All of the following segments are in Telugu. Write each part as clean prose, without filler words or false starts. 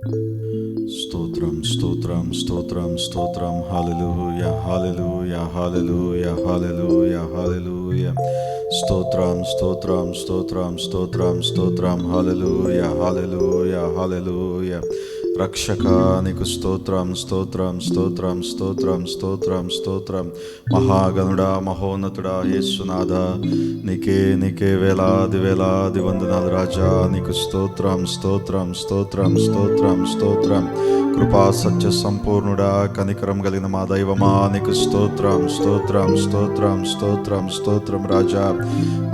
స్తోత్రం స్తోత్రం స్తోత్రం స్తోత్రం. హల్లెలూయా హల్లెలూయా హల్లెలూయా హల్లెలూయా హల్లెలూయా. స్తోత్రం స్తోత్రం స్తోత్రం స్తోత్రం స్తోత్రం. హల్లెలూయా హల్లెలూయా హల్లెలూయా. రక్షకానికి స్తోత్రం స్తోత్రం స్తోత్రం స్తోత్రం స్తోత్రం స్తోత్రం. మహాగణుడా మహోన్నతుడా యేసునాథ, నీకే వేలాది వేలాది వందనాలు రాజా. నీకు స్తోత్రం స్తోత్రం స్తోత్రం స్తోత్రం స్తోత్రం. కృపా సత్య సంపూర్ణుడా, కనికరం కలిగిన మా దైవమా, నీకు స్తోత్రం స్తోత్రం స్తోత్రం స్తోత్రం స్తోత్రం రాజా.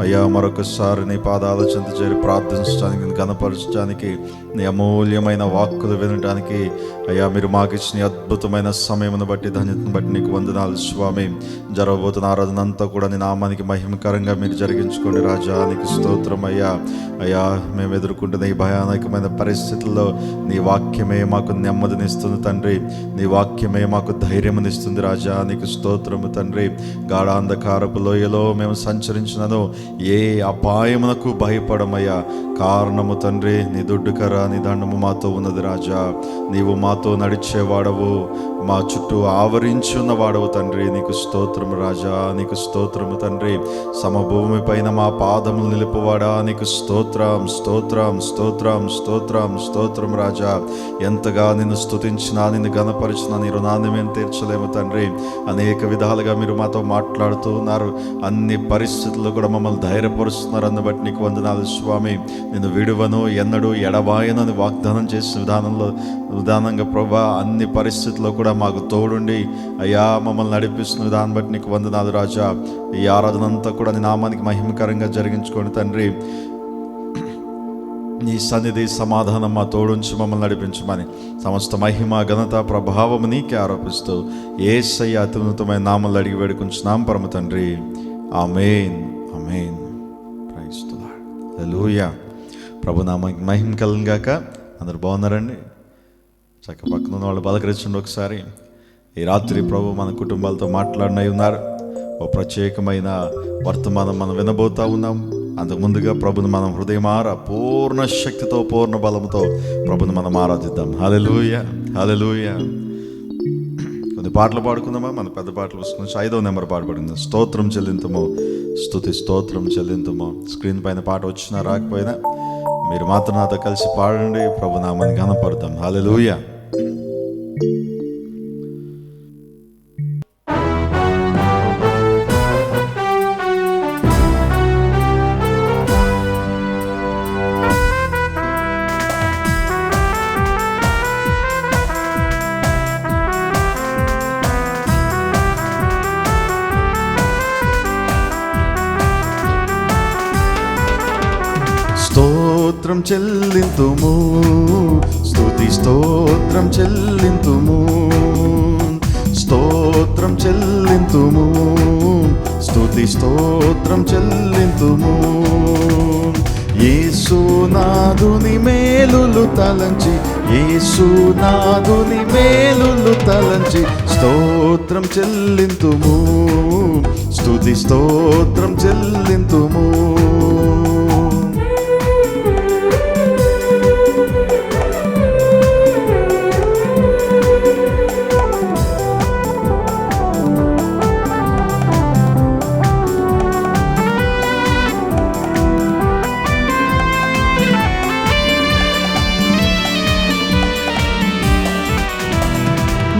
అయ్యా, మరొకసారి నీ పాదాల చెంత చేరి ప్రార్థించడానికి, గణపరచడానికి, నీ అమూల్యమైన వాక్కులు వినడానికి అయ్యా మీరు మాకు ఇచ్చిన అద్భుతమైన సమయమును బట్టి, ధన్యతను బట్టి నీకు వందనాలు స్వామి. జరగబోతున్న ఆరాధన అంతా కూడా నీ నామానికి మహిమకరంగా మీరు జరిగించుకోండి రాజా. నీకు స్తోత్రం అయ్యా. అయ్యా, మేము ఎదుర్కొంటున్న ఈ భయానకమైన పరిస్థితుల్లో నీ వాక్యమే మాకు నెమ్మదినిస్తుంది తండ్రి. నీ వాక్యమే మాకు ధైర్యమునిస్తుంది రాజా. నీకు స్తోత్రము తండ్రి. గాఢాంధకారపు లోయలో మేము సంచరించినను ఏ అపాయమునకు భయపడమయ్యా. కారణము తండ్రి, నీ దుడ్డుకర నీ దండము మాతో ఉన్నది రాజా. నీవు మాతో నడిచేవాడవు, మా చుట్టూ ఆవరించి ఉన్నవాడవు తండ్రి. నీకు స్తోత్రము రాజా. నీకు స్తోత్రము తండ్రి. సమభూమి పైన మా పాదములు నిలుపువాడా, నీకు స్తోత్రం స్తోత్రం స్తోత్రం స్తోత్రం స్తోత్రం రాజా. ఎంతగా నిన్ను స్తుతించినా, నిన్ను గణపరిచినా నీ రుణాన్ని మేము తీర్చలేము తండ్రి. అనేక విధాలుగా మీరు మాతో మాట్లాడుతూ ఉన్నారు. అన్ని పరిస్థితుల్లో కూడా మమ్మల్ని ధైర్యపరుస్తున్నారు. అందుని బట్టి నీకు వందనాలు స్వామి. నిన్ను విడువను, ఎన్నడూ ఎడబాయను అని వాగ్దానం చేసిన విధానంగా ప్రభా, అన్ని పరిస్థితుల్లో కూడా మాకు తోడుండి అయ్యా మమ్మల్ని నడిపిస్తున్న విధానం బట్టి నీకు వందనాలు రాజా. ఈ ఆరాధన అంతా కూడా నీ నామానికి మహిమకరంగా జరిగించుకోండి తండ్రి. నీ సన్నిధి సమాధానం మా తోడుంచి మమ్మల్ని నడిపించమని సమస్త మహిమ ఘనత ప్రభావము నీకే ఆరోపిస్తూ యేసయ్య అత్యున్నతమైన నామములో అడిగి వేడుకుంటున్నాం పరమ తండ్రి. Amen amen. Praise the lord. Hallelujah. ప్రభు నామానికి మహిమ కలుగును గాక. అందరు బాగున్నారండి? చక్క పక్కన ఉన్న వాళ్ళు బలకరించండి ఒకసారి. ఈ రాత్రి ప్రభు మన కుటుంబాలతో మాట్లాడినై ఉన్నారు. ఓ ప్రత్యేకమైన వర్తమానం మనం వినబోతా ఉన్నాం. అంతకు ముందుగా ప్రభుని మనం హృదయమార పూర్ణ శక్తితో పూర్ణ బలంతో ప్రభుని మనం ఆరాధిద్దాం. హల్లెలూయా హల్లెలూయా. కొన్ని పాటలు పాడుకుందామా? మన పెద్ద పాటలు పుస్తకం 5వ నెంబర్ పాట పాడుకుందాం. స్తోత్రం చెల్లింతుము, స్తుతి స్తోత్రం చెల్లింతుము. స్క్రీన్ పైన పాట వచ్చినా రాకపోయినా మీరు మాత్రం నాతో కలిసి పాడండి. ప్రభు నామాన్ని ఘనపడతాం. హల్లెలూయా. స్తోత్రం చెల్లింతుము, స్తుతి స్తోత్రం చెల్లింతుము. స్తోత్రం చెల్లింతుము, స్తుతి స్తోత్రం చెల్లింతుము. యేసునాథుని మేలులు తలంచి, యేసునాథుని మేలులు తలంచి స్తోత్రం చెల్లింతుము, స్తుతి స్తోత్రం చెల్లింతుము.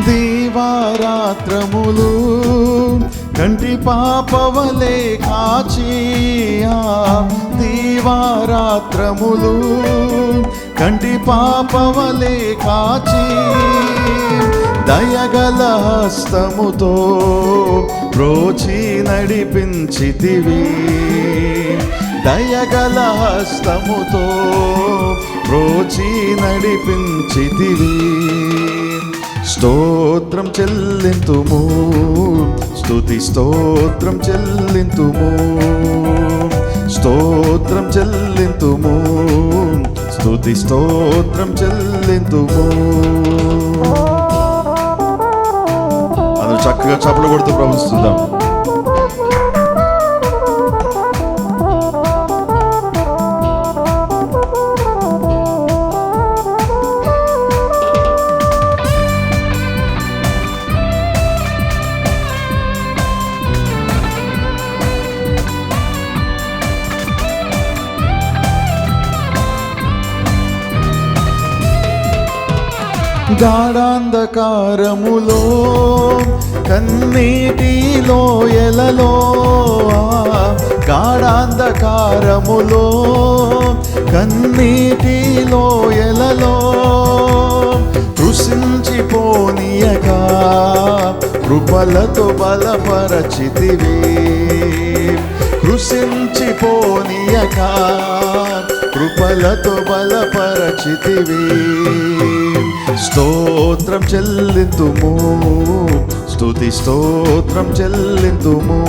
దీవారాత్రములు కంటి పాపవలే కాచి, దీవారాత్రములు కంటి పాపవలే కాచి, దయగల హస్తముతో రోచి నడిపించితివి, దయగల హస్తముతో రోచి నడిపించితివి. స్తోత్రం చెల్లింతుము, స్తుతి స్తోత్రం చెల్లింతుము. స్తోత్రం చెల్లింతుము, స్తుతి స్తోత్రం చెల్లింతుము. అందరూ చక్కగా చప్పట్లు కొడుతూ ప్రభుత్వం. గాఢాంధకారములో కన్నీటిలో ఎలలో, గాఢాంధకారములో కన్నీటిలో ఎలలో కృషించిపోనీయక కృపలతో బలపరచితివి, కృషించిపోనీయక కృపలతో బలపరచితివి. స్తోత్రం చెల్లింతుము, స్తుతి స్తోత్రం చెల్లింతుము,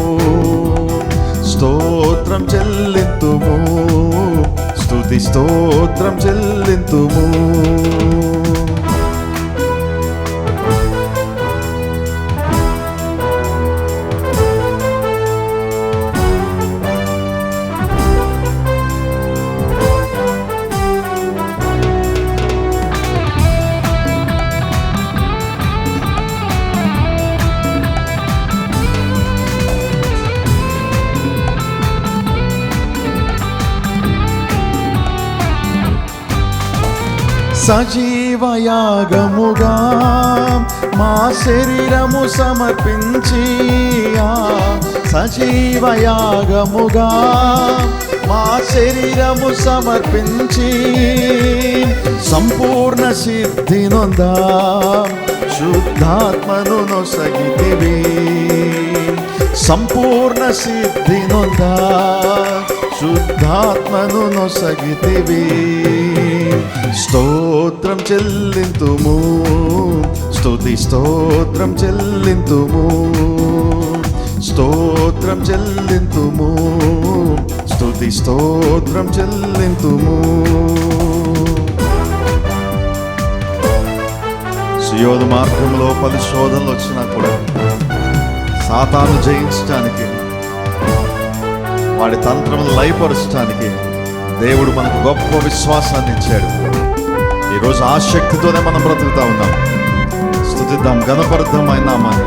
స్తోత్రం చెల్లింతుము, స్తుతి స్తోత్రం చెల్లింతుము. సజీవయాగముగా మా శరీరము సమర్పించి, సజీవయాగముగా మా శరీరము సమర్పించి సంపూర్ణ సిద్ధి నొందా శుద్ధాత్మను నొసగితివి, సంపూర్ణ సిద్ధి నొందా శుద్ధాత్మను నొసగితివి. స్తోత్రం చెల్లింతుము, స్తుతి స్తోత్రం చెల్లింతుము, స్తోత్రం చెల్లింతుము, స్తుతి స్తోత్రం చెల్లింతుము. సియోను మార్గంలో 10 శోధనలు వచ్చినా కూడా సాతాను జయించడానికి, వాడి తంత్రములు లయపరచడానికి దేవుడు మనకు గొప్ప విశ్వాసాన్ని ఇచ్చాడు. ఈరోజు ఆ శక్తితోనే మనం బ్రతుకుతా ఉన్నాం. స్తుతిద్దాం, ఘనపరుద్దాం ఆయన నామాన్ని.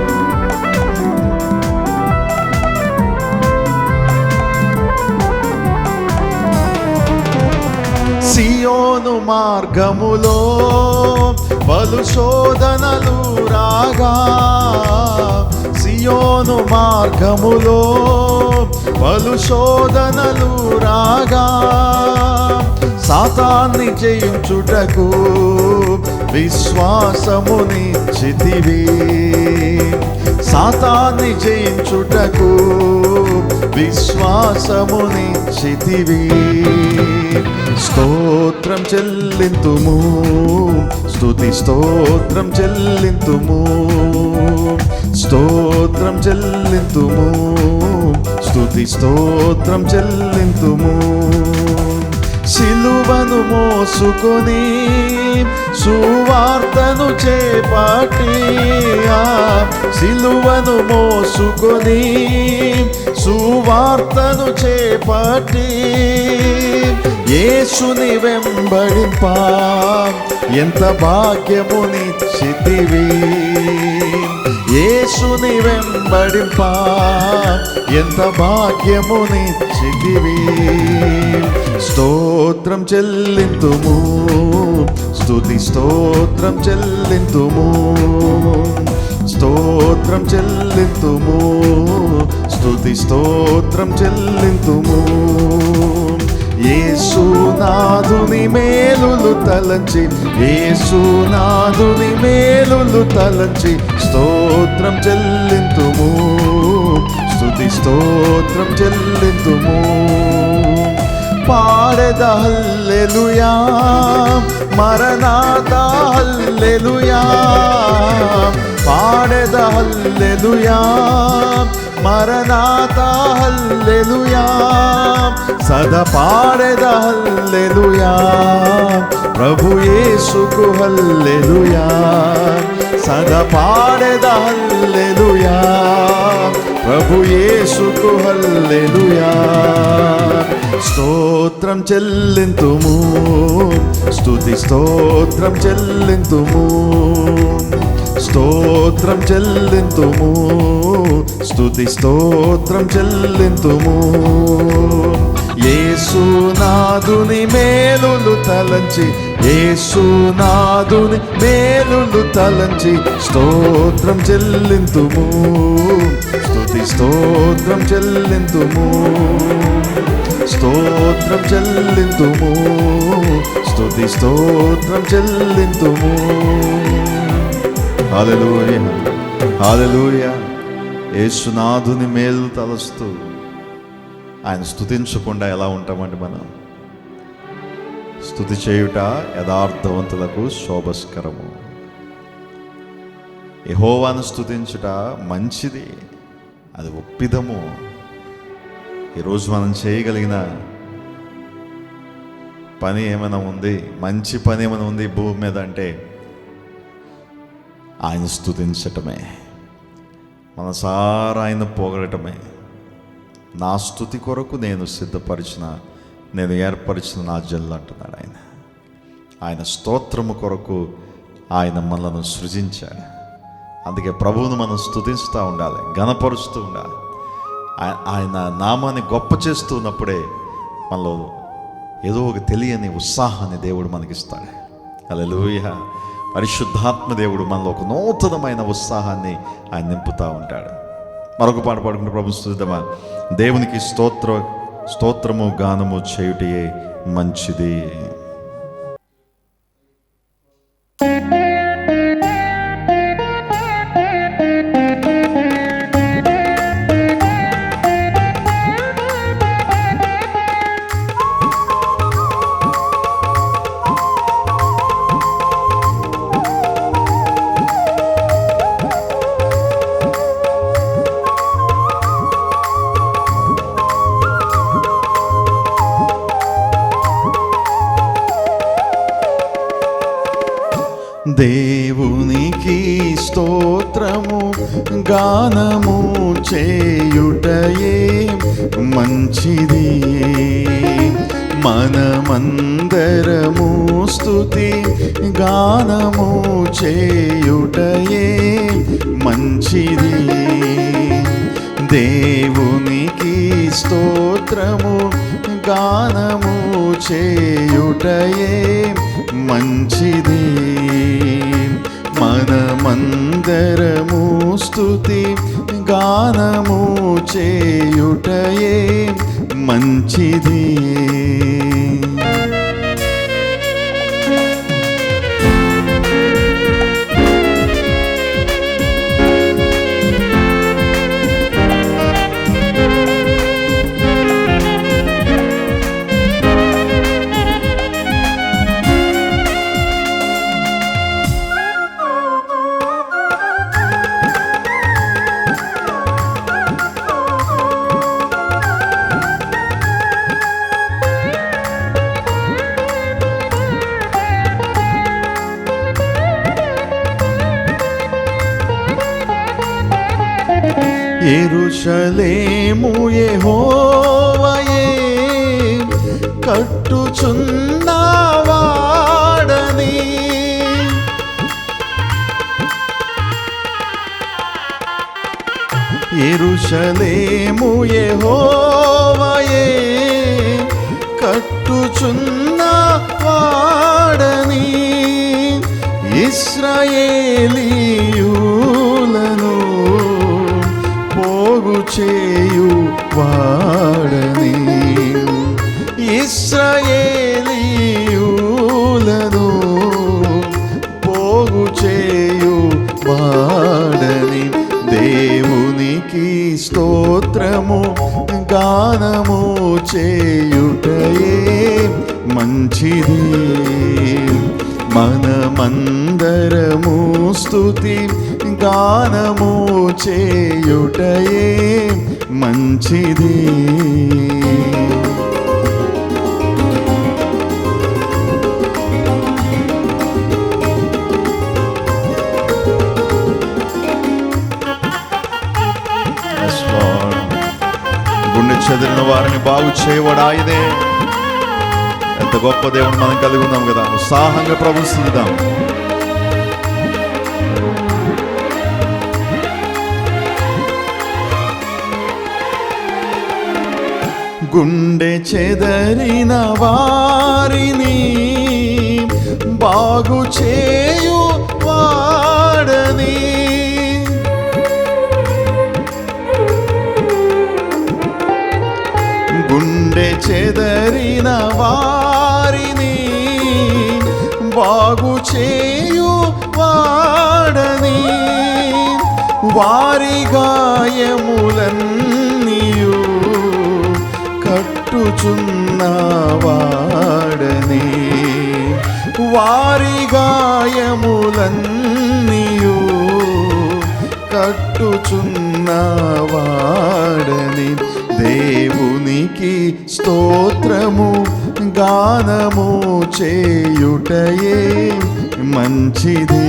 సియోను మార్గములో పలు శోధనలు రాగా, సియోను మార్గములో పలు శోధనలు రాగా సాతాన్ని జయించుటకు విశ్వాసమునిచ్చితివి, సాతాన్ని జయించుటకు విశ్వాసమునిచ్చితివి. స్తోత్రం చెల్లింతుము, స్తుతి స్తోత్రం చెల్లింతుము, స్తోత్రం చెల్లింతుము, స్తుతి స్తోత్రం చెల్లింతుము. సిలువను మోసుకొని సువార్తను చేపట్టి, సిలువను మోసుకొని సువార్తను చేపట్టి యేసుని వెంబడింప ఎంత భాగ్యమునిచ్చితివి, యేసుని వెంబడింప ఎంత భాగ్యమునిచ్చితివి. స్తోత్రం చెల్లింతుము, స్తుతి స్తోత్రం చెల్లింతుము, స్తోత్రం చెల్లింతుము, స్తుతి స్తోత్రం చెల్లింతుము. యేసునాథుని మేలులు తలంచి, యేసునాథుని మేలులు తలంచి స్తోత్రం చెల్లింతుము, స్తుతి స్తోత్రం చెల్లింతుము. పాడెద హల్లెలూయా, మరణాతా హల్లెలూయా, పాడెద హల్లెలూయా, మరణాతా హల్లెలూయా, సదా పాడెద హల్లెలూయా, ప్రభు యేసుకు హల్లెలూయా, సదా పాడెద హల్లెలూయా, ప్రభు యేసుకు హల్లెలూయా. స్తోత్రం చెల్లింతుము, స్తుతి స్తోత్రం చెల్లింతుము, స్తోత్రం చెల్లింతుము, స్తుతి స్తోత్రం చెల్లింతుము. యేసునాథుని మేలులు తలంచి, యేసునాథుని మేలులు తలంచి స్తోత్రం చెల్లింతుము. స్తుతి స్తోత్రం చెల్లింతుము. స్తోత్రం చెల్లింతుము. స్తుతి స్తోత్రం చెల్లింతుము. హల్లెలూయా, హల్లెలూయా. యేసునాథుని మేలు తలస్తూ ఆయన స్తుతించకుండా ఎలా ఉంటామండి మనం? స్తుతి చేయుట యథార్థవంతులకు శోభస్కరము. యెహోవాను స్తుతించుట మంచిది, అది ఒప్పిదము. ఈరోజు మనం చేయగలిగిన పని ఏమైనా ఉంది, మంచి పని ఏమైనా ఉంది భూమి మీద అంటే ఆయన స్తుతించటమే, మనసారా ఆయన పొగడటమే. నా స్తుతి కొరకు నేను సిద్ధపరిచిన, నేను ఏర్పరిచిన నా జల్లు అంటున్నాడు ఆయన. ఆయన స్తోత్రము కొరకు ఆయన మనలను సృజించాడు. అందుకే ప్రభువును మనం స్తుతిస్తూ ఉండాలి, ఘనపరుస్తూ ఉండాలి. ఆయన నామాన్ని గొప్ప చేస్తూ ఉన్నప్పుడే మనలో ఏదో ఒక తెలియని ఉత్సాహాన్ని దేవుడు మనకిస్తాడు. హల్లెలూయా. పరిశుద్ధాత్మ దేవుడు మనలో ఒక నూతనమైన ఉత్సాహాన్ని ఆయన నింపుతూ ఉంటాడు. మరొక పాట పాడుకుంటే ప్రభు స్తుతిద్దామా? దేవునికి స్తోత్రము గానము చేయుటయే మంచిది. దేవునికి స్తోత్రము గానము చేయుటయే మంచిది. మనమందరము స్తుతి గానము చేయుటయే మంచిది. దేవునికి స్తోత్రము గానము చేయుటయే మంచిది. మనమందరము స్తుతి గానము చేయుటయే మంచిది. యెరూషలేము యెహోవాయే కట్టుచున్నవాడని, యెరూషలేము యెహోవాయే కట్టుచున్నవాడని, ఇశ్రాయేలీయులను పోగు చేయు వాడని, ఇశ్రాయేలీయులను పోగు చేయు వాడని. దేవునికి స్తోత్రము గానము చేయుటయే మంచిది. మనమందరము స్తుతి గానము చేయుటయే మంచిది. గుండె చెదిరిన వారిని బాగు చేయవడాయనే. ఎంత గొప్ప దేవుని మనం కలిగి ఉన్నాం కదా. ఉత్సాహంగా ప్రభుత్వం. గుండె చెదరిన వారిని బాగు చేయు వాడని, గుండె చెదరిన వారిని బాగు చేయు వాడని, వారి గాయములన్నీయు కట్టుచున్నవాడని, వారి గాయములన్నీయు కట్టుచున్నవాడని. దేవునికి స్తోత్రము గానము చేయుటయే మంచిది,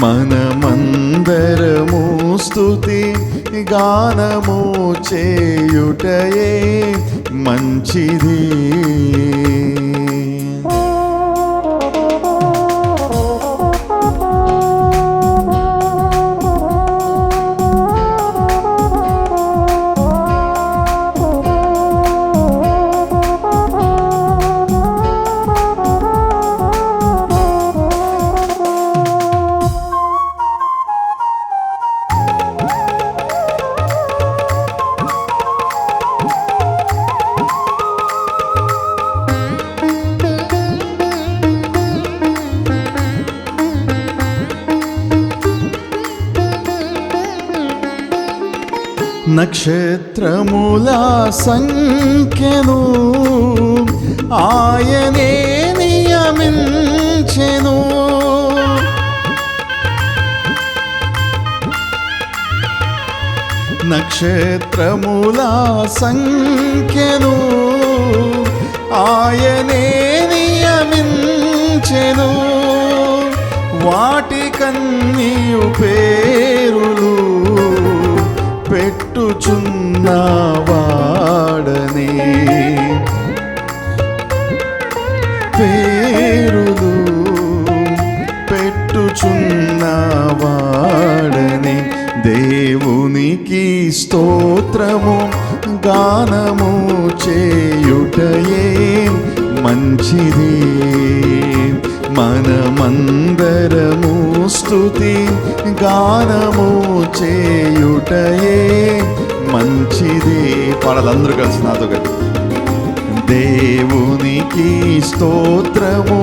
మనమందరము స్తుతి గానము చేయుటయే మంచిది. నక్షత్రముల సంఖ్యను ఆయనే నియమించెను, నక్షత్రముల సంఖ్యను ఆయనే నియమించెను, వాటికన్నీయు పేరులు పెట్టుచున్నవాడని, పేరులు పెట్టుచున్నవాడని. దేవునికి స్తోత్రము గానము చేయుటయే మంచిది, మనమందరము స్తుతి గానము చేయుటయే మంచిది. పాడాలందరూ కలిసి నాతో కలిసి. దేవునికి స్తోత్రము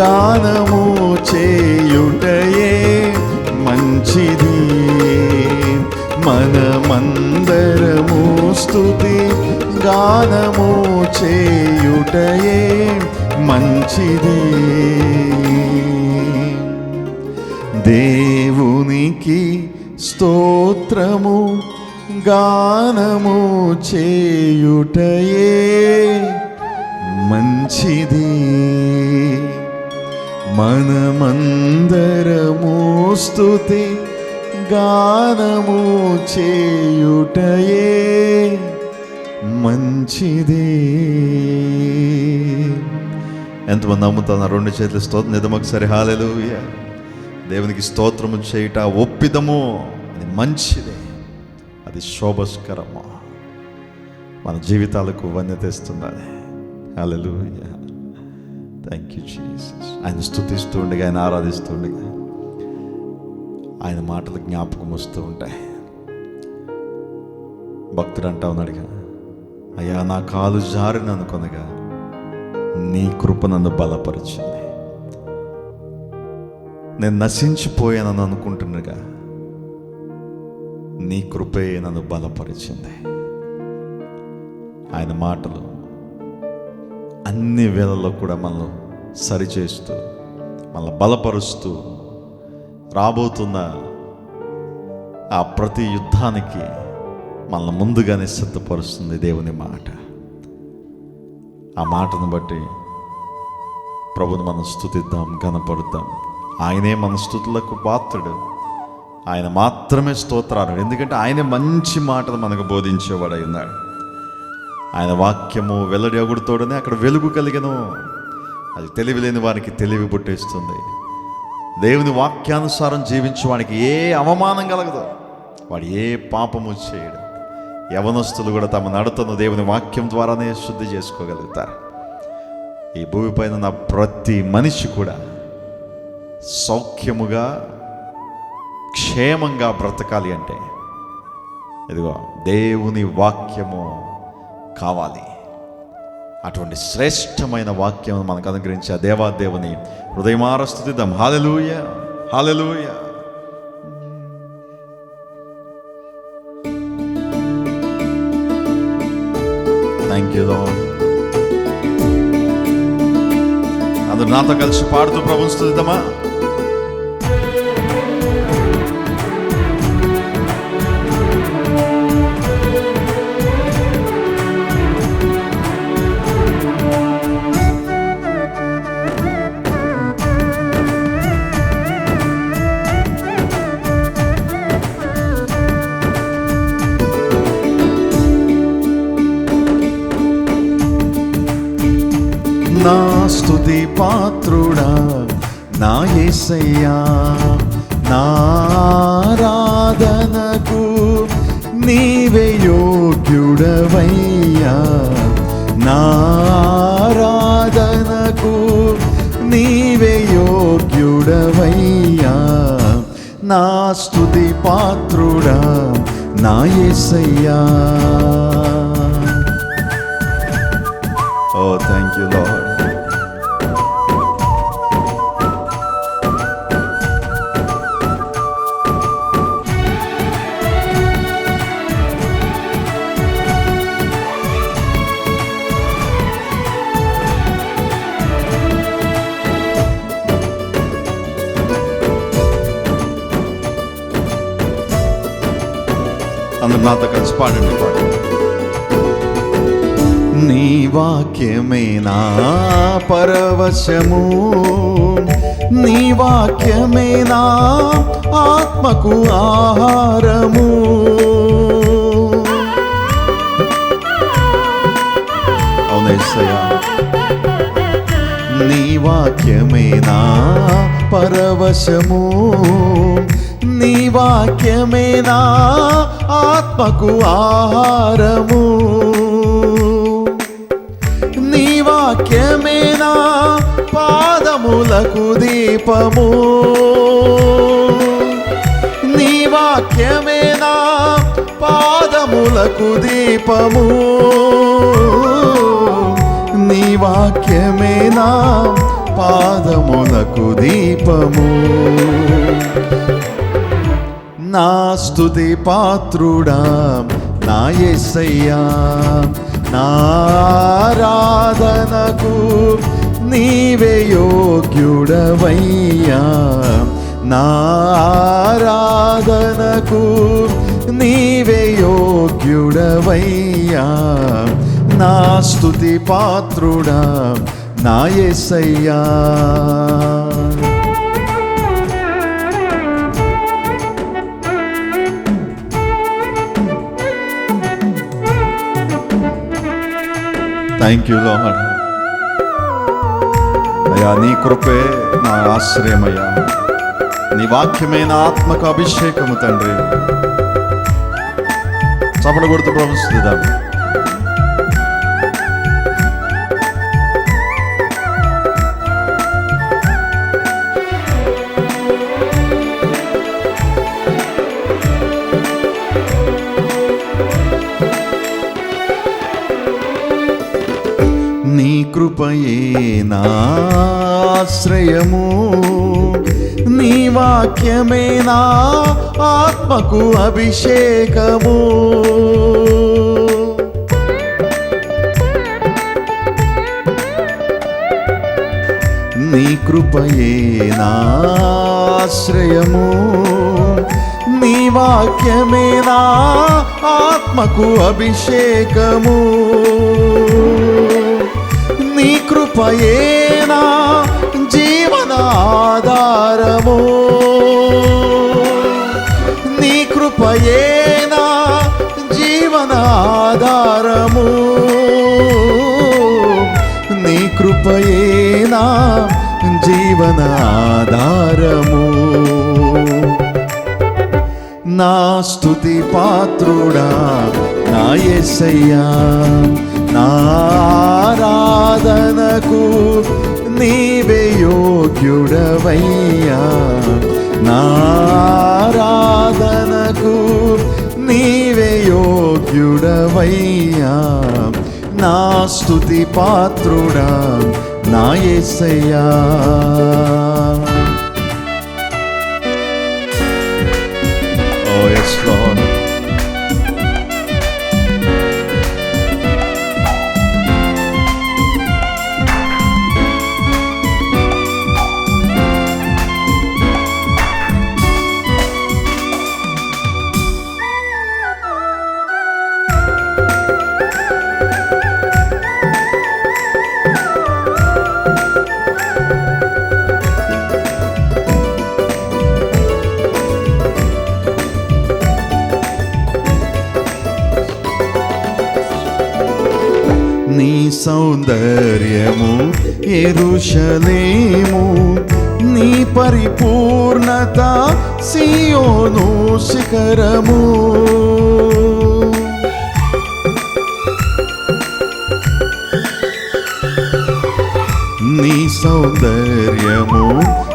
గానము చేయుటయే మంచిది, మనమందరము స్తుతి గానము చేయుటయే మంచిది. దేవునికి స్తోత్రము గానము చేయుటయే మంచిది, మనమందరము స్తుతి గానము చేయుటయే మంచిది. ఎంతమంది నమ్ముతున్నారు? రెండు చేతుల స్తోత్రం నిజం ఒకసారి హల్లెలూయా. దేవునికి స్తోత్రము చేయుట ఒప్పిదము, అది మంచిది, అది శోభస్కరము, మన జీవితాలకు వన్నె తెస్తున్నది. హల్లెలూయా. Thank you Jesus. ఆయన స్తుతిస్తూ ఉండగా, ఆయన ఆరాధిస్తూ ఉండగా ఆయన మాటలు జ్ఞాపకం వస్తూ ఉంటాయి. భక్తుడు అంటా ఉన్నాడుగా, అయ్యా నా కాలు జారిన అనుకొనగా నీ కృప నన్ను బలపరిచింది, నేను నశించిపోయానని అనుకుంటున్నగా నీ కృపే నన్ను బలపరిచింది. ఆయన మాటలు అన్ని వేళల్లో కూడా మనల్ని సరిచేస్తూ, మనల్ని బలపరుస్తూ, రాబోతున్న ఆ ప్రతి యుద్ధానికి మనల్ని ముందుగానే సిద్ధపరుస్తుంది దేవుని మాట. ఆ మాటను బట్టి ప్రభుని మనం స్తుతిద్దాం, ఘనపరుద్దాం. ఆయనే మన స్తుతులకు పాత్రుడు, ఆయన మాత్రమే స్తోత్రాలు. ఎందుకంటే ఆయనే మంచి మాటలు మనకు బోధించేవాడై ఉన్నాడు. ఆయన వాక్యము వెల్లడి అగుడుతోడనే అక్కడ వెలుగు కలిగను, అది తెలివి లేని వారికి తెలివి పుట్టేస్తుంది. దేవుని వాక్యానుసారం జీవించే వాడికి ఏ అవమానం కలగదు, వాడు ఏ పాపము చేయడు. యవనస్తులు కూడా తమ నడతను దేవుని వాక్యం ద్వారానే శుద్ధి చేసుకోగలుగుతారు. ఈ భూమిపైన ఉన్న ప్రతి మనిషి కూడా సౌఖ్యముగా క్షేమంగా బ్రతకాలి అంటే ఇదిగో దేవుని వాక్యము కావాలి. అటువంటి శ్రేష్టమైన వాక్యం మనకు అనుగ్రహించే ఆ దేవాదేవుని హృదయమార స్తుతిద్దాం. Hallelujah, hallelujah. Thank you lord. అందరూ నాతో కలిసి పాడుతూ ప్రభువుని స్తుతిద్దామా? నా స్తుతి పాత్రుడా నా యేసయ్యా, నా ఆరాధనకు నీవే యోగ్యుడవయ్యా, నా ఆరాధనకు నీవే యోగ్యుడవయ్యా, నా స్తుతి పాత్రుడా నా యేసయ్యా. Oh, thank you, Lord. అందరు నాతో కలిసి పాడండి. నీ వాక్యమే నా పరవశము, నీ వాక్యమే నా ఆత్మకు ఆహారము. అవునేసయ్యా, నీ వాక్యమే నా పరవశము, నీ వాక్యమే నా ఆత్మకు ఆహారము. నీ వాక్యమే నా పాదములకు దీపము, నీ వాక్యమే నా పాదములకు దీపము, నీ వాక్యమే నా పాదములకు దీపము. నా స్తుతి పాత్రుడా నా యేసయ్యా, నా ఆరాధనకు నీవే యోగ్యుడవయ్యా, నా ఆరాధనకు నీవే యోగ్యుడవయ్యా, నా స్తుతి పాత్రుడా నా యేసయ్యా. Thank you lord. అయ్యా, నీ కృపే నా ఆశ్రయమయ్యా, నీ వాక్యమే నా ఆత్మకు అభిషేకము తండ్రి. చప్పట్లు కొడుతూ ప్రభుత్వం. నీ కృపయే నా ఆశ్రయము, నీ వాక్యమే నా ఆత్మకు అభిషేకము. నీ కృపయే నా ఆశ్రయము, నీ వాక్యమే నా ఆత్మకు అభిషేకము. నీ కృపయే నా జీవనాధారము, నీ కృపయే నా జీవనాధారము, నీ కృపయే నా జీవనాధారము. నా స్తుతి పాత్రుడా నా యేసయ్యా. నా ఆరాధనకు నీవే యోగ్యుడవయ్యా. నా ఆరాధనకు నీవే యోగ్యుడవయ్యా. నా స్తుతి పాత్రుడా నా యేసయ్యా. Oh yes Lord. నీ సౌందర్యము యెరూషలేము, నీ పరిపూర్ణత సియోను శిఖరము. నీ సౌందర్యము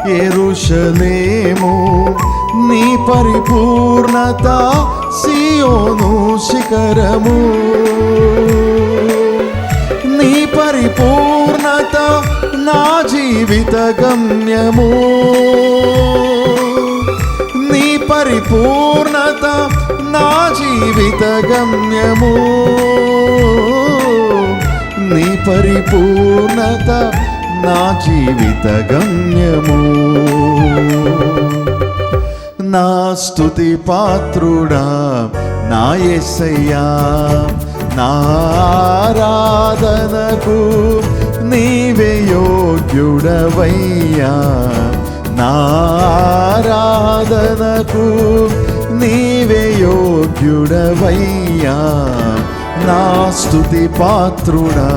యెరూషలేము, నీ పరిపూర్ణత సియోను శిఖరము. నీ పరిపూర్ణత నా జీవిత గమ్యము. నీ పరిపూర్ణత నా జీవిత గమ్యము. నీ పరిపూర్ణత నా జీవిత గమ్యము. నా స్తుతి పాత్రుడా నా యేసయ్యా. నా ఆరాధనకు నీవే యోగ్యుడవయ్యా. నా ఆరాధనకు నీవే యోగ్యుడవయ్యా. నా స్తుతి పాత్రుడా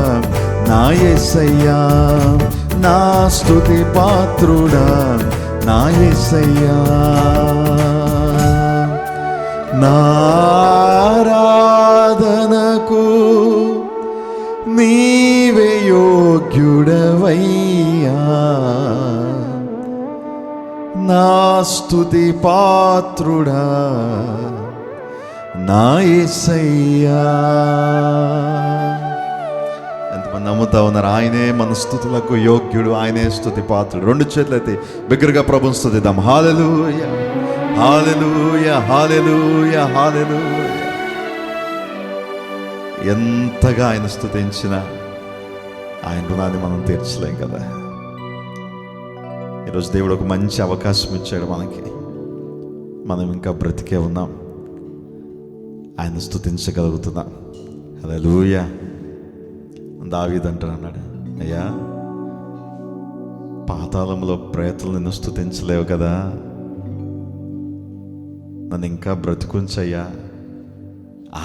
నా యేసయ్యా. నా స్తుతి పాత్రుడా నా యేసయ్యా. నా ఆరాధనకు నీవే యోగ్యుడవయ్యా. నా స్తుతి పాత్రుడా నా యేసయ్యా. ఎంతమంది నమ్ముతా ఉన్నారు? ఆయనే మన స్తుతులకు యోగ్యుడు, ఆయనే స్తుతి పాత్రుడు. రెండు చేతులైతే బిగ్గరగా ప్రభుని స్తుతిద్దాం. హల్లెలూయా, హల్లెలూయా, హల్లెలూయా, హల్లెలూయా. ఎంతగా ఆయన స్తుతించినా ఆయన రుణాన్ని మనం తీర్చలేం కదా. ఈరోజు దేవుడు ఒక మంచి అవకాశం ఇచ్చాడు మనకి. మనం ఇంకా బ్రతికే ఉన్నాం, ఆయన స్తుతించగలుగుతున్నాం. హల్లెలూయా. దావీదు అన్నాడు, అయ్యా పాతాళంలో ప్రేతలు నిన్ను స్తుతించలేవు కదా, నన్ను ఇంకా బ్రతికుంచయ్యా,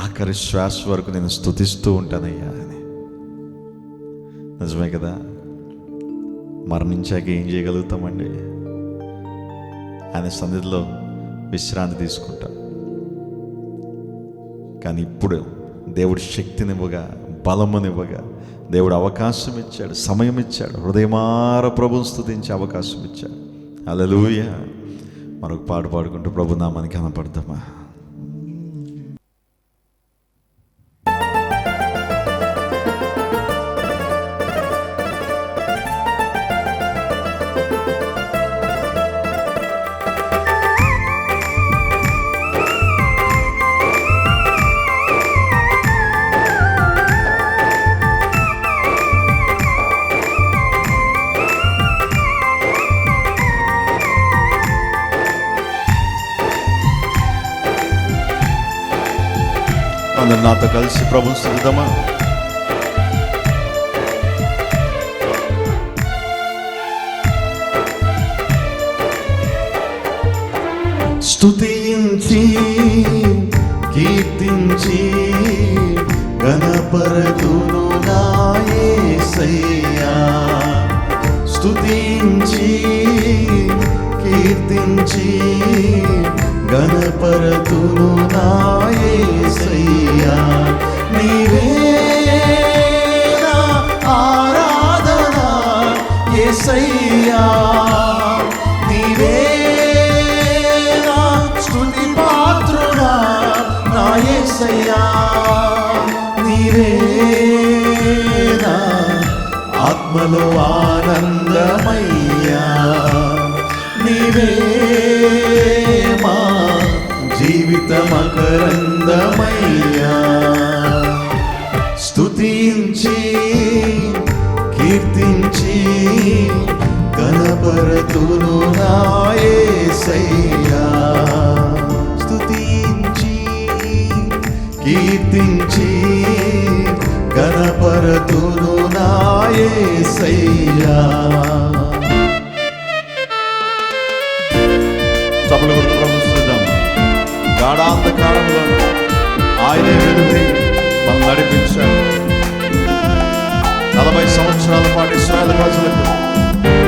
ఆఖరి శ్వాస వరకు నేను స్తుతిస్తూ ఉంటానయ్యా అని. నిజమే కదా. మరణించాక ఏం చేయగలుగుతామండి? ఆయన సన్నిధిలో విశ్రాంతి తీసుకుంటాం. కానీ ఇప్పుడు దేవుడు శక్తినివ్వగా, బలమునివ్వగా, దేవుడు అవకాశం ఇచ్చాడు, సమయం ఇచ్చాడు, హృదయమార ప్రభుని స్తుతించే అవకాశం ఇచ్చాడు. హల్లెలూయా. మరొక పాట పాడుకుంటూ ప్రభు నామానికి కనపడతామా? అందరు నాతో కలిసి ప్రభుని స్తుతిద్దామా? స్తుతించి కీర్తించి ఘనపరతును నా యేసయ్యా. స్తుతించి కీర్తించి ఘనపరతును నా యేసయ్యా. నాలో ఆనందమయ్యా, నీవే మా జీవిత మకరందమయ్యా. స్తుతించి కీర్తించి కనపరతును నా యేసయ్యా. స్తుతించి కీర్తించి కనపరతును నా యేసయ్యా. చప్పట్లు కొడుతూ ప్రభుత్వం. గాఢాంధకారంలో ఆయనే వెలుగై మనం నడిపించాడు. 40 సంవత్సరాల పాటు ఇశ్రాయేలు ప్రజలకు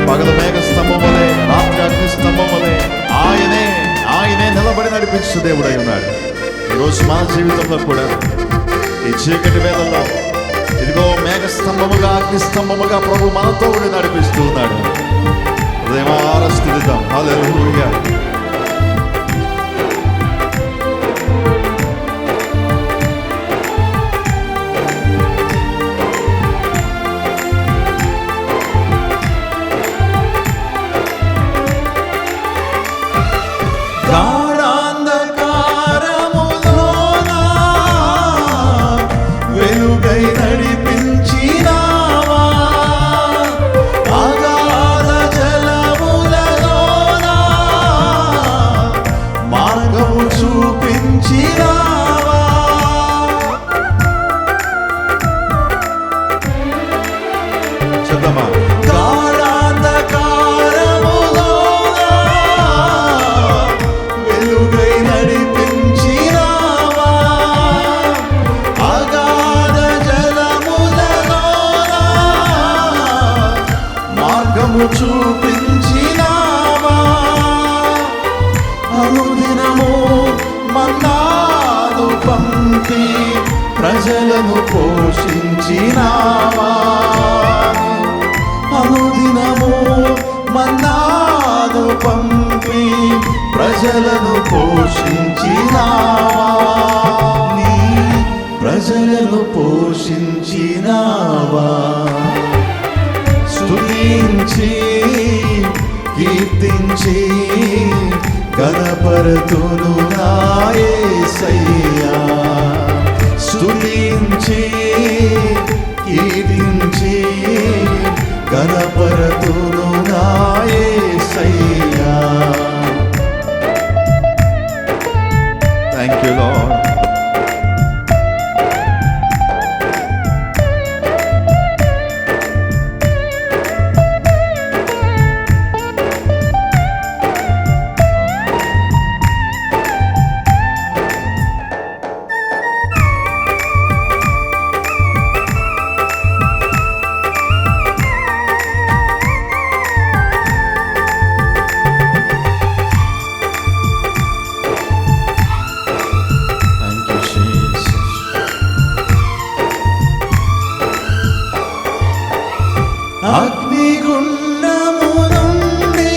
పగలు మేఘ స్తంభం వలె, రాత్రి అగ్ని స్తంభం వలె ఆయనే నిలబడి నడిపించు దేవుడై ఉన్నాడు. ఈరోజు మా జీవితంలో కూడా ఈ చీకటి వేళల్లో ఇదిగో మేఘ స్తంభముగా అగ్ని స్తంభముగా ప్రభు మనతో ఉండి నడిపిస్తూ ఉన్నాడు. హృదయమార స్తుతిద్దాం. హల్లెలూయా. వెలుగై నడిపించినావా, అగాధ జలములలోనా మార్గము చూపించినావా. చెప్తామా. వెలుగై నడిపించినావా, అగాధ జలములలోనా మార్గము చూపించినావా. అనుదినము మన్నాను పంపి ప్రజలను పోషించినావా. అనుదినము మన్నాను పంపి ప్రజలను పోషించినావా. నీ ప్రజలను పోషించినావా. స్తుతించి కీర్తించి గణపరతును నా యేసయ్యా. స్తుతించి కీర్తించి గణపరతును నా యేసయ్యా. Thank you lord. అగ్నిగుండము నుండి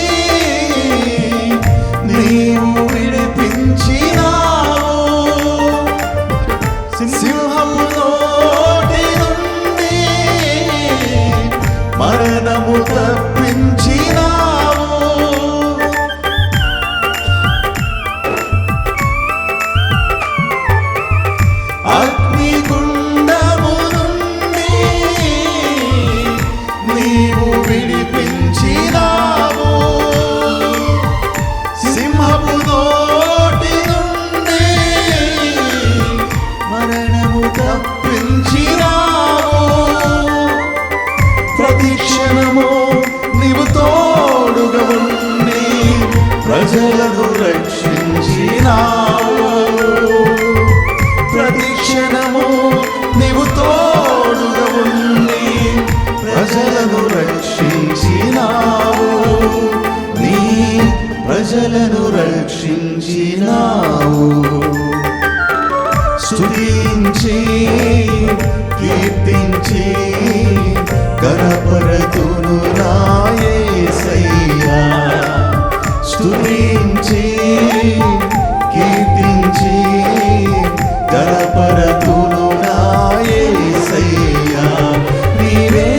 నీవు విడిపించినావు, సింహము నోటి నుండి మరణము తప్పించినావు. అగ్నిగుండము నుండి నీవు విడిపించినావు, సింహపు నోటి నుండి మరణము తప్పించినావు. ప్రతి క్షణము నీవు తోడుగా ఉండి ప్రజలను రక్షించినావు. ప్రతి క్షణము నీవు తోడుగా ఉండి ప్రజలను రక్షించినావు. నీ ప్రజలను రక్షించినావు. స్తుతించి కీర్తించి గణపరతును నా యేసయ్యా. స్తుతించి కీర్తించి గణపరతును నా యేసయ్యా. నీవే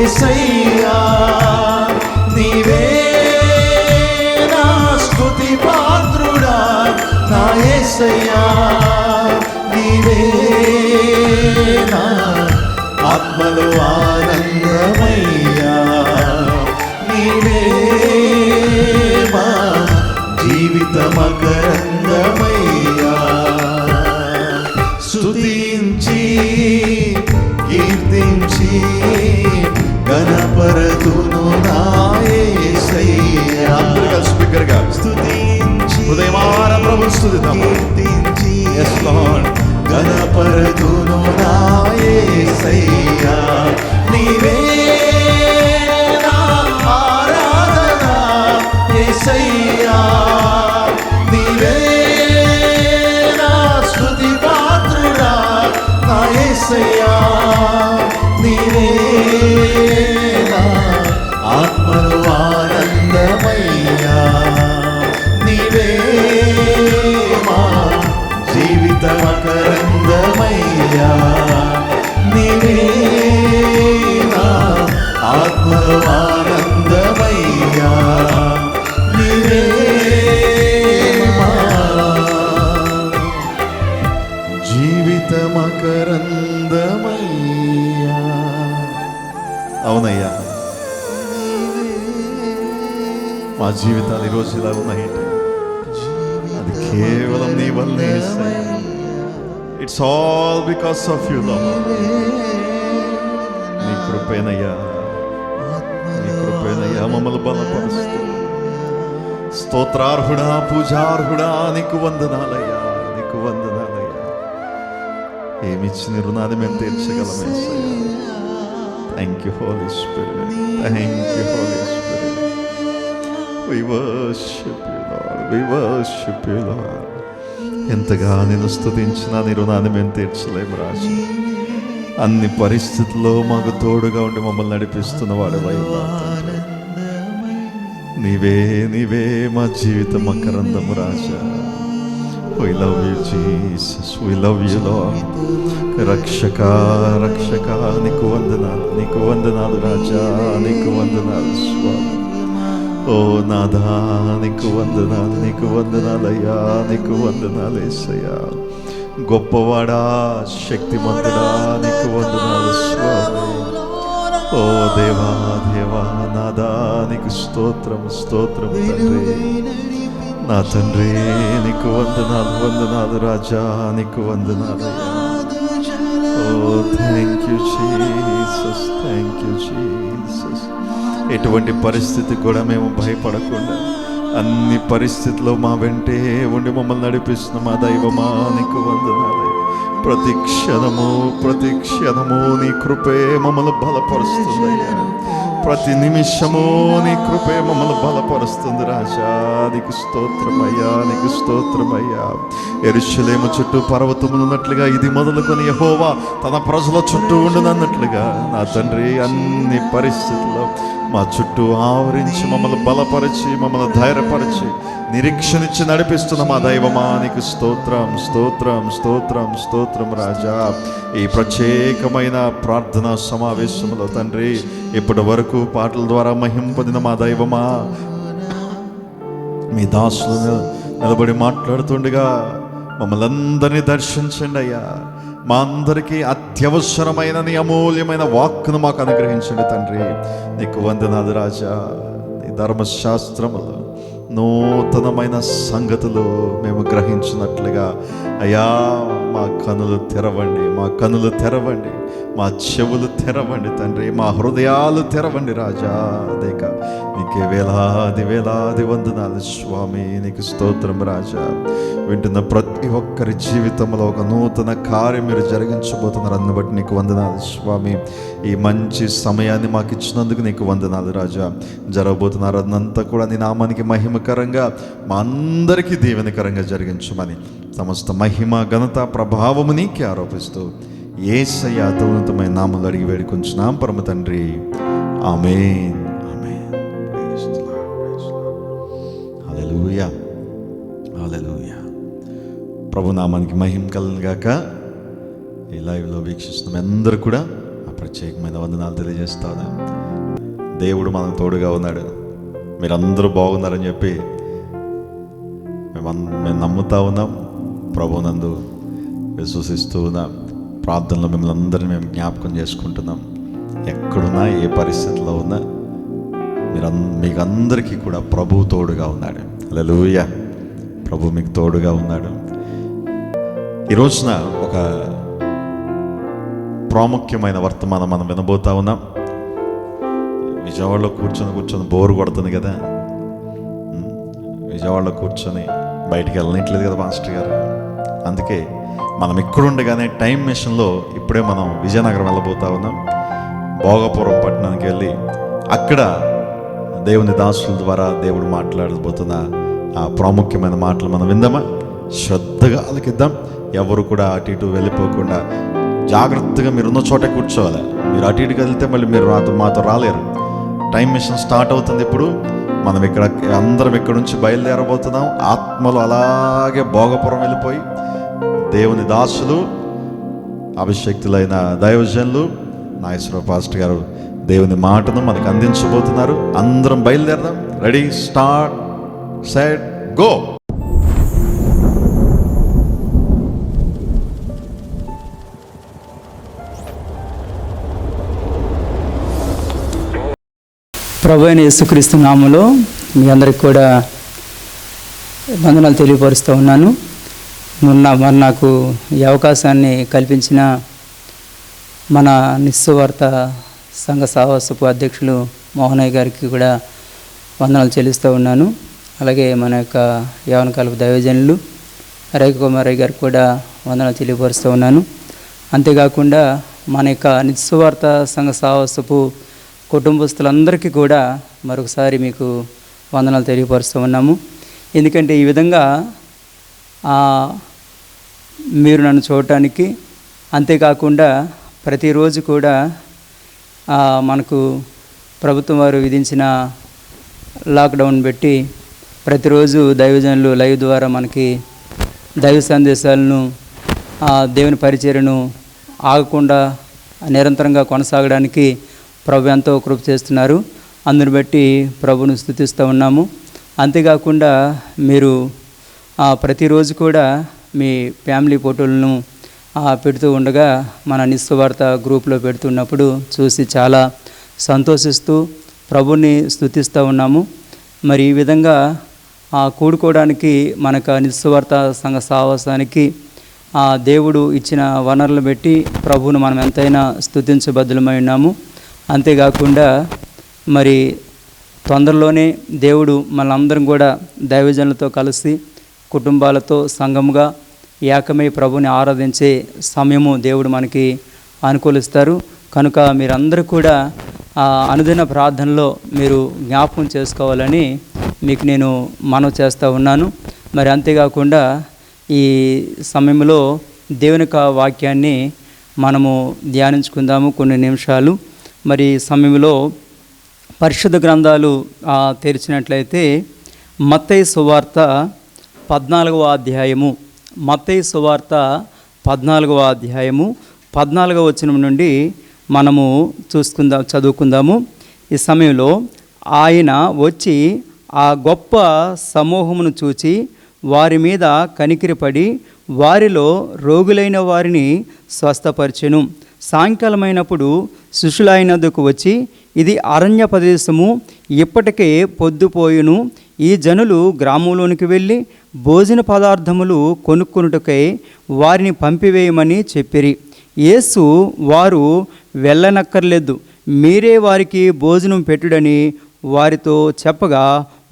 యేసయ్యా నీవే నా స్తుతి పాత్రుడా, నా యేసయ్యా నీవే నా ఆత్మలో ఆనందమయ్యా, నీవే మా జీవిత మకరందమయ్యా. స్తుతించి కీర్తించి గణపరతును నా యేసయ్యా. అందరూ కలిసి బిగ్గరగా స్తుతించి హృదయమార ప్రభు స్తుతిద్దాం. కీర్తించి yes Lord గణపరతును నా యేసయ్యా నీవే నా ఆరాధన యేసయ్యా నీవే నా స్తుతి పాత్రుడా, నా యేసయ్యా నీవే నా ఆత్మలో ఆనందమయ్యా, నీవే మా జీవిత మకరందమయ్యా, నీవే నా ఆత్మలో ఆనందమయ్యా, నీవే మా జీవిత మకరందమయ్యా. అవునయ్యా, మా జీవితాలు ఈరోజు ఇలా ఉన్నాయంటే అది కేవలం నీ వల్లే. It's all because of you lord. నీ కృపేనయ్యా, నీ కృపేనయ్యా మమ్మల్ని బలపరుస్తూ. స్తోత్రార్హుడా, పూజార్హుడా, నీకు వందనాలయ్యా, నీకు వందనాలయ్యా. ఏమిచ్చిన రుణాన్ని మేము తీర్చగలమేసయ్యా. Thank you holy spirit, thank you holy spirit. We worship you Lord, we worship you Lord. ఎంతగా నేను స్తుతించినా నీ రుణాన్ని మేము తీర్చలేము రాజు. అన్ని పరిస్థితుల్లో మాకు తోడుగా ఉండి మమ్మల్ని నడిపిస్తున్న వాడవై నీవే, నీవే మా జీవిత మకరందము రాజా. We love you Jesus, we love you Lord. రక్షక రక్షక నీకు వందనాలు, నీకు వందనాలు రాజా, నీకు వందనాలు స్వామి. ఓ నాదా నీకు వందనాలు, నీకు వందనాలయ్యా, నీకు వందనాలు యేసయ్యా. గొప్పవాడా, శక్తిమంతుడా, నీకు వందనాలు స్వామి. ఓ దేవా దేవా నాదా నీకు స్తోత్రం స్తోత్రం తండ్రి, నా తండ్రి నీకు వందనాలు వందనాలు రాజా, నీకు వందనాలయ్యా. ఓ thank you Jesus, thank you Jesus. ఎటువంటి పరిస్థితి కూడా మేము భయపడకుండా అన్ని పరిస్థితుల్లో మా వెంటే ఉండి మమ్మల్ని నడిపిస్తున్న మా దైవమా నీకు వందనాలు. ప్రతి క్షణము ప్రతి క్షణము నీ కృపే మమ్మల్ని బలపరుస్తుందయ్యా. ప్రతి నిమిషము నీ కృపే మమ్మల్ని బలపరుస్తుంది రాజా, నీకు స్తోత్రమయ్యా, నీకు స్తోత్రమయ్యా. యెరూషలేము చుట్టూ పర్వతములున్నట్లుగా ఇది మొదలుకొని యెహోవా తన ప్రజల చుట్టూ ఉండునన్నట్లుగా నా తండ్రి అన్ని పరిస్థితుల్లో మా చుట్టూ ఆవరించి మమ్మల్ని బలపరిచి మమ్మల్ని ధైర్యపరిచి నిరీక్షణించి నడిపిస్తున్న మా దైవమా నీకు స్తోత్రం స్తోత్రం స్తోత్రం స్తోత్రం రాజా. ఈ ప్రత్యేకమైన ప్రార్థనా సమావేశంలో తండ్రి ఇప్పటి వరకు పాటల ద్వారా మహిమ పొందిన మా దైవమా, మీ దాసులు నిలబడి మాట్లాడుతుండగా మమ్మల్ని అందరినీ దర్శించండి అయ్యా. మా అందరికీ అత్యవసరమైన నీ అమూల్యమైన వాక్కును మాకు అనుగ్రహించండి తండ్రి, నీకు వందనాలు రాజా. నీ ధర్మశాస్త్రములు నూతనమైన సంగతులు మేము గ్రహించినట్లుగా అయ్యా మా కనులు తెరవండి, మా కనులు తెరవండి, మా చెవులు తెరవండి తండ్రి, మా హృదయాలు తెరవండి రాజా. దేక నీకే వేలాది వేలాది వందనాలు స్వామి, నీకు స్తోత్రం రాజా. వింటున్న ప్రతి ఒక్కరి జీవితంలో ఒక నూతన కార్యం మీరు జరిగించబోతున్నారు, అందుని బట్టి నీకు వందనాలు స్వామి. ఈ మంచి సమయాన్ని మాకు ఇచ్చినందుకు నీకు వందనాలు రాజా. జరగబోతున్నారు అదంతా కూడా నీ నామానికి మహిమకరంగా మా అందరికీ దీవెనకరంగా జరిగించమని సమస్త మహిమ ఘనత ప్రభావము నీకే ఆరోపిస్తూ యేసయ్య అత్యున్నతమైన నామములో అడిగి వేడుకొంచున్నాం పరమ తండ్రి, ఆమేన్. హల్లెలూయా హల్లెలూయా. ప్రభు నామానికి మహిమ కలుగును గాక. ఈ లైవ్లో వీక్షిస్తున్న అందరూ కూడా ప్రత్యేకమైన వందనాలు తెలియజేస్తాను. దేవుడు మనకు తోడుగా ఉన్నాడు. మీరందరూ బాగున్నారని చెప్పి మేము నమ్ముతా ఉన్నాం. ప్రభునందు విశ్వసిస్తూ ఉన్నాం. ప్రార్థనలో మిమ్మల్ని అందరినీ మేము జ్ఞాపకం చేసుకుంటున్నాం. ఎక్కడున్నా ఏ పరిస్థితిలో ఉన్నా మీకు అందరికీ కూడా ప్రభువు తోడుగా ఉన్నాడు. హల్లెలూయా. ప్రభు మీకు తోడుగా ఉన్నాడు. ఈ రోజున ఒక ప్రాముఖ్యమైన వర్తమానం మనం వినబోతా ఉన్నాం. విజయవాడలో కూర్చొని బోరు కొడుతుంది కదా. విజయవాడలో కూర్చొని బయటికి వెళ్ళనట్లేదు కదా మాస్టర్ గారు. అందుకే మనం ఇక్కడుండగానే టైం మిషన్లో ఇప్పుడే మనం విజయనగరం వెళ్ళబోతా ఉన్నాం. భోగపురం పట్టణానికి వెళ్ళి అక్కడ దేవుని దాసుల ద్వారా దేవుడు మాట్లాడబోతున్న ఆ ప్రాముఖ్యమైన మాటలు మనం విందామా? శ్రద్ధగా ఆలకిద్దాం. ఎవరు కూడా అటు ఇటు వెళ్ళిపోకుండా జాగ్రత్తగా మీరున్న చోటే కూర్చోవాలి. మీరు అటు ఇటుకి వెళ్తే మళ్ళీ మీరు మాతో రాలేరు. టైం మిషన్ స్టార్ట్ అవుతుంది. ఇప్పుడు మనం అందరం ఇక్కడ నుంచి బయలుదేరబోతున్నాం. ఆత్మలో అలాగే భోగపురం వెళ్ళిపోయి దేవుని దాసులు, అభిషక్తులైన దైవజనులు, నాగేశ్వరరావు పాస్టర్ గారు దేవుని మాటను మనకు అందించబోతున్నారు. అందరం బయలుదేరదాం. Ready, start, set, go. ప్రభు అయిన యేసుక్రీస్తు నామములో మీ అందరికి కూడా వందనాలు తెలియపరుస్తూ ఉన్నాను. మరి నాకు ఈ అవకాశాన్ని కల్పించిన మన నిస్సువార్త సంఘ సహవాసపు అధ్యక్షులు మోహనయ్య గారికి కూడా వందనాలు చెల్లిస్తూ ఉన్నాను. అలాగే మన యొక్క యవనకాలపు దైవజనులు రవికుమారయ్య గారికి కూడా వందనాలు తెలియపరుస్తూ ఉన్నాను. అంతేకాకుండా మన యొక్క నిస్సువార్త సంఘ సహవాసపు కుటుంబస్తులందరికీ కూడా మరొకసారి మీకు వందనాలు తెలియపరుస్తూ ఉన్నాము. ఎందుకంటే ఈ విధంగా మీరు నన్ను చూడటానికి, అంతేకాకుండా ప్రతిరోజు కూడా మనకు ప్రభుత్వం వారు విధించిన లాక్డౌన్ పెట్టి ప్రతిరోజు దైవజనులు లైవ్ ద్వారా మనకి దైవ సందేశాలను, దేవుని పరిచర్యను ఆగకుండా నిరంతరంగా కొనసాగడానికి ప్రభు ఎంతో కృప చేస్తున్నారు. అందుని బట్టి ప్రభును స్తుతిస్తూ ఉన్నాము. అంతేకాకుండా మీరు ప్రతిరోజు కూడా మీ ఫ్యామిలీ ఫోటోలను పెడుతూ ఉండగా మన నిస్సువార్త గ్రూప్లో పెడుతున్నప్పుడు చూసి చాలా సంతోషిస్తూ ప్రభుని స్తుతిస్తూ ఉన్నాము. మరి ఈ విధంగా కూడుకోవడానికి మనకు నిస్సువార్త సంఘ సహవాసానికి దేవుడు ఇచ్చిన వనరులు పెట్టి ప్రభువును మనం ఎంతైనా స్తుతించబద్దులమై ఉన్నాము. అంతేకాకుండా మరి తొందరలోనే దేవుడు మనందరం కూడా దైవజనులతో కలిసి కుటుంబాలతో సంఘముగా ఏకమై ప్రభుని ఆరాధించే సమయము దేవుడు మనకి అనుకూలిస్తారు. కనుక మీరందరూ కూడా అనుదిన ప్రార్థనలో మీరు జ్ఞాపకం చేసుకోవాలని మీకు నేను మనవి చేస్తూ ఉన్నాను. మరి అంతేకాకుండా ఈ సమయంలో దేవుని వాక్యాన్ని మనము ధ్యానించుకుందాము కొన్ని నిమిషాలు. మరి సమయంలో పరిశుద్ధ గ్రంథాలు తెరిచినట్లయితే మత్తయి సువార్త 14వ అధ్యాయము, మత్తయి సువార్త 14వ అధ్యాయము 14వ వచనం నుండి మనము చదువుకుందాము. ఈ సమయంలో ఆయన వచ్చి ఆ గొప్ప సమూహమును చూచి వారి మీద కనికిరపడి వారిలో రోగులైన వారిని స్వస్థపరిచెను. సాయంకాలమైనప్పుడు శిష్యులైనందుకు వచ్చి, ఇది అరణ్య ప్రదేశము, ఇప్పటికే పొద్దుపోయును. ఈ జనులు గ్రామంలోనికి వెళ్ళి భోజన పదార్థములు కొనుక్కొనుటకై వారిని పంపివేయమని చెప్పిరి. యేసు వారు వెళ్ళనక్కర్లేదు, మీరే వారికి భోజనం పెట్టుడని వారితో చెప్పగా,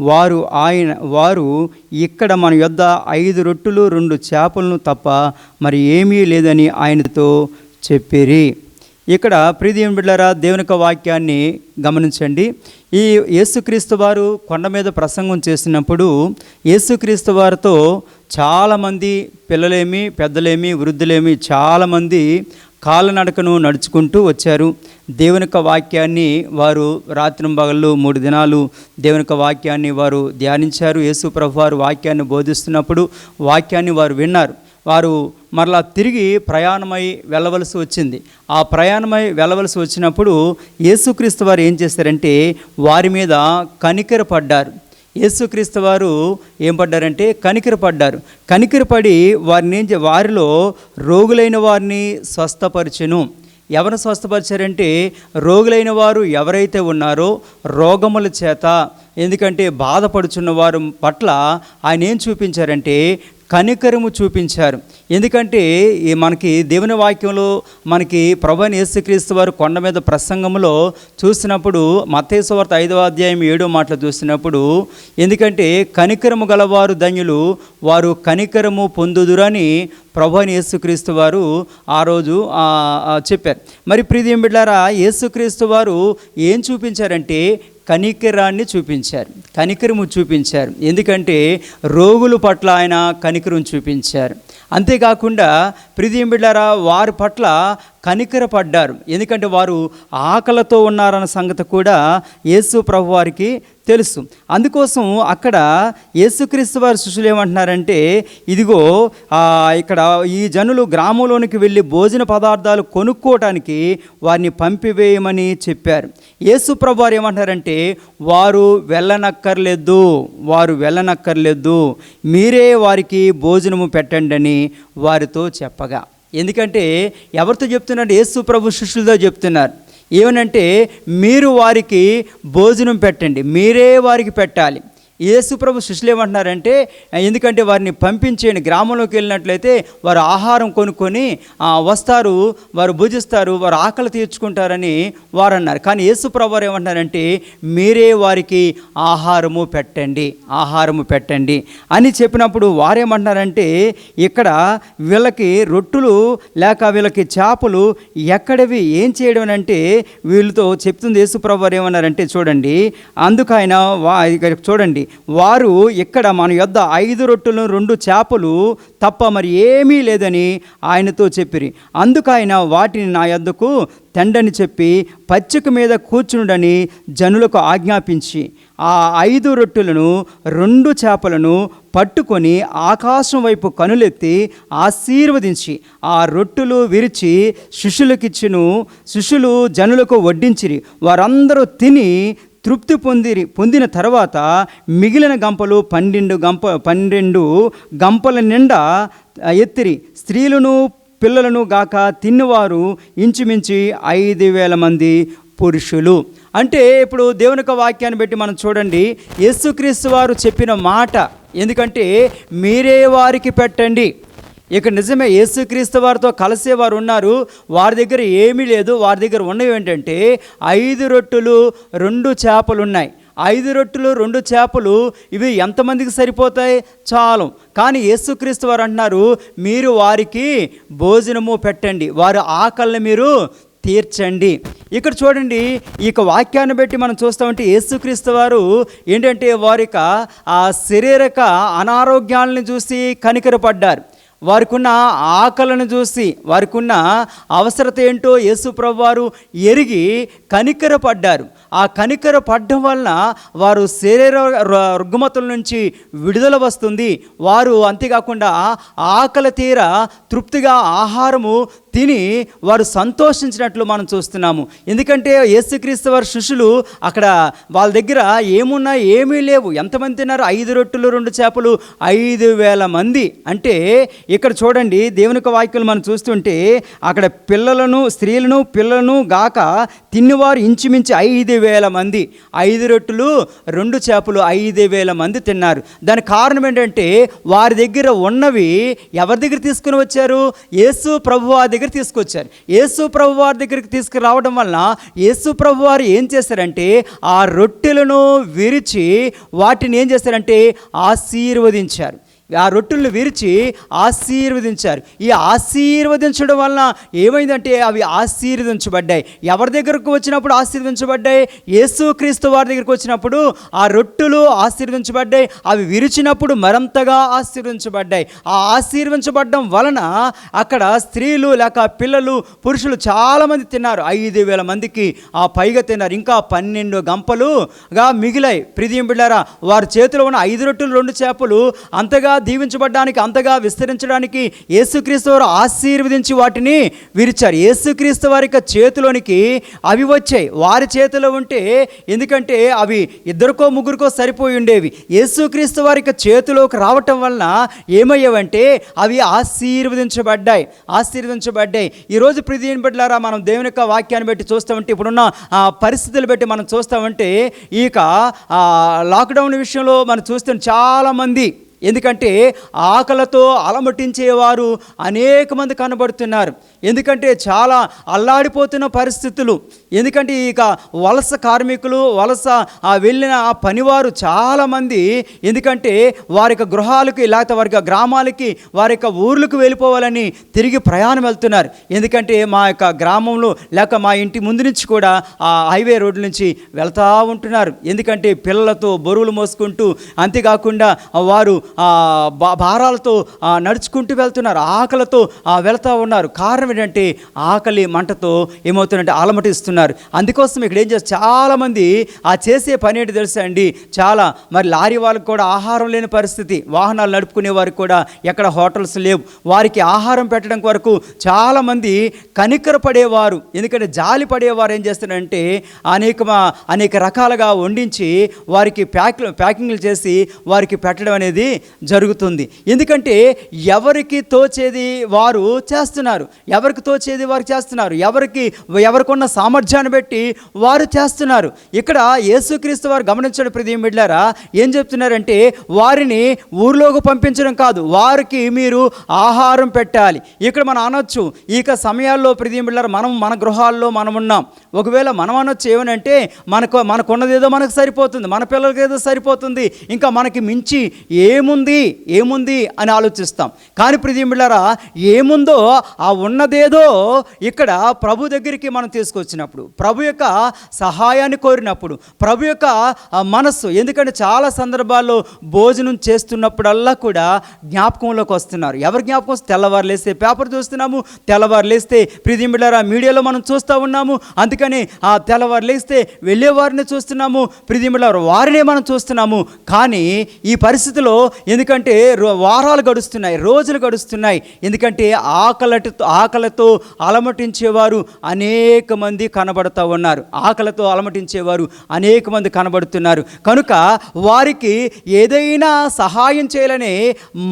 వారు ఇక్కడ మన యొద్ద 5 రొట్టెలు 2 చేపలను తప్ప మరి ఏమీ లేదని ఆయనతో చెప్పిరి. ఇక్కడ ప్రియదేవుని బిడ్డలారా, దేవుని యొక్క వాక్యాన్ని గమనించండి. ఈ యేసుక్రీస్తు వారు కొండ మీద ప్రసంగం చేసినప్పుడు యేసుక్రీస్తు వారితో చాలామంది పిల్లలేమి, పెద్దలేమి, వృద్ధులేమి చాలామంది కాళ్ళనడకను నడుచుకుంటూ వచ్చారు. దేవుని యొక్క వాక్యాన్ని వారు రాత్రింబగళ్ళు 3 దినాలు దేవుని యొక్క వాక్యాన్ని వారు ధ్యానించారు. యేసు ప్రభు వారు వాక్యాన్ని బోధిస్తున్నప్పుడు వాక్యాన్ని వారు విన్నారు. వారు మరలా తిరిగి ప్రయాణమై వెళ్ళవలసి వచ్చింది. ఆ ప్రయాణమై వెళ్ళవలసి వచ్చినప్పుడు యేసుక్రీస్తు వారు ఏం చేశారంటే వారి మీద కనికరపడ్డారు. యేసుక్రీస్తు వారు ఏం పడ్డారంటే కనికరపడ్డారు. కనికరపడి వారిలో రోగులైన వారిని స్వస్థపరిచెను. ఎవరు స్వస్థపరిచారంటే రోగులైన వారు ఎవరైతే ఉన్నారో రోగముల చేత, ఎందుకంటే బాధపడుచున్న వారి పట్ల ఆయన ఏం చూపించారంటే కనికరము చూపించారు. ఎందుకంటే మనకి దేవుని వాక్యంలో మనకి ప్రభువైన యేసుక్రీస్తు వారు కొండ మీద ప్రసంగంలో చూసినప్పుడు మత్తయి సువార్త 5వ అధ్యాయం 7వ మాటలు చూసినప్పుడు, ఎందుకంటే కనికరము గలవారు ధన్యులు, వారు కనికరము పొందుదురని ప్రభువైన యేసుక్రీస్తు వారు ఆ రోజు చెప్పారు. మరి ప్రియమైన బిడ్డలారా, యేసుక్రీస్తు వారు ఏం చూపించారంటే కనికరాన్ని చూపించారు, కనికరము చూపించారు. ఎందుకంటే రోగుల పట్ల ఆయన కనికరం చూపించారు. అంతేకాకుండా ప్రియమైన బిడ్డలారా, వారి పట్ల కనికరపడ్డారు. ఎందుకంటే వారు ఆకలితో ఉన్నారన్న సంగతి కూడా యేసు ప్రభు వారికి తెలుసు. అందుకోసం అక్కడ యేసుక్రీస్తు వారి శిష్యులు ఏమంటున్నారంటే, ఇదిగో ఇక్కడ ఈ జనులు గ్రామంలోనికి వెళ్ళి భోజన పదార్థాలు కొనుక్కోవటానికి వారిని పంపివేయమని చెప్పారు. యేసు ప్రభు వారు ఏమంటున్నారంటే, వారు వెళ్ళనక్కర్లేదు, మీరే వారికి భోజనము పెట్టండి అని వారితో చెప్పగా. ఎందుకంటే ఎవరితో చెప్తున్నారు? యేసు ప్రభు శిష్యులతో చెప్తున్నారు. ఏమనంటే మీరు వారికి భోజనం పెట్టండి, మీరే వారికి పెట్టాలి. యేసు ప్రభు శిష్యులు ఏమంటున్నారంటే, ఎందుకంటే వారిని పంపించేయండి, గ్రామంలోకి వెళ్ళినట్లయితే వారు ఆహారం కొనుక్కొని వస్తారు, వారు భుజిస్తారు, వారు ఆకలి తీర్చుకుంటారని వారు అన్నారు. కానీ యేసు ప్రభు వారు ఏమంటున్నారంటే, మీరే వారికి ఆహారము పెట్టండి అని చెప్పినప్పుడు వారేమంటున్నారంటే, ఇక్కడ వీళ్ళకి రొట్టెలు లేక వీళ్ళకి చేపలు ఎక్కడవి ఏం చేయడం అంటే వీళ్ళతో చెప్తుంది. యేసు ప్రభు వారు ఏమన్నారంటే చూడండి, అందుకు ఆయన చూడండి, వారు ఇక్కడ మన యొద్ద 5 రొట్టెలు 2 చేపలు తప్ప మరి ఏమీ లేదని ఆయనతో చెప్పిరి. అందుకు ఆయన వాటిని నా యొద్దకు తెండని చెప్పి పచ్చిక మీద కూర్చునుడని జనులకు ఆజ్ఞాపించి ఆ 5 రొట్టెలను 2 చేపలను పట్టుకొని ఆకాశం వైపు కనులెత్తి ఆశీర్వదించి ఆ రొట్టెలు విరిచి శిష్యులకిచ్చెను. శిష్యులు జనులకు వడ్డించిరి. వారందరూ తిని తృప్తి పొందిన తర్వాత మిగిలిన గంపలు 12 గంపల నిండా ఎత్తిరి. స్త్రీలను పిల్లలను గాక తిన్నవారు ఇంచుమించి 5,000 మంది పురుషులు. అంటే ఇప్పుడు దేవుని యొక్క వాక్యాన్ని బట్టి మనం చూడండి, యేసుక్రీస్తు వారు చెప్పిన మాట, ఎందుకంటే మీరే వారికి పెట్టండి. ఇక నిజమే యేసుక్రీస్తు వారితో కలిసేవారు ఉన్నారు, వారి దగ్గర ఏమీ లేదు. వారి దగ్గర ఉన్నవి ఏంటంటే 5 రొట్టెలు 2 చేపలు ఉన్నాయి. 5 రొట్టెలు 2 చేపలు ఇవి ఎంతమందికి సరిపోతాయి? చాలు. కానీ యేసుక్రీస్తు వారు అంటున్నారు, మీరు వారికి భోజనము పెట్టండి, వారి ఆకలిని మీరు తీర్చండి. ఇక్కడ చూడండి, ఈ వాక్యాన్ని బట్టి మనం చూస్తామంటే యేసుక్రీస్తు వారు ఏంటంటే వారి శారీరక అనారోగ్యాలను చూసి కనికరపడ్డారు. వారికున్న ఆకలిని చూసి, వారికున్న అవసరత ఏంటో యేసు ప్రభువారు ఎరిగి కనికరపడ్డారు. ఆ కనికర పడ్డం వలన వారు శరీర రుగ్మతుల నుంచి విడుదల వస్తుంది. వారు అంతేకాకుండా ఆకలి తీర తృప్తిగా ఆహారము తిని వారు సంతోషించినట్లు మనం చూస్తున్నాము. ఎందుకంటే యేసుక్రీస్తు వారి శిష్యులు అక్కడ వాళ్ళ దగ్గర ఏమున్నా ఏమీ లేవు. ఎంతమంది తిన్నారు? 5 రొట్టెలు 2 చేపలు 5,000 మంది. అంటే ఇక్కడ చూడండి, దేవుని యొక్క వాక్యాలు మనం చూస్తుంటే అక్కడ స్త్రీలను పిల్లలను గాక తిన్నవారు ఇంచుమించి 5,000 మంది. 5 రొట్టెలు 2 చేపలు 5,000 మంది తిన్నారు. దానికి కారణం ఏంటంటే వారి దగ్గర ఉన్నవి ఎవరి దగ్గర తీసుకుని వచ్చారు? యేసు ప్రభువారి దగ్గర తీసుకొచ్చారు. యేసు ప్రభువారి దగ్గరికి తీసుకురావడం వలన యేసు ప్రభువారు ఏం చేశారంటే ఆ రొట్టెలను విరిచి వాటిని ఏం చేశారంటే ఆశీర్వదించారు. ఆ రొట్టెలను విరిచి ఆశీర్వదించారు. ఈ ఆశీర్వదించడం వలన ఏమైందంటే అవి ఆశీర్వదించబడ్డాయి. ఎవరి దగ్గరకు వచ్చినప్పుడు ఆశీర్వదించబడ్డాయి? యేసుక్రీస్తు వారి దగ్గరికి వచ్చినప్పుడు ఆ రొట్టెలు ఆశీర్వదించబడ్డాయి. అవి విరిచినప్పుడు మరింతగా ఆశీర్వదించబడ్డాయి. ఆ ఆశీర్వదించబడడం వలన అక్కడ స్త్రీలు లేక పిల్లలు పురుషులు చాలామంది తిన్నారు. 5,000 మందికి పైగా తిన్నారు. ఇంకా 12 గంపలుగా మిగిలాయి. ప్రియమైన బిడ్డలారా, వారి చేతిలో ఉన్న 5 రొట్టెలు 2 చేపలు అంతగా దీవించబడడానికి, అంతగా విస్తరించడానికి యేసుక్రీస్తు వారు ఆశీర్వదించి వాటిని విరిచారు. యేసుక్రీస్తు వారి యొక్క చేతిలోనికి అవి వచ్చాయి. వారి చేతిలో ఉంటే, ఎందుకంటే అవి ఇద్దరికో ముగ్గురికో సరిపోయి ఉండేవి. యేసుక్రీస్తు వారి యొక్క చేతిలోకి రావటం వలన ఏమయ్యావంటే అవి ఆశీర్వదించబడ్డాయి. ఈరోజు ప్రియమైన బిడ్డలారా, మనం దేవుని యొక్క వాక్యాన్ని బట్టి చూస్తామంటే, ఇప్పుడున్న పరిస్థితులు బట్టి మనం చూస్తామంటే, ఇక లాక్డౌన్ విషయంలో మనం చూస్తే చాలామంది, ఎందుకంటే ఆకలితో అలమటించేవారు అనేక మంది కనబడుతున్నారు. ఎందుకంటే చాలా అల్లాడిపోతున్న పరిస్థితులు. ఎందుకంటే ఇక వలస కార్మికులు, వలస వెళ్ళిన పనివారు చాలామంది, ఎందుకంటే వారి యొక్క గృహాలకి, లేకపోతే వారి యొక్క గ్రామాలకి, వారి యొక్క ఊర్లకు వెళ్ళిపోవాలని తిరిగి ప్రయాణం వెళ్తున్నారు. ఎందుకంటే మా యొక్క గ్రామంలో లేక మా ఇంటి ముందు నుంచి కూడా ఆ హైవే రోడ్ల నుంచి వెళ్తూ ఉంటున్నారు. ఎందుకంటే పిల్లలతో బరువులు మోసుకుంటూ, అంతేకాకుండా వారు భారాలతో నడుచుకుంటూ వెళ్తున్నారు. ఆకలితో వెళ్తూ ఉన్నారు. కారణం ఏంటంటే ఆకలి మంటతో ఏమవుతుందంటే అలమటిస్తున్నారు. అందుకోసం ఇక్కడ ఏం చేస్తారు, చాలామంది చేసే పని ఏంటి తెలుసా అండి, చాలా మరి లారీ వాళ్ళకి కూడా ఆహారం లేని పరిస్థితి, వాహనాలు నడుపుకునే వారికి కూడా ఎక్కడ హోటల్స్ లేవు. వారికి ఆహారం పెట్టడం వరకు చాలామంది కనికర పడేవారు, ఎందుకంటే జాలి పడేవారు ఏం చేస్తారంటే అనేక రకాలుగా వండించి వారికి ప్యాకింగ్లు చేసి వారికి పెట్టడం అనేది జరుగుతుంది. ఎందుకంటే ఎవరికి తోచేది వారు చేస్తున్నారు, ఎవరికున్న సామర్థ్యాన్ని బట్టి వారు చేస్తున్నారు. ఇక్కడ యేసుక్రీస్తు వారు గమనించడం ప్రియమైన బిడ్డలారా, ఏం చెప్తున్నారంటే వారిని ఊర్లోకి పంపించడం కాదు, వారికి మీరు ఆహారం పెట్టాలి. ఇక్కడ మనం అనొచ్చు, ఇక సమయాల్లో ప్రియమైన బిడ్డలారా, మన గృహాల్లో మనం ఉన్నాం. ఒకవేళ మనం అనొచ్చు ఏమనంటే, మనకున్నదేదో మనకు సరిపోతుంది, మన పిల్లలకి ఏదో సరిపోతుంది, ఇంకా మనకి మించి ఏముంది అని ఆలోచిస్తాం. కానీ ప్రియమైన బిడ్డలారా, ఏముందో ఆ ఉన్నదేదో ఇక్కడ ప్రభు దగ్గరికి మనం తీసుకొచ్చినప్పుడు, ప్రభు యొక్క సహాయాన్ని కోరినప్పుడు, ప్రభు యొక్క మనస్సు, ఎందుకంటే చాలా సందర్భాల్లో భోజనం చేస్తున్నప్పుడల్లా కూడా జ్ఞాపకంలోకి వస్తున్నారు. ఎవరు జ్ఞాపకం? తెల్లవారు లేస్తే పేపర్ చూస్తున్నాము, తెల్లవారు లేస్తే ప్రియమైన బిడ్డలారా మీడియాలో మనం చూస్తూ ఉన్నాము. అందుకని తెల్లవారు లేస్తే వెళ్ళేవారిని చూస్తున్నాము, ప్రియమైన బిడ్డలారా వారినే మనం చూస్తున్నాము. కానీ ఈ పరిస్థితిలో ఎందుకంటే వారాలు గడుస్తున్నాయి, రోజులు గడుస్తున్నాయి. ఎందుకంటే ఆకలితో అలమటించేవారు అనేక మంది కనబడుతూ ఉన్నారు. కనుక వారికి ఏదైనా సహాయం చేయాలనే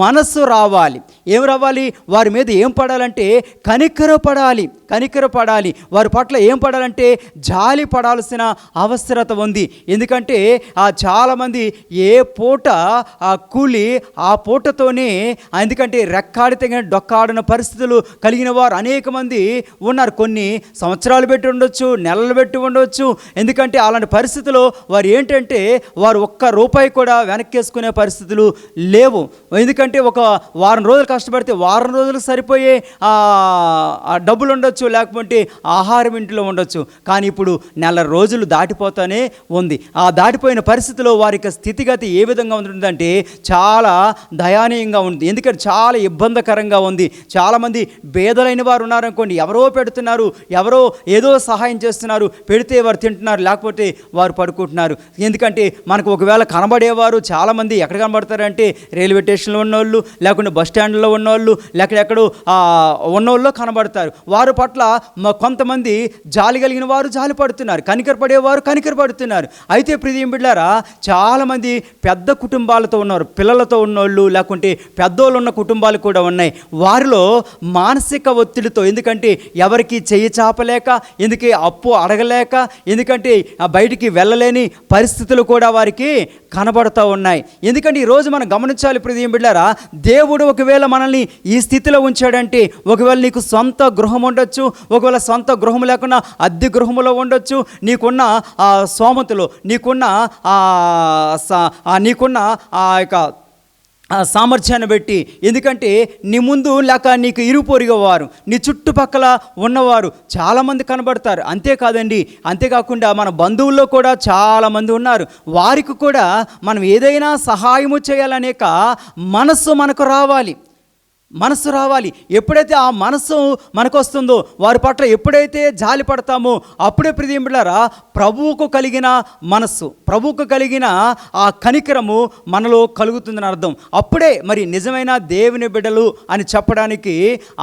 మనస్సు రావాలి. ఏం రావాలి? వారి మీద ఏం పడాలంటే కనికరపడాలి. వారి పట్ల ఏం పడాలంటే జాలి పడాల్సిన అవసరత ఉంది. ఎందుకంటే చాలామంది ఏ పూట కూలి ఆ పూటతోనే, ఎందుకంటే రెక్కాడితే డొక్కాడిన పరిస్థితులు కలిగిన వారు అనేక మంది ఉన్నారు. కొన్ని సంవత్సరాలు పెట్టి ఉండొచ్చు, నెలలు పెట్టి ఉండొచ్చు. ఎందుకంటే అలాంటి పరిస్థితుల్లో వారు ఏంటంటే వారు ఒక్క రూపాయి కూడా వెనక్కేసుకునే పరిస్థితులు లేవు. ఎందుకంటే ఒక వారం రోజులు కష్టపడితే వారం రోజులకు సరిపోయే డబ్బులు ఉండొచ్చు, లేకపోతే ఆహారం ఇంటిలో ఉండొచ్చు. కానీ ఇప్పుడు నెల రోజులు దాటిపోతానే ఉంది. ఆ దాటిపోయిన పరిస్థితిలో వారి యొక్క స్థితిగతి ఏ విధంగా ఉంటుందంటే చాలా దయానీయంగా ఉంది. ఎందుకంటే చాలా ఇబ్బందికరంగా ఉంది. చాలామంది పేదలైన వారు ఉన్నారనుకోండి, ఎవరో పెడుతున్నారు, ఎవరో ఏదో సహాయం చేస్తున్నారు, పెడితే వారు తింటున్నారు, లేకపోతే వారు పడుకుంటున్నారు. ఎందుకంటే మనకు ఒకవేళ కనబడేవారు చాలామంది ఎక్కడ కనబడతారంటే రైల్వే స్టేషన్లో ఉన్నోళ్ళు, లేకుంటే బస్ స్టాండ్లో ఉన్నోళ్ళు, ఎక్కడెక్కడో ఉన్నోళ్ళు కనబడతారు. వారి పట్ల కొంతమంది జాలి కలిగిన వారు జాలి పడుతున్నారు, కనికరపడేవారు కనికరపడుతున్నారు. అయితే ప్రియమైన బిడ్డలారా, చాలామంది పెద్ద కుటుంబాలతో ఉన్నారు, పిల్లలతో ఉన్నోళ్ళు, లేకుంటే పెద్దోళ్ళు ఉన్న కుటుంబాలు కూడా ఉన్నాయి. వారిలో మానసిక ఒత్తిడితో, ఎందుకంటే ఎవరికి చెయ్యి చాపలేక, ఎందుకే అప్పు అడగలేక, ఎందుకంటే బయటికి వెళ్ళలేని పరిస్థితులు కూడా వారికి కనబడుతూ ఉన్నాయి. ఎందుకంటే ఈరోజు మనం గమనించాలి ప్రియమైన బిడ్డలారా, దేవుడు ఒకవేళ మనల్ని ఈ స్థితిలో ఉంచాడంటే, ఒకవేళ నీకు సొంత గృహం ఉండొచ్చు, ఒకవేళ సొంత గృహం లేకుండా అద్దె గృహంలో ఉండొచ్చు, నీకున్న సోమతులు, నీకున్న ఆ యొక్క సామర్థ్యాన్ని బట్టి, ఎందుకంటే నీ ముందు లేక నీకు ఇరుపొరుగు వారు, నీ చుట్టుపక్కల ఉన్నవారు చాలామంది కనబడతారు. అంతేకాకుండా మన బంధువుల్లో కూడా చాలామంది ఉన్నారు. వారికి కూడా మనం ఏదైనా సహాయము చేయాలనేక మనస్సు మనకు రావాలి. మనసు రావాలి. ఎప్పుడైతే ఆ మనసు మనకు వస్తుందో, వారి పట్ల ఎప్పుడైతే జాలి పడతామో, అప్పుడే ప్రియమిళ్ళారా ప్రభువుకు కలిగిన మనస్సు, ప్రభువుకు కలిగిన ఆ కనికరము మనలో కలుగుతుందని అర్థం. అప్పుడే మరి నిజమైన దేవుని బిడ్డలు అని చెప్పడానికి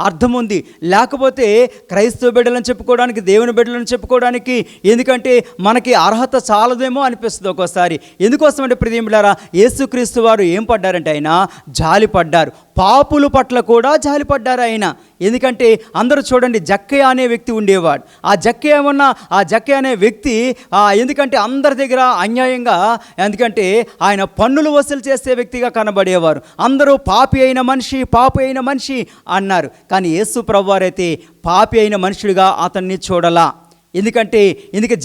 అర్థం ఉంది. లేకపోతే క్రైస్తవ బిడ్డలను చెప్పుకోవడానికి, దేవుని బిడ్డలను చెప్పుకోవడానికి ఎందుకంటే మనకి అర్హత చాలదేమో అనిపిస్తుంది ఒక్కోసారి. ఎందుకోసం అంటే ప్రియమిళ్ళారా యేసుక్రీస్తు వారు ఏం పడ్డారంటే ఆయన జాలి పడ్డారు. పాపుల పట్ల కూడా జాలిపడ్డారు ఆయన. ఎందుకంటే అందరూ చూడండి, జక్కయ్య అనే వ్యక్తి ఉండేవాడు. ఆ జక్కయ్య అనే వ్యక్తి ఎందుకంటే అందరి దగ్గర అన్యాయంగా, ఎందుకంటే ఆయన పన్నులు వసూలు చేసే వ్యక్తిగా కనబడేవారు. అందరూ పాపి అయిన మనిషి అన్నారు. కానీ యేసు ప్రభువారైతే పాపి అయిన మనుషుడిగా అతన్ని చూడలా. ఎందుకంటే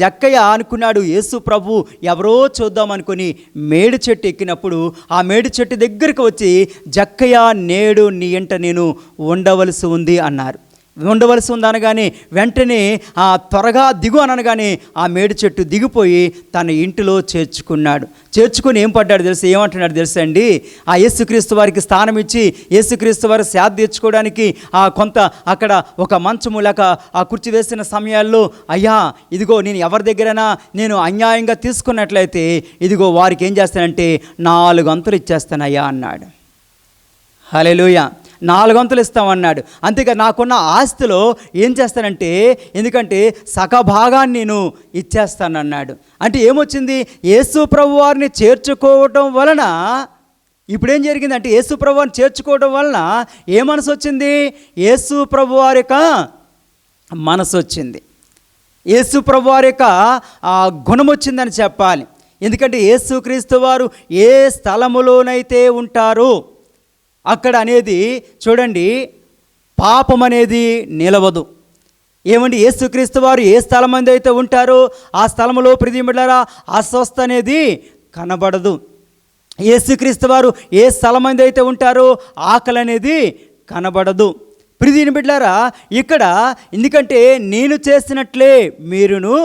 జక్కయ్య అనుకున్నాడు, యేసు ప్రభు ఎవరో చూద్దామనుకుని మేడి చెట్టు ఎక్కినప్పుడు ఆ మేడి చెట్టు దగ్గరికి వచ్చి, జక్కయ్య నేడు నీ ఇంట నేను ఉండవలసి ఉంది అన్నారు. ఉండవలసి ఉంది అనగానే వెంటనే త్వరగా దిగు అనగానే ఆ మేడి చెట్టు దిగిపోయి తన ఇంటిలో చేర్చుకుని ఏం పడ్డాడు తెలుసు, ఏమంటున్నాడు తెలుసా అండి, ఆ యేసుక్రీస్తు వారికి స్థానం ఇచ్చి యేసుక్రీస్తు వారి సేద తీర్చుకోవడానికి కొంత అక్కడ ఒక మంచము లేక ఆ కుర్చీ వేసిన సమయాల్లో, అయ్యా ఇదిగో నేను ఎవరి దగ్గరైనా నేను అన్యాయంగా తీసుకున్నట్లయితే ఇదిగో వారికి ఏం చేస్తానంటే 4 అంతులు ఇచ్చేస్తానయ్యా అన్నాడు. హల్లెలూయా. 4 అంతులు ఇస్తామన్నాడు. అంతేగా నాకున్న ఆస్తిలో ఏం చేస్తానంటే ఎందుకంటే సగభాగాన్ని నేను ఇచ్చేస్తానన్నాడు. అంటే ఏమొచ్చింది, యేసు ప్రభు వారిని చేర్చుకోవటం వలన ఇప్పుడేం జరిగిందంటే యేసు ప్రభు వారిని చేర్చుకోవడం వలన ఏ మనసు వచ్చింది, యేసు ప్రభు వారి యొక్క మనసు వచ్చింది, యేసు ప్రభు వారి యొక్క గుణం వచ్చిందని చెప్పాలి. ఎందుకంటే యేసుక్రీస్తు వారు ఏ స్థలములోనైతే ఉంటారో అక్కడ అనేది చూడండి, పాపం అనేది నిలవదు. ఏమండి, యేసుక్రీస్తు వారు ఏ స్థలం మంది అయితే ఉంటారో ఆ స్థలంలో ప్రియమిళ్ళారా అస్వస్థ అనేది కనబడదు. యేసుక్రీస్తు వారు ఏ స్థలం మంది అయితే ఉంటారో ఆకలి అనేది కనబడదు. ప్రియని బిడ్డారా ఇక్కడ ఎందుకంటే నేను చేసినట్లే మీరును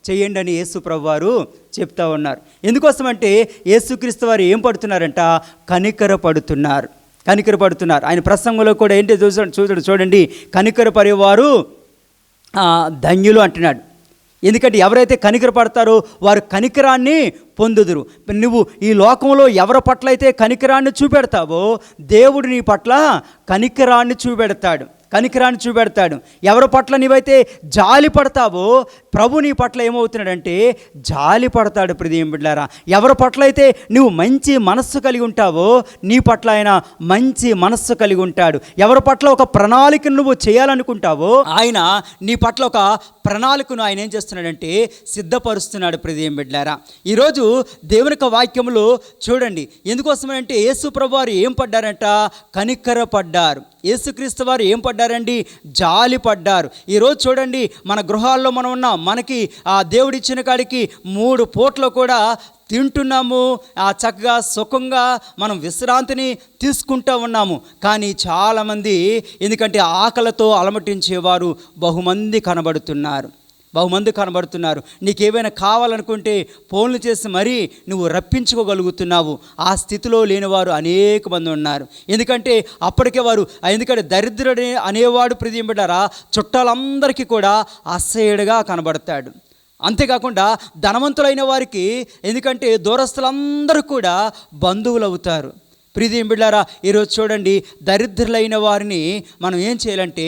చెయ్యండి అని యేసు ప్రభువారు చెప్తా ఉన్నారు. ఎందుకోసమంటే యేసుక్రీస్తు వారు ఏం పడుతున్నారంట, కనికరపడుతున్నారు. ఆయన ప్రసంగంలో కూడా ఏంటి చూడండి, కనికరపడేవారు ధన్యులు అంటున్నాడు. ఎందుకంటే ఎవరైతే కనికరపడతారో వారు కనికరాన్ని పొందుదురు. నువ్వు ఈ లోకంలో ఎవరి పట్ల అయితే కనికరాన్ని చూపెడతావో దేవుడు నీ పట్ల కనికరాన్ని చూపెడతాడు. ఎవరి పట్ల నీవైతే జాలి పడతావో ప్రభు నీ పట్ల ఏమవుతున్నాడంటే జాలి పడతాడు. ప్రియమైన బిడ్డలారా ఎవరి పట్ల అయితే నువ్వు మంచి మనస్సు కలిగి ఉంటావో నీ పట్ల ఆయన మంచి మనస్సు కలిగి ఉంటాడు. ఎవరి పట్ల ఒక ప్రణాళికను నువ్వు చేయాలనుకుంటావో ఆయన నీ పట్ల ఒక ప్రణాళికను ఆయన ఏం చేస్తున్నాడంటే సిద్ధపరుస్తున్నాడు. ప్రియమైన బిడ్డలారా ఈరోజు దేవుని యొక్క వాక్యములో చూడండి, ఎందుకోసమంటే యేసు ప్రభు వారు ఏం పడ్డారంట, కనికరపడ్డారు. యేసుక్రీస్తు వారు ఏం పడ్డారండి, జాలి పడ్డారు. ఈరోజు చూడండి, మన గృహాల్లో మనం ఉన్నాం, మనకి ఆ దేవుడిచ్చిన కాడికి 3 పూటలు కూడా తింటున్నాము, చక్కగా సుఖంగా మనం విశ్రాంతిని తీసుకుంటూ ఉన్నాము. కానీ చాలామంది ఎందుకంటే ఆకలితో అలమటించేవారు బహుమంది కనబడుతున్నారు. నీకేమైనా కావాలనుకుంటే ఫోన్లు చేసి మరీ నువ్వు రప్పించుకోగలుగుతున్నావు. ఆ స్థితిలో లేనివారు అనేక మంది ఉన్నారు. ఎందుకంటే అప్పటికే వారు దరిద్రుడు అనేవాడు ప్రియమిడ్డారా చుట్టాలందరికీ కూడా అసహ్యుడిగా కనబడతాడు. అంతేకాకుండా ధనవంతులైన వారికి ఎందుకంటే దూరస్తులందరూ కూడా బంధువులు అవుతారు. ప్రియమైన బిడ్డలారా ఈరోజు చూడండి, దరిద్రులైన వారిని మనం ఏం చేయాలంటే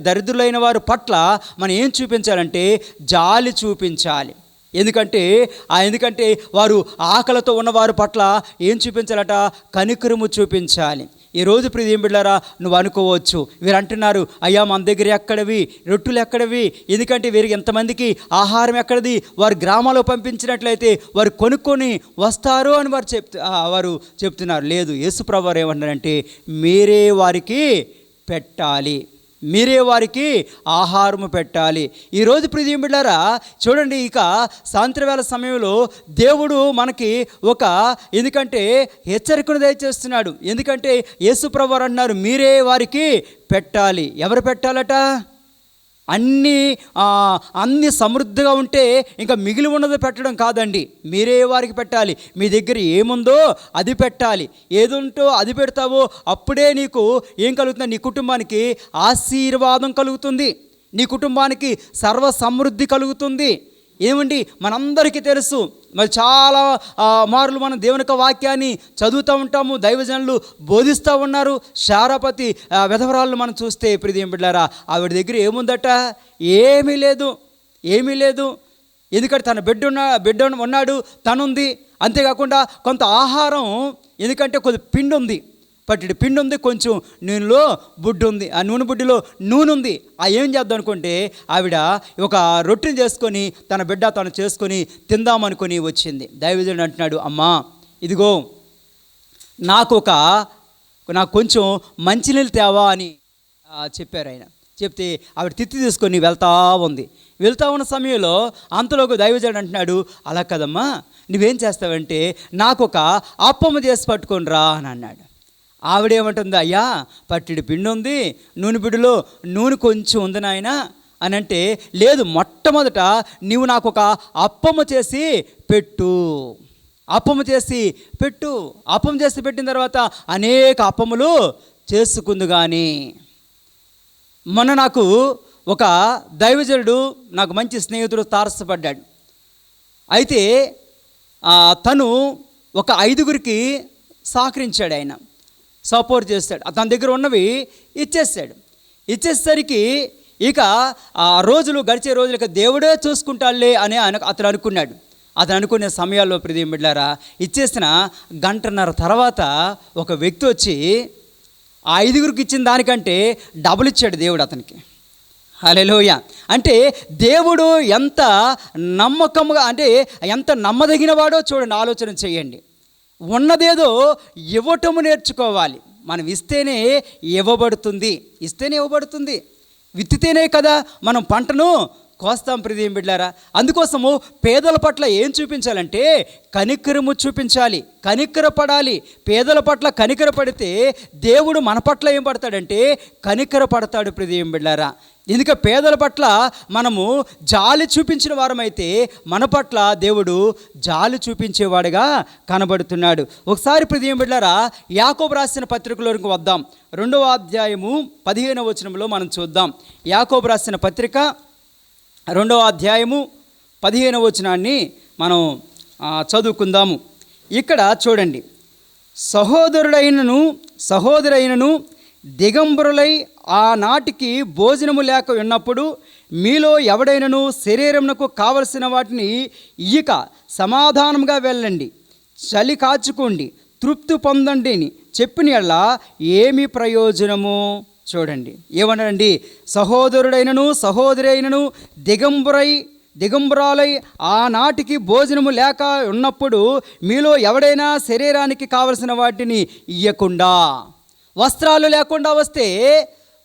దరిద్రులైన వారి పట్ల మనం ఏం చూపించాలంటే జాలి చూపించాలి. ఎందుకంటే వారు ఆకలితో ఉన్నవారి పట్ల ఏం చూపించాలట, కనికరము చూపించాలి. ఈరోజు ప్రియమైన బిడ్డలారా నువ్వు అనుకోవచ్చు, వీరు అంటున్నారు, అయ్యా మన దగ్గర ఎక్కడవి రొట్టెలు ఎక్కడవి, ఎందుకంటే వీరికి ఎంతమందికి ఆహారం ఎక్కడది, వారు గ్రామాల్లో పంపించినట్లయితే వారు కొనుక్కొని వస్తారు అని వారు చెప్తున్నారు. లేదు, యేసు ప్రభువు వారు ఏమంటారంటే మీరే వారికి పెట్టాలి, మీరే వారికి ఆహారము పెట్టాలి. ఈరోజు ప్రియమైన బిడ్డలారా చూడండి, ఇక సాయంత్రవేళ సమయంలో దేవుడు మనకి ఒక ఎందుకంటే హెచ్చరికను దయచేస్తున్నాడు. ఎందుకంటే యేసు ప్రభువు వారు అన్నారు మీరే వారికి పెట్టాలి. ఎవరు పెట్టాలట? అన్ని సమృద్ధిగా ఉంటే ఇంకా మిగిలి ఉన్నది పెట్టడం కాదండి, మీరే వారికి పెట్టాలి. మీ దగ్గర ఏముందో అది పెట్టాలి. ఏదుంటో అది పెడతావో అప్పుడే నీకు ఏం కలుగుతుంది? నీ కుటుంబానికి ఆశీర్వాదం కలుగుతుంది, నీ కుటుంబానికి సర్వ సమృద్ధి కలుగుతుంది. ఏమండి, మనందరికీ తెలుసు, మరి చాలా మార్లు మనం దేవుని యొక్క వాక్యాన్ని చదువుతూ ఉంటాము, దైవజనులు బోధిస్తూ ఉన్నారు. శారాపతి విధవరాలను మనం చూస్తే ప్రియమైన బిడ్డలారా, ఆవిడ దగ్గర ఏముందట? ఏమీ లేదు, ఏమీ లేదు. ఎందుకంటే తన బిడ్డ ఉన్నాడు, తనుంది. అంతేకాకుండా కొంత ఆహారం, ఎందుకంటే కొద్ది పిండి ఉంది, పట్టిడి పిండి ఉంది, కొంచెం నూనెలో బుడ్డు ఉంది, ఆ నూనె బుడ్డిలో నూనె ఉంది. ఏం చేద్దాం అనుకుంటే ఆవిడ ఒక రొట్టెని చేసుకొని తన బిడ్డ తను చేసుకొని తిందామనుకొని వచ్చింది. దైవజనుడు అంటున్నాడు, అమ్మా ఇదిగో నాకు కొంచెం మంచినీళ్ళు తేవా అని చెప్పారు ఆయన. చెప్తే ఆవిడ తిత్తి తీసుకొని వెళ్తా ఉన్న సమయంలో అంతలోకి దైవజనుడు అంటున్నాడు, అలా కదమ్మా, నువ్వేం చేస్తావంటే నాకు ఒక అప్పమ్మ చేసి పట్టుకొని రా అని అన్నాడు. ఆవిడేమంటుంది, అయ్యా పట్టిడి పిండి ఉంది, నూనె బిడ్డలో నూనె కొంచెం ఉంది నాయన అని అంటే, లేదు మొట్టమొదట నీవు నాకు ఒక అప్పమ్మ చేసి పెట్టు, అప్పమ్మ చేసి పెట్టు. అప్పమ్మ చేసి పెట్టిన తర్వాత అనేక అప్పములు చేసుకుందు. కానీ మొన్న నాకు ఒక దైవజనుడు, నాకు మంచి స్నేహితుడు తారసపడ్డాడు. అయితే తను ఒక 5గురికి సహకరించాడు, ఆయన సపోర్ట్ చేస్తాడు. తన దగ్గర ఉన్నవి ఇచ్చేసరికి ఇక ఆ రోజులు గడిచే రోజులకి దేవుడే చూసుకుంటాడులే అని అతను అనుకున్నాడు. అతను అనుకునే సమయాల్లో ప్రియమైన బిడ్డలారా, ఇచ్చేసిన గంటన్నర తర్వాత ఒక వ్యక్తి వచ్చి ఆ 5గురికి ఇచ్చిన దానికంటే డబుల్ ఇచ్చాడు దేవుడు అతనికి. హల్లెలూయా. అంటే దేవుడు ఎంత నమ్మకంగా, అంటే ఎంత నమ్మదగినవాడో చూడండి, ఆలోచన చేయండి. ఉన్నదేదో ఇవ్వటము నేర్చుకోవాలి. మనం ఇస్తేనే ఇవ్వబడుతుంది, విత్తితేనే కదా మనం పంటను కోస్తాం ప్రియమైన బిడ్డలారా. అందుకోసము పేదల పట్ల ఏం చూపించాలంటే కనికరము చూపించాలి, కనికరపడాలి. పేదల పట్ల కనికరపడితే దేవుడు మన పట్ల ఏం పడతాడంటే కనికరపడతాడు ప్రియమైన బిడ్డలారా. ఎందుకంటే పేదల పట్ల మనము జాలి చూపించిన వారమైతే మన పట్ల దేవుడు జాలి చూపించేవాడుగా కనబడుతున్నాడు. ఒకసారి ప్రియమైన బిడ్డలారా, యాకోబు రాసిన పత్రికలోకి వద్దాం. 2వ అధ్యాయము 15వ వచనంలో మనం చూద్దాం. యాకోబు రాసిన పత్రిక 2వ అధ్యాయము 15వ వచనాన్ని మనం చదువుకుందాము. ఇక్కడ చూడండి, సహోదరైనను దిగంబరులై ఆనాటికి భోజనము లేక ఉన్నప్పుడు మీలో ఎవడైనను శరీరమునకు కావలసిన వాటిని ఇయ్యక సమాధానంగా వెళ్ళండి, చలి కాచుకోండి, తృప్తి పొందండి అని చెప్పిన యెడల ఏమి ప్రయోజనము? చూడండి ఏమన్నాడండి, సహోదరైనను దిగంబరాలై ఆనాటికి భోజనము లేక ఉన్నప్పుడు మీలో ఎవడైనా శరీరానికి కావలసిన వాటిని ఇయ్యకుండా, వస్త్రాలు లేకుండా వస్తే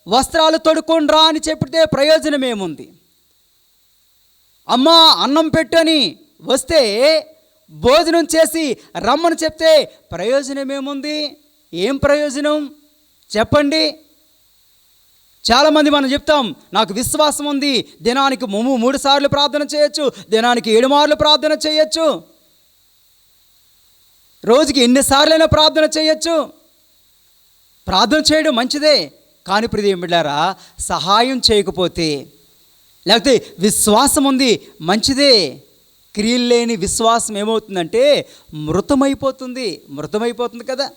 వస్త్రాలు తొడుక్కొని రా అని చెప్పితే ప్రయోజనం ఏముంది? అమ్మా అన్నం పెట్టని వస్తే భోజనం చేసి రమ్మని చెప్తే ప్రయోజనం ఏముంది? ఏం ప్రయోజనం చెప్పండి. చాలామంది మనం చెప్తాం, నాకు విశ్వాసం ఉంది, దినానికి 3 సార్లు ప్రార్థన చేయొచ్చు, దినానికి 7 మార్లు ప్రార్థన చేయొచ్చు, రోజుకి ఎన్నిసార్లైనా ప్రార్థన చేయొచ్చు. ప్రార్థన చేయడం మంచిదే, కానీ ప్రియమైన బిడ్డలారా, సహాయం చేయకపోతే, లేకపోతే విశ్వాసం ఉంది మంచిదే, క్రియలు లేని విశ్వాసం ఏమవుతుందంటే మృతమైపోతుంది కదా.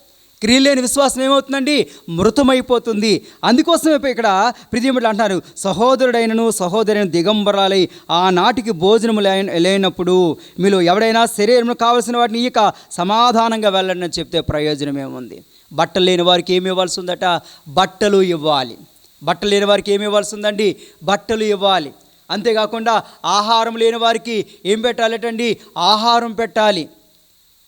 క్రియలు లేని విశ్వాసం ఏమవుతుందండి? మృతమైపోతుంది. అందుకోసమే ఇక్కడ ప్రియమైన బిడ్డలు అంటున్నారు, సహోదరైనను దిగంబరాలై ఆనాటికి భోజనము లేనప్పుడు మీలో ఎవడైనా శరీరంలో కావాల్సిన వాటిని ఇక సమాధానంగా వెళ్ళండి అని చెప్తే ప్రయోజనం ఏముంది? బట్టలు లేని వారికి ఏమి ఇవ్వాల్సి ఉందట? బట్టలు ఇవ్వాలి. బట్టలు లేని వారికి ఏమి ఇవ్వాల్సి ఉందండి? బట్టలు ఇవ్వాలి. అంతేకాకుండా ఆహారం లేని వారికి ఏం పెట్టాలటండి? ఆహారం పెట్టాలి.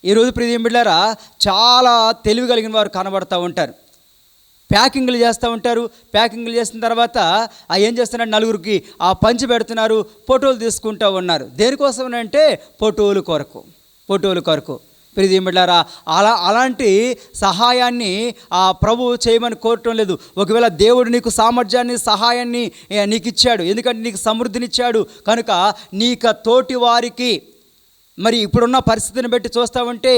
ఈరోజు ప్రియమైన బిడ్డలారా, చాలా తెలివి కలిగిన వారు కనబడుతూ ఉంటారు. ప్యాకింగ్లు చేస్తూ ఉంటారు. ప్యాకింగ్లు చేసిన తర్వాత ఏం చేస్తున్నారు? నలుగురికి పంచి పెడుతున్నారు, ఫోటోలు తీసుకుంటూ ఉన్నారు. దేనికోసం అంటే ఫోటోలు కొరకు. ప్రియమైన బిడ్డలారా, అలాంటి సహాయాన్ని ఆ ప్రభు చేయమని కోరటం లేదు. ఒకవేళ దేవుడు నీకు సామర్థ్యాన్ని, సహాయాన్ని నీకు ఇచ్చాడు, ఎందుకంటే నీకు సమృద్ధినిచ్చాడు కనుక నీకు తోటి వారికి, మరి ఇప్పుడున్న పరిస్థితిని బట్టి చూస్తామంటే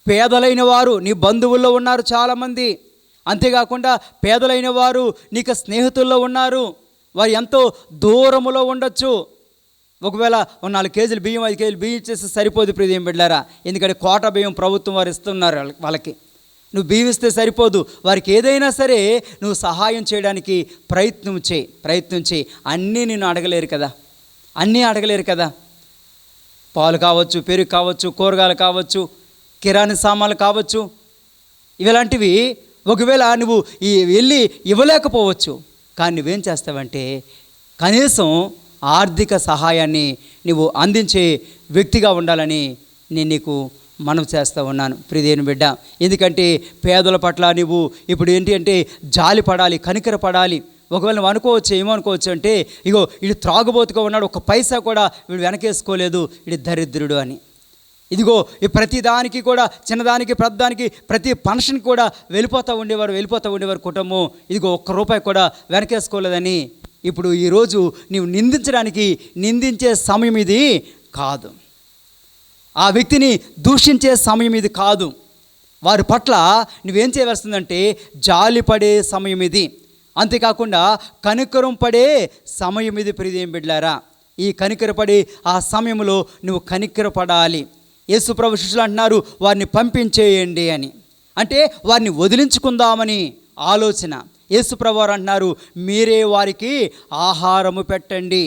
పేదలైన వారు నీ బంధువుల్లో ఉన్నారు చాలామంది. అంతేకాకుండా పేదలైన వారు నీకు స్నేహితుల్లో ఉన్నారు. వారు ఎంతో దూరములో ఉండొచ్చు. ఒకవేళ 4 కేజీలు బియ్యం, 5 కేజీలు బియ్యం ఇచ్చేస్తే సరిపోదు ప్రియమైన బిడ్డలారా, ఎందుకంటే కోట బియ్యం ప్రభుత్వం వారు ఇస్తున్నారు వాళ్ళకి. నువ్వు బియ్యం ఇస్తే సరిపోదు, వారికి ఏదైనా సరే నువ్వు సహాయం చేయడానికి ప్రయత్నం చేయి. అన్నీ నిన్ను అడగలేరు కదా. పాలు కావచ్చు, పెరుగు కావచ్చు, కూరగాయలు కావచ్చు, కిరాణా సామాన్లు కావచ్చు, ఇలాంటివి ఒకవేళ నువ్వు వెళ్ళి ఇవ్వలేకపోవచ్చు. కానీ నువ్వేం చేస్తావంటే కనీసం ఆర్థిక సహాయాన్ని నువ్వు అందించే వ్యక్తిగా ఉండాలని నేను నీకు మనవి చేస్తూ ఉన్నాను ప్రియమైన బిడ్డ. ఎందుకంటే పేదల పట్ల నువ్వు ఇప్పుడు ఏంటి అంటే జాలి పడాలి, కనికరపడాలి. ఒకవేళ నువ్వు అనుకోవచ్చు, ఏమనుకోవచ్చు అంటే ఇగో వీడు త్రాగుబోతుగా ఉన్నాడు, ఒక పైసా కూడా వీడు వెనకేసుకోలేదు, వీడు దరిద్రుడు అని. ఇదిగో ఈ ప్రతి దానికి కూడా, చిన్నదానికి పెద్దదానికి, ప్రతి ఫంక్షన్కి కూడా వెళ్ళిపోతూ ఉండేవారు కుటుంబం. ఇదిగో ₹1 కూడా వెనకేసుకోలేదని. ఇప్పుడు ఈరోజు నీవు నిందించే సమయం ఇది కాదు, ఆ వ్యక్తిని దూషించే సమయం ఇది కాదు. వారి పట్ల నువ్వేం చేయవలసిందంటే జాలిపడే సమయం ఇది. అంతేకాకుండా కనికరం పడే సమయం ఇది ప్రియమైన బిడ్డలారా. ఈ కనికరపడే ఆ సమయంలో నువ్వు కనికరపడాలి. యేసు ప్రభు శిష్యులు అంటున్నారు వారిని పంపించేయండి అని, అంటే వారిని వదిలించుకుందామని ఆలోచన. యేసు ప్రభు వారు అంటున్నారు మీరే వారికి ఆహారము పెట్టండి.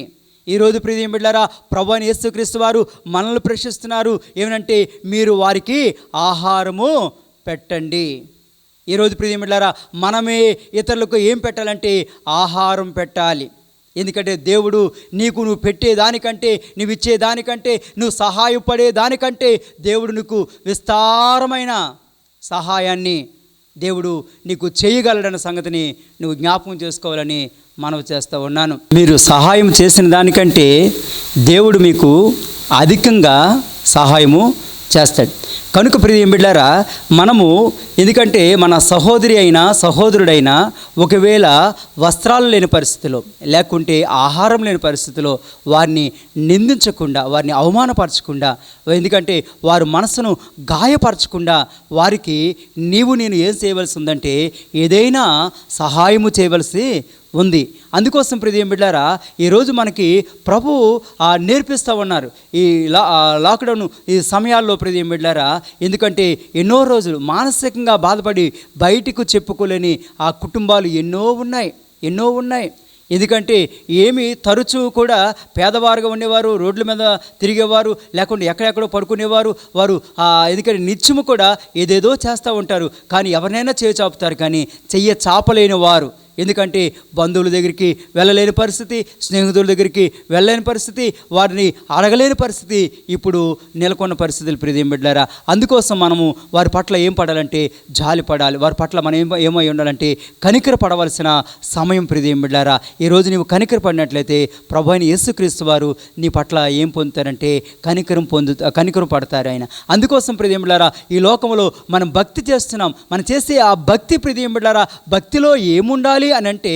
ఈరోజు ప్రియమైన బిడ్డలారా, ప్రభు అయిన యేసుక్రీస్తు వారు మనల్ని ప్రశ్నిస్తున్నారు ఏమనంటే మీరు వారికి ఆహారము పెట్టండి. ఈరోజు ప్రియమైన బిడ్డలారా, మనమే ఇతరులకు ఏం పెట్టాలంటే ఆహారం పెట్టాలి. ఎందుకంటే దేవుడు నువ్వు పెట్టేదానికంటే, నువ్వు ఇచ్చేదానికంటే, నువ్వు సహాయపడే దానికంటే దేవుడు నీకు విస్తారమైన సహాయాన్ని దేవుడు నీకు చేయగలడన్న సంగతిని నువ్వు జ్ఞాపకం చేసుకోవాలని మనవి చేస్తూ ఉన్నాను. మీరు సహాయం చేసిన దానికంటే దేవుడు మీకు అధికంగా సహాయము చేస్తాడు. కనుక ప్రియమైన బిడ్డలారా, మనము ఎందుకంటే మన సహోదరుడైనా ఒకవేళ వస్త్రాలు లేని పరిస్థితిలో, లేకుంటే ఆహారం లేని పరిస్థితిలో వారిని నిందించకుండా, వారిని అవమానపరచకుండా, ఎందుకంటే వారి మనసును గాయపరచకుండా వారికి నేను ఏం చేయవలసి ఉందంటే ఏదైనా సహాయము చేయవలసి ఉంది. అందుకోసం ప్రియమైన బిడ్డలారా, ఈరోజు మనకి ప్రభు నేర్పిస్తూ ఉన్నారు ఈ లాక్డౌన్ ఈ సమయాల్లో ప్రియమైన బిడ్డలారా. ఎందుకంటే ఎన్నో రోజులు మానసికంగా బాధపడి బయటకు చెప్పుకోలేని ఆ కుటుంబాలు ఎన్నో ఉన్నాయి. ఎందుకంటే ఏమి తరచూ కూడా పేదవారుగా ఉండేవారు, రోడ్ల మీద తిరిగేవారు, లేకుంటే ఎక్కడెక్కడో పడుకునేవారు. వారు ఎందుకంటే నిత్యము కూడా ఏదేదో చేస్తూ ఉంటారు, కానీ ఎవరినైనా చాపుతారు, కానీ చెయ్య చాపలేని వారు. ఎందుకంటే బంధువుల దగ్గరికి వెళ్ళలేని పరిస్థితి, స్నేహితుల దగ్గరికి వెళ్ళలేని పరిస్థితి, వారిని అడగలేని పరిస్థితి ఇప్పుడు నెలకొన్న పరిస్థితులు ప్రియమైన బిడ్డలారా. అందుకోసం మనము వారి పట్ల ఏం పడాలంటే జాలి పడాలి. వారి పట్ల మనం ఏమై ఉండాలంటే కనికర పడవలసిన సమయం ప్రియమైన బిడ్డలారా. ఈరోజు నీవు కనికర పడినట్లయితే ప్రభు అయిన యేసుక్రీస్తు వారు నీ పట్ల ఏం పొందుతారంటే కనికరం పడతారు ఆయన. అందుకోసం ప్రియమైన బిడ్డలారా, ఈ లోకంలో మనం భక్తి చేస్తున్నాం. మనం చేసే ఆ భక్తి ప్రియమైన బిడ్డలారా, భక్తిలో ఏముండాలి అని అంటే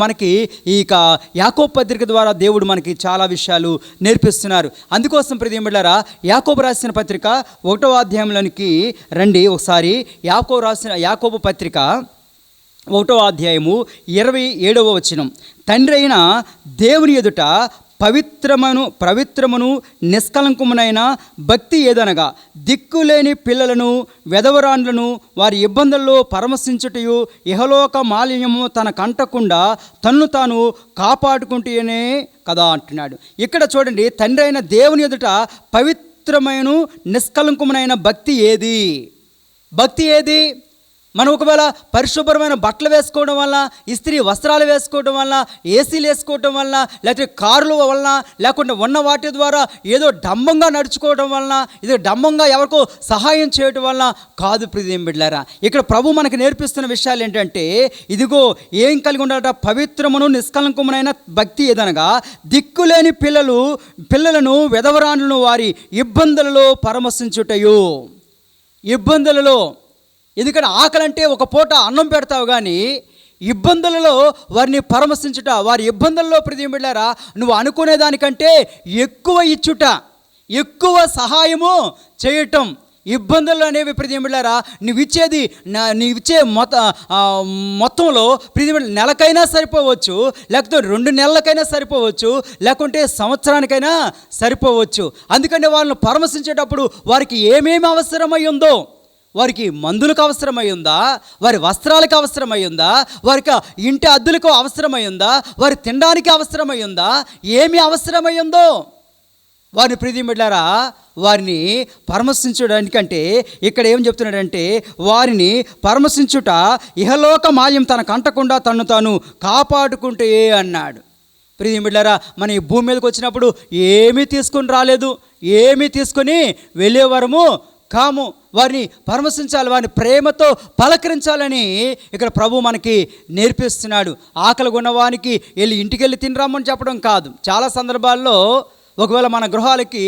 మనకి ఇక యాకోబు పత్రిక ద్వారా దేవుడు మనకి చాలా విషయాలు నేర్పిస్తున్నారు. అందుకోసం ప్రియమైన బిడ్డలారా, యాకోబు రాసిన పత్రిక 1వ అధ్యాయంలోనికి రండి ఒకసారి. యాకోబు పత్రిక 1వ అధ్యాయము 27వ వచనం. తండ్రి అయిన దేవుని ఎదుట పవిత్రమును నిష్కలంకమునైన భక్తి ఏదనగా దిక్కులేని పిల్లలను, వెధవరాండ్లను వారి ఇబ్బందుల్లో పరమశించుటయు, ఇహలోక మాలిన్యము తన కంటకుండా తన్ను తాను కాపాడుకుంటూనే కదా అంటున్నాడు. ఇక్కడ చూడండి, తండ్రి అయిన దేవుని ఎదుట పవిత్రమైన నిష్కలంకమునైన భక్తి ఏది? మనం ఒకవేళ పరిశుభ్రమైన బట్టలు వేసుకోవడం వల్ల, ఇస్త్రీ వస్త్రాలు వేసుకోవడం వల్ల, ఏసీలు వేసుకోవడం వల్ల, లేకపోతే కార్ల వలన, లేకుంటే ఉన్న వాటి ద్వారా ఏదో డంబంగా నడుచుకోవడం వలన, ఏదో డంబంగా ఎవరికో సహాయం చేయడం వలన కాదు ప్రియమైన బిడ్డలారా. ఇక్కడ ప్రభు మనకు నేర్పిస్తున్న విషయాలు ఏంటంటే, ఇదిగో ఏం కలిగి ఉండాలట, పవిత్రమును నిష్కలంకమునైన భక్తి ఏదనగా దిక్కులేని పిల్లలను వెధవరాండ్లను వారి ఇబ్బందులలో పరామర్శించుటయు. ఇబ్బందులలో, ఎందుకంటే ఆకలంటే ఒక పూట అన్నం పెడతావు, కానీ ఇబ్బందులలో వారిని పరామర్శించుట, వారి ఇబ్బందుల్లో ప్రియమైన బిడ్డలారా నువ్వు అనుకునే దానికంటే ఎక్కువ ఇచ్చుట, ఎక్కువ సహాయము చేయటం. ఇబ్బందులు అనేవి ప్రియమైన బిడ్డలారా నీవిచ్చే మొత్తంలో ప్రియమైన బిడ్డలారా నెలకైనా సరిపోవచ్చు, లేకపోతే 2 నెలలకైనా సరిపోవచ్చు, లేకుంటే సంవత్సరానికైనా సరిపోవచ్చు. అందుకని వాళ్ళని పరామర్శించేటప్పుడు వారికి ఏమేమి అవసరమై ఉందో, వారికి మందులకు అవసరమై ఉందా, వారి వస్త్రాలకు అవసరమై ఉందా, వారికి ఇంటి అద్దెలకు అవసరమై ఉందా, వారి తినడానికి అవసరమై ఉందా, ఏమి అవసరమై ఉందో వారిని ప్రియమైన బిడ్డలారా వారిని పరామర్శించడానికంటే ఇక్కడ ఏం చెప్తున్నాడంటే, వారిని పరామర్శించుట ఇహలోక మాయం తనకు అంటకుండా తను తాను కాపాడుకుంటే అన్నాడు. ప్రియమైన బిడ్డలారా మన ఈ భూమి మీదకి వచ్చినప్పుడు ఏమీ తీసుకొని రాలేదు, ఏమీ తీసుకొని వెళ్ళేవారము కాము. వారిని పరామర్శించాలి, వారిని ప్రేమతో పలకరించాలని ఇక్కడ ప్రభు మనకి నేర్పిస్తున్నాడు. ఆకలి ఉన్నవానికి ఇంటికి వెళ్ళి తినరామని చెప్పడం కాదు. చాలా సందర్భాల్లో ఒకవేళ మన గృహాలకి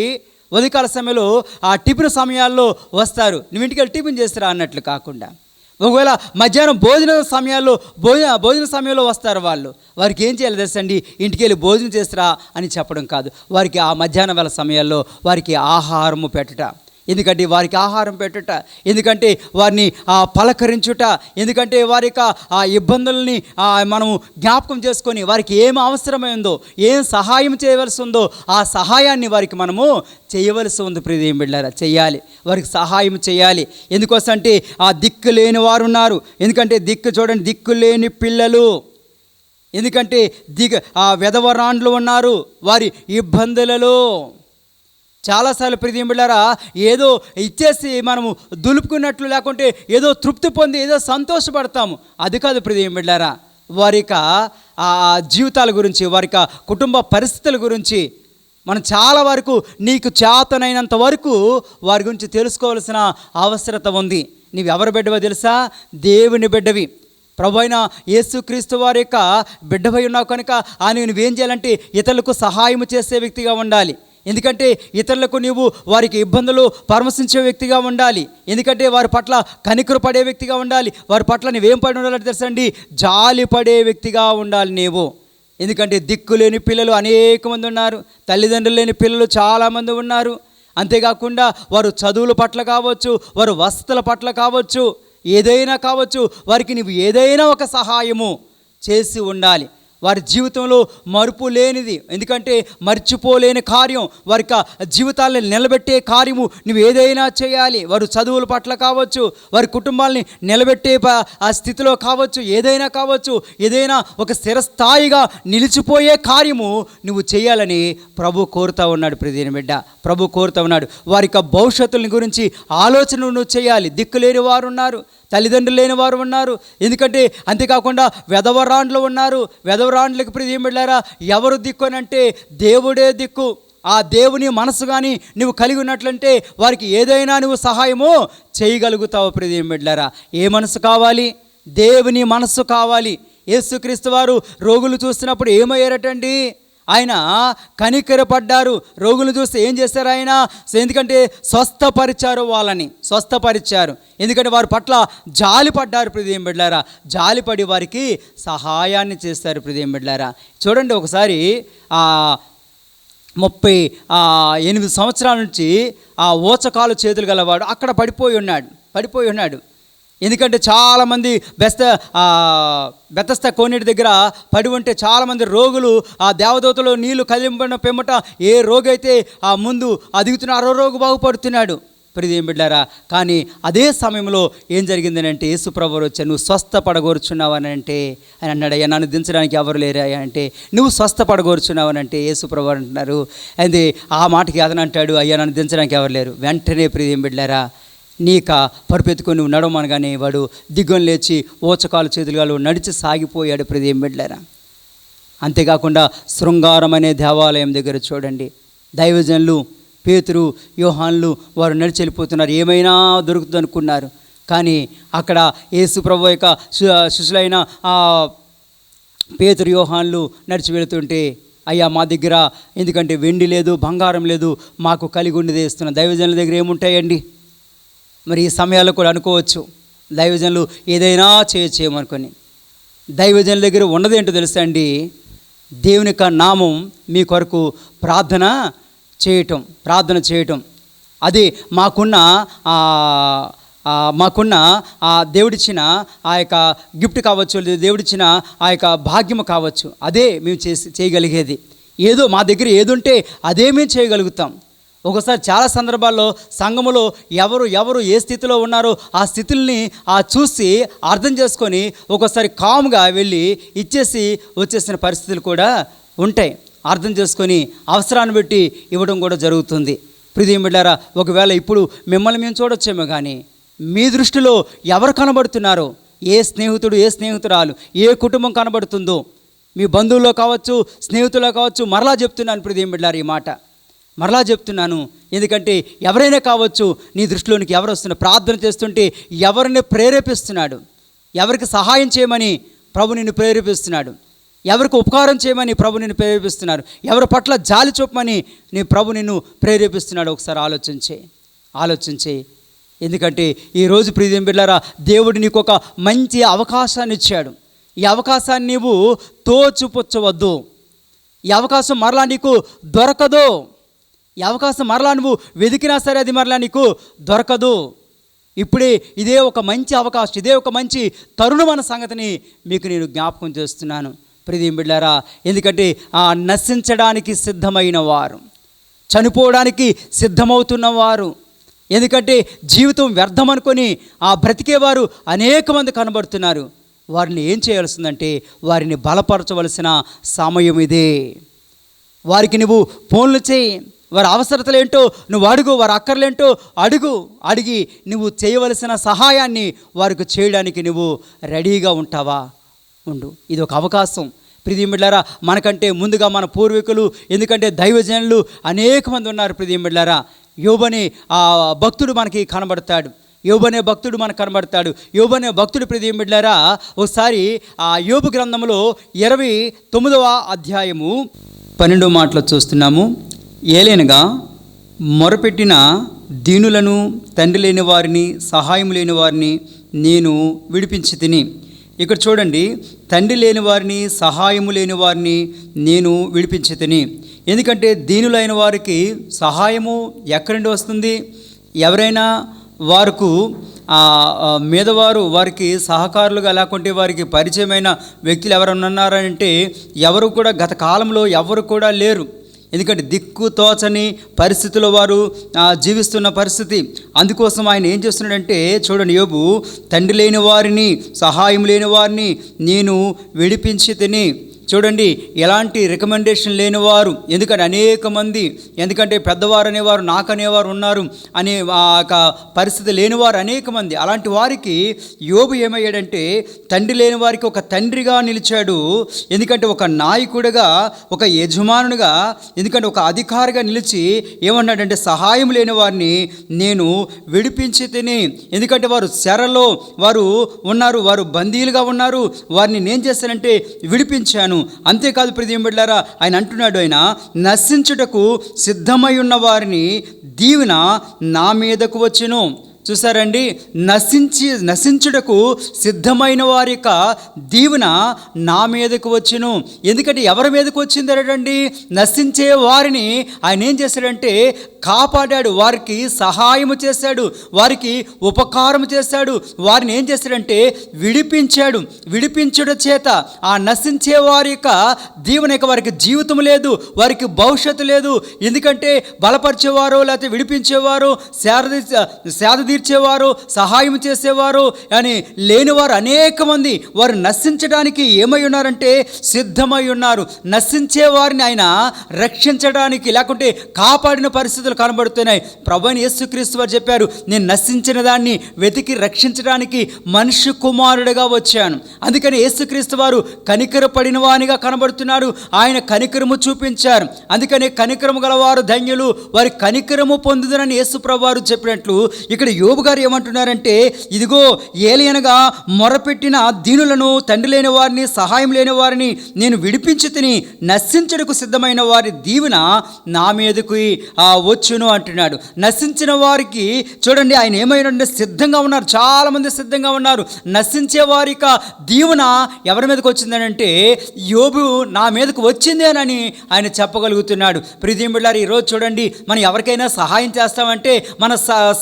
ఉదయకాల సమయంలో ఆ టిఫిన్ సమయాల్లో వస్తారు, నువ్వు ఇంటికి వెళ్ళి టిఫిన్ చేస్తారా అన్నట్లు కాకుండా, ఒకవేళ మధ్యాహ్నం భోజన సమయంలో వస్తారు వారికి ఏం చేయాలి తెలుసండి, ఇంటికి వెళ్ళి భోజనం చేస్తారా అని చెప్పడం కాదు. వారికి ఆ మధ్యాహ్నం వేళ సమయాల్లో వారికి ఆహారము పెట్టట, ఎందుకంటే వారికి ఆహారం పెట్టుట, ఎందుకంటే వారిని పలకరించుట, ఎందుకంటే వారి యొక్క ఆ ఇబ్బందుల్ని మనము జ్ఞాపకం చేసుకొని వారికి ఏం అవసరమైందో, ఏం సహాయం చేయవలసి ఉందో ఆ సహాయాన్ని వారికి మనము చేయవలసి ఉంది. ప్రియమైన బిడ్డలారా చేయాలి, వారికి సహాయం చేయాలి. ఎందుకోసం అంటే ఆ దిక్కు లేని వారు ఉన్నారు, ఎందుకంటే చూడండి దిక్కు లేని పిల్లలు, ఎందుకంటే ఆ వెధవరాండ్లు ఉన్నారు వారి ఇబ్బందులలో. చాలాసార్లు ప్రియమైన బిడ్డలారా ఏదో ఇచ్చేసి మనము దులుపుకున్నట్లు, లేకుంటే ఏదో తృప్తి పొంది ఏదో సంతోషపడతాము, అది కాదు ప్రియమైన బిడ్డలారా. వారి యొక్క జీవితాల గురించి, వారి యొక్క కుటుంబ పరిస్థితుల గురించి మనం చాలా వరకు నీకు చేతనైనంత వరకు వారి గురించి తెలుసుకోవాల్సిన అవసరత ఉంది. నీవు ఎవరి బిడ్డవో తెలుసా? దేవుని బిడ్డవి. ప్రభు అయిన యేసుక్రీస్తు వారి యొక్క బిడ్డవై ఉన్నావు కనుక నువ్వేం చేయాలంటే ఇతరులకు సహాయం చేసే వ్యక్తిగా ఉండాలి. ఎందుకంటే ఇతరులకు నీవు వారికి ఇబ్బందులు పరామర్శించే వ్యక్తిగా ఉండాలి, ఎందుకంటే వారి పట్ల కనికరు పడే వ్యక్తిగా ఉండాలి. వారి పట్ల నువ్వేం పడి ఉండాలంటే తెలుసండి, జాలి పడే వ్యక్తిగా ఉండాలి నీవు. ఎందుకంటే దిక్కులేని పిల్లలు అనేక మంది ఉన్నారు, తల్లిదండ్రులు లేని పిల్లలు చాలామంది ఉన్నారు. అంతేకాకుండా వారు చదువుల పట్ల కావచ్చు, వారు వసతుల పట్ల కావచ్చు, ఏదైనా కావచ్చు, వారికి నువ్వు ఏదైనా ఒక సహాయము చేసి ఉండాలి. వారి జీవితంలో మరుపు లేనిది, ఎందుకంటే మర్చిపోలేని కార్యం, వారి జీవితాలను నిలబెట్టే కార్యము నువ్వు ఏదైనా చేయాలి. వారు చదువుల పట్ల కావచ్చు, వారి కుటుంబాలని నిలబెట్టే ఆ స్థితిలో కావచ్చు, ఏదైనా కావచ్చు, ఏదైనా ఒక స్థిరస్థాయిగా నిలిచిపోయే కార్యము నువ్వు చేయాలని ప్రభు కోరుతూ ఉన్నాడు. ప్రియమైన బిడ్డ ప్రభు కోరుతూ ఉన్నాడు. వారి భవిష్యత్తుల గురించి ఆలోచన నువ్వు చేయాలి. దిక్కులేని వారు ఉన్నారు, తల్లిదండ్రులు లేని వారు ఉన్నారు, ఎందుకంటే అంతేకాకుండా వెధవరాండ్లు ఉన్నారు. వెధవరాండ్లకు ప్రియమైన బిడ్డలారా ఎవరు దిక్కు అని అంటే దేవుడే దిక్కు. ఆ దేవుని మనసు కానీ నువ్వు కలిగి ఉన్నట్లంటే వారికి ఏదైనా నువ్వు సహాయము చేయగలుగుతావు. ప్రియమైన బిడ్డలారా ఏ మనసు కావాలి? దేవుని మనసు కావాలి. యేసుక్రీస్తు వారు రోగులు చూసినప్పుడు ఏమయ్యారటండి? ఆయన కనికరపడ్డారు. రోగులు చూస్తే ఏం చేశారు ఆయన? ఎందుకంటే స్వస్థపరిచారు, వాళ్ళని స్వస్థపరిచారు, ఎందుకంటే వారి పట్ల జాలి పడ్డారు. ప్రియమైన బిడ్డలారా జాలిపడి వారికి సహాయాన్ని చేస్తారు. ప్రియమైన బిడ్డలారా చూడండి, ఒకసారి 38 సంవత్సరాల నుంచి ఆ ఓచకాలు చేతులు గలవాడు అక్కడ పడిపోయి ఉన్నాడు. ఎందుకంటే చాలామంది బెతస్తా కోనేటి దగ్గర పడి ఉంటే చాలామంది రోగులు ఆ దేవదూతలు నీళ్లు కదిలింపడిన పిమ్మట ఏ రోగి అయితే ముందు దిగుతున్నారో రోగు బాగుపడుతున్నాడు. ప్రియమైన బిడ్డలారా కానీ అదే సమయంలో ఏం జరిగిందని అంటే యేసు ప్రభువు వచ్చి నువ్వు స్వస్థపడగోరుచున్నావు అని అంటే ఆయన అన్నాడు, అయ్యా నన్ను దించడానికి ఎవరు లేరా అంటే నువ్వు స్వస్థపడగోరుచున్నావు అని అంటే యేసు ప్రభువు అంటున్నారు. అయితే ఆ మాటకి అతను అంటాడు, అయ్యా నన్ను దించడానికి ఎవరు లేరు. వెంటనే ప్రియమైన బిడ్డలారా నీక పరుపెత్తుకొని నువ్వు నడవమనగానే వాడు దిగ్గుని లేచి ఓచకాలు చేతులుగాలు నడిచి సాగిపోయాడు ప్రియమైన బిడ్డలారా. అంతేకాకుండా శృంగారం అనే దేవాలయం దగ్గర చూడండి, దైవజనులు పేతురు యోహాన్లు వారు నడిచి వెళ్ళిపోతున్నారు. ఏమైనా దొరుకుతుంది అనుకున్నారు, కానీ అక్కడ యేసు ప్రభు యొక్క శిష్యులైన పేతురు యోహాన్లు నడిచి వెళుతుంటే, అయ్యా మా దగ్గర ఎందుకంటే వెండి లేదు బంగారం లేదు, మాకు కలిగి ఉండేది ఇస్తున్న. దైవజనుల దగ్గర ఏముంటాయండి? మరి ఈ సమయాల్లో కూడా అనుకోవచ్చు దైవజనులు ఏదైనా చేయమనుకొని. దైవజనుల దగ్గర ఉన్నదేంటో తెలుసా అండి? దేవుని యొక్క నామం మీ కొరకు ప్రార్థన చేయటం. అది మాకున్న దేవుడిచ్చిన ఆ యొక్క గిఫ్ట్ కావచ్చు, దేవుడిచ్చిన ఆ యొక్క భాగ్యము కావచ్చు, అదే మేము చేయగలిగేది. ఏదో మా దగ్గర ఏదుంటే అదే మేము చేయగలుగుతాం. ఒకసారి చాలా సందర్భాల్లో సంఘములో ఎవరు ఏ స్థితిలో ఉన్నారో ఆ స్థితుల్ని చూసి అర్థం చేసుకొని ఒక్కోసారి కామ్గా వెళ్ళి ఇచ్చేసి వచ్చేసిన పరిస్థితులు కూడా ఉంటాయి. అర్థం చేసుకొని అవసరాన్ని బట్టి ఇవ్వడం కూడా జరుగుతుంది. ప్రియమైన బిడ్డలారా, ఒకవేళ ఇప్పుడు మిమ్మల్ని మేము చూడొచ్చేమో, కానీ మీ దృష్టిలో ఎవరు కనబడుతున్నారో, ఏ స్నేహితుడు ఏ స్నేహితురాలు ఏ కుటుంబం కనబడుతుందో, మీ బంధువుల్లో కావచ్చు స్నేహితుల్లో కావచ్చు, మరలా చెప్తున్నాను ప్రియమైన బిడ్డలారా, ఈ మాట మరలా చెప్తున్నాను. ఎందుకంటే ఎవరైనా కావచ్చు, నీ దృష్టిలోనికి ఎవరు వస్తున్నారు, ప్రార్థన చేస్తుంటే ఎవరిని ప్రేరేపిస్తున్నాడు, ఎవరికి సహాయం చేయమని ప్రభు నిన్ను ప్రేరేపిస్తున్నాడు, ఎవరికి ఉపకారం చేయమని ప్రభు నిన్ను ప్రేరేపిస్తున్నాడు, ఎవరి పట్ల జాలి చూపమని నీ ప్రభు నిన్ను ప్రేరేపిస్తున్నాడు. ఒకసారి ఆలోచించే. ఎందుకంటే ఈరోజు ప్రియమైన బిడ్డలారా, దేవుడు నీకు ఒక మంచి అవకాశాన్ని ఇచ్చాడు. ఈ అవకాశాన్ని నీవు తోచిపుచ్చవద్దు. ఈ అవకాశం మరలా నీకు దొరకదు. ఈ అవకాశం మరలా నువ్వు వెతికినా సరే అది మరలా నీకు దొరకదు. ఇప్పుడే ఇదే ఒక మంచి అవకాశం, ఇదే ఒక మంచి తరుణం అన్న సంగతిని మీకు నేను జ్ఞాపకం చేస్తున్నాను ప్రియమైన బిడ్డలారా. ఎందుకంటే నశించడానికి సిద్ధమైన వారు, చనిపోవడానికి సిద్ధమవుతున్నవారు, ఎందుకంటే జీవితం వ్యర్థం అనుకొని బ్రతికేవారు అనేక మంది కనబడుతున్నారు. వారిని ఏం చేయాల్సిందంటే వారిని బలపరచవలసిన సమయం ఇదే. వారికి నువ్వు ఫోన్లు చేయి, వారి అవసరతలు ఏంటో నువ్వు అడుగు, వారి అక్కర్లేంటో అడిగి నువ్వు చేయవలసిన సహాయాన్ని వారికి చేయడానికి నువ్వు రెడీగా ఉంటావా? ఉండు. ఇది ఒక అవకాశం ప్రియమైన బిడ్డలారా. మనకంటే ముందుగా మన పూర్వీకులు, ఎందుకంటే దైవజనులు అనేక మంది ఉన్నారు ప్రియమైన బిడ్డలారా. యోబనే భక్తుడు మనకి కనబడతాడు. యోబనే భక్తుడు మనకు కనబడతాడు. యోబనే భక్తుడు ప్రియమైన బిడ్డలారా, ఒకసారి యోబు గ్రంథంలో 29వ అధ్యాయము 12వ మాటలో చూస్తున్నాము. ఏలైనగా మొరపెట్టిన దీనులను, తండ్రి లేని వారిని, సహాయం లేని వారిని నేను విడిపించి తిని. ఇక్కడ చూడండి, తండ్రి లేని వారిని, సహాయము లేని వారిని నేను విడిపించి తిని. ఎందుకంటే దీనులైన వారికి సహాయము ఎక్కడి నుండి వస్తుంది? ఎవరైనా వారికి మీదవారు, వారికి సహకారులుగా లేకుంటే వారికి పరిచయమైన వ్యక్తులు ఎవరైనా ఉన్నారంటే ఎవరు కూడా గత కాలంలో ఎవరు కూడా లేరు. ఎందుకంటే దిక్కు తోచని పరిస్థితుల్లో వారు జీవిస్తున్న పరిస్థితి. అందుకోసం ఆయన ఏం చేస్తున్నాడంటే చూడండి, యోబు తండ్రి లేని వారిని, సహాయం లేని వారిని నేను విడిపించి తిని. చూడండి, ఎలాంటి రికమెండేషన్ లేనివారు, ఎందుకంటే అనేక మంది, ఎందుకంటే పెద్దవారు అనేవారు, నాకనేవారు ఉన్నారు అనే పరిస్థితి లేనివారు అనేక మంది. అలాంటి వారికి యోబు ఏమయ్యాడంటే తండ్రి లేని వారికి ఒక తండ్రిగా నిలిచాడు. ఎందుకంటే ఒక నాయకుడిగా, ఒక యజమానుడిగా, ఎందుకంటే ఒక అధికారిగా నిలిచి ఏమన్నాడంటే సహాయం లేని వారిని నేను విడిపించి తిని. ఎందుకంటే వారు చెరలో వారు ఉన్నారు, వారు బందీలుగా ఉన్నారు, వారిని నేను చేశానంటే విడిపించాను. అంతేకాదు ప్రియమైన బిడ్డలారా, ఆయన అంటున్నాడు, ఆయన నశించుటకు సిద్ధమై ఉన్న వారిని దీవెన నా మీదకు వచ్చెను. చూసారండి, నశించుటకు సిద్ధమైన వారి యొక్క దీవెన నా మీదకు వచ్చును. ఎందుకంటే ఎవరి మీదకు వచ్చింది అనండి? నశించే వారిని ఆయన ఏం చేశాడంటే కాపాడాడు, వారికి సహాయము చేశాడు, వారికి ఉపకారం చేశాడు, వారిని ఏం చేశాడంటే విడిపించాడు. విడిపించుట చేత ఆ నశించే వారి యొక్క దీవెన, వారికి జీవితం లేదు, వారికి భవిష్యత్తు లేదు. ఎందుకంటే బలపరిచేవారు, లేకపోతే విడిపించేవారు, సేద తీర్చేవారు, సహాయం చేసేవారు అని లేనివారు అనేక మంది. వారు నశించడానికి ఏమై ఉన్నారంటే సిద్ధమై ఉన్నారు. నశించే వారిని ఆయన రక్షించడానికి, లేకుంటే కాపాడిన పరిస్థితులు పరిస్థితులు కనబడుతున్నాయి. ప్రభువైన యేసుక్రీస్తు వారు చెప్పారు, నేను నశించిన దాన్ని వెతికి రక్షించడానికి మనిషి కుమారుడిగా వచ్చాను. అందుకని యేసుక్రీస్తు వారు కనికరపడిన వానిగా కనబడుతున్నారు. ఆయన కనికరము చూపించారు. అందుకని కనికరము గలవారు ధన్యులు, వారి కనికరము పొందుదరని యేసు ప్రభు వారు చెప్పినట్లు ఇక్కడ యోబు గారు ఏమంటున్నారంటే, ఇదిగో ఏలియనగా మొరపెట్టిన దీనులను, తండ్రి లేని వారిని, సహాయం లేని వారిని నేను విడిపించి తిని నశించడకు సిద్ధమైన వారి దీవెన నా మీదకు వచ్చును అంటున్నాడు. నశించిన వారికి చూడండి ఆయన ఏమైనా సిద్ధంగా ఉన్నారు, చాలామంది సిద్ధంగా ఉన్నారు. నశించే వారిక దీవెన ఎవరి మీదకి వచ్చిందనంటే యోబు నా మీదకు వచ్చింది అని ఆయన చెప్పగలుగుతున్నాడు. ప్రియమైన బిడ్డలారా, ఈరోజు చూడండి మనం ఎవరికైనా సహాయం చేస్తామంటే మన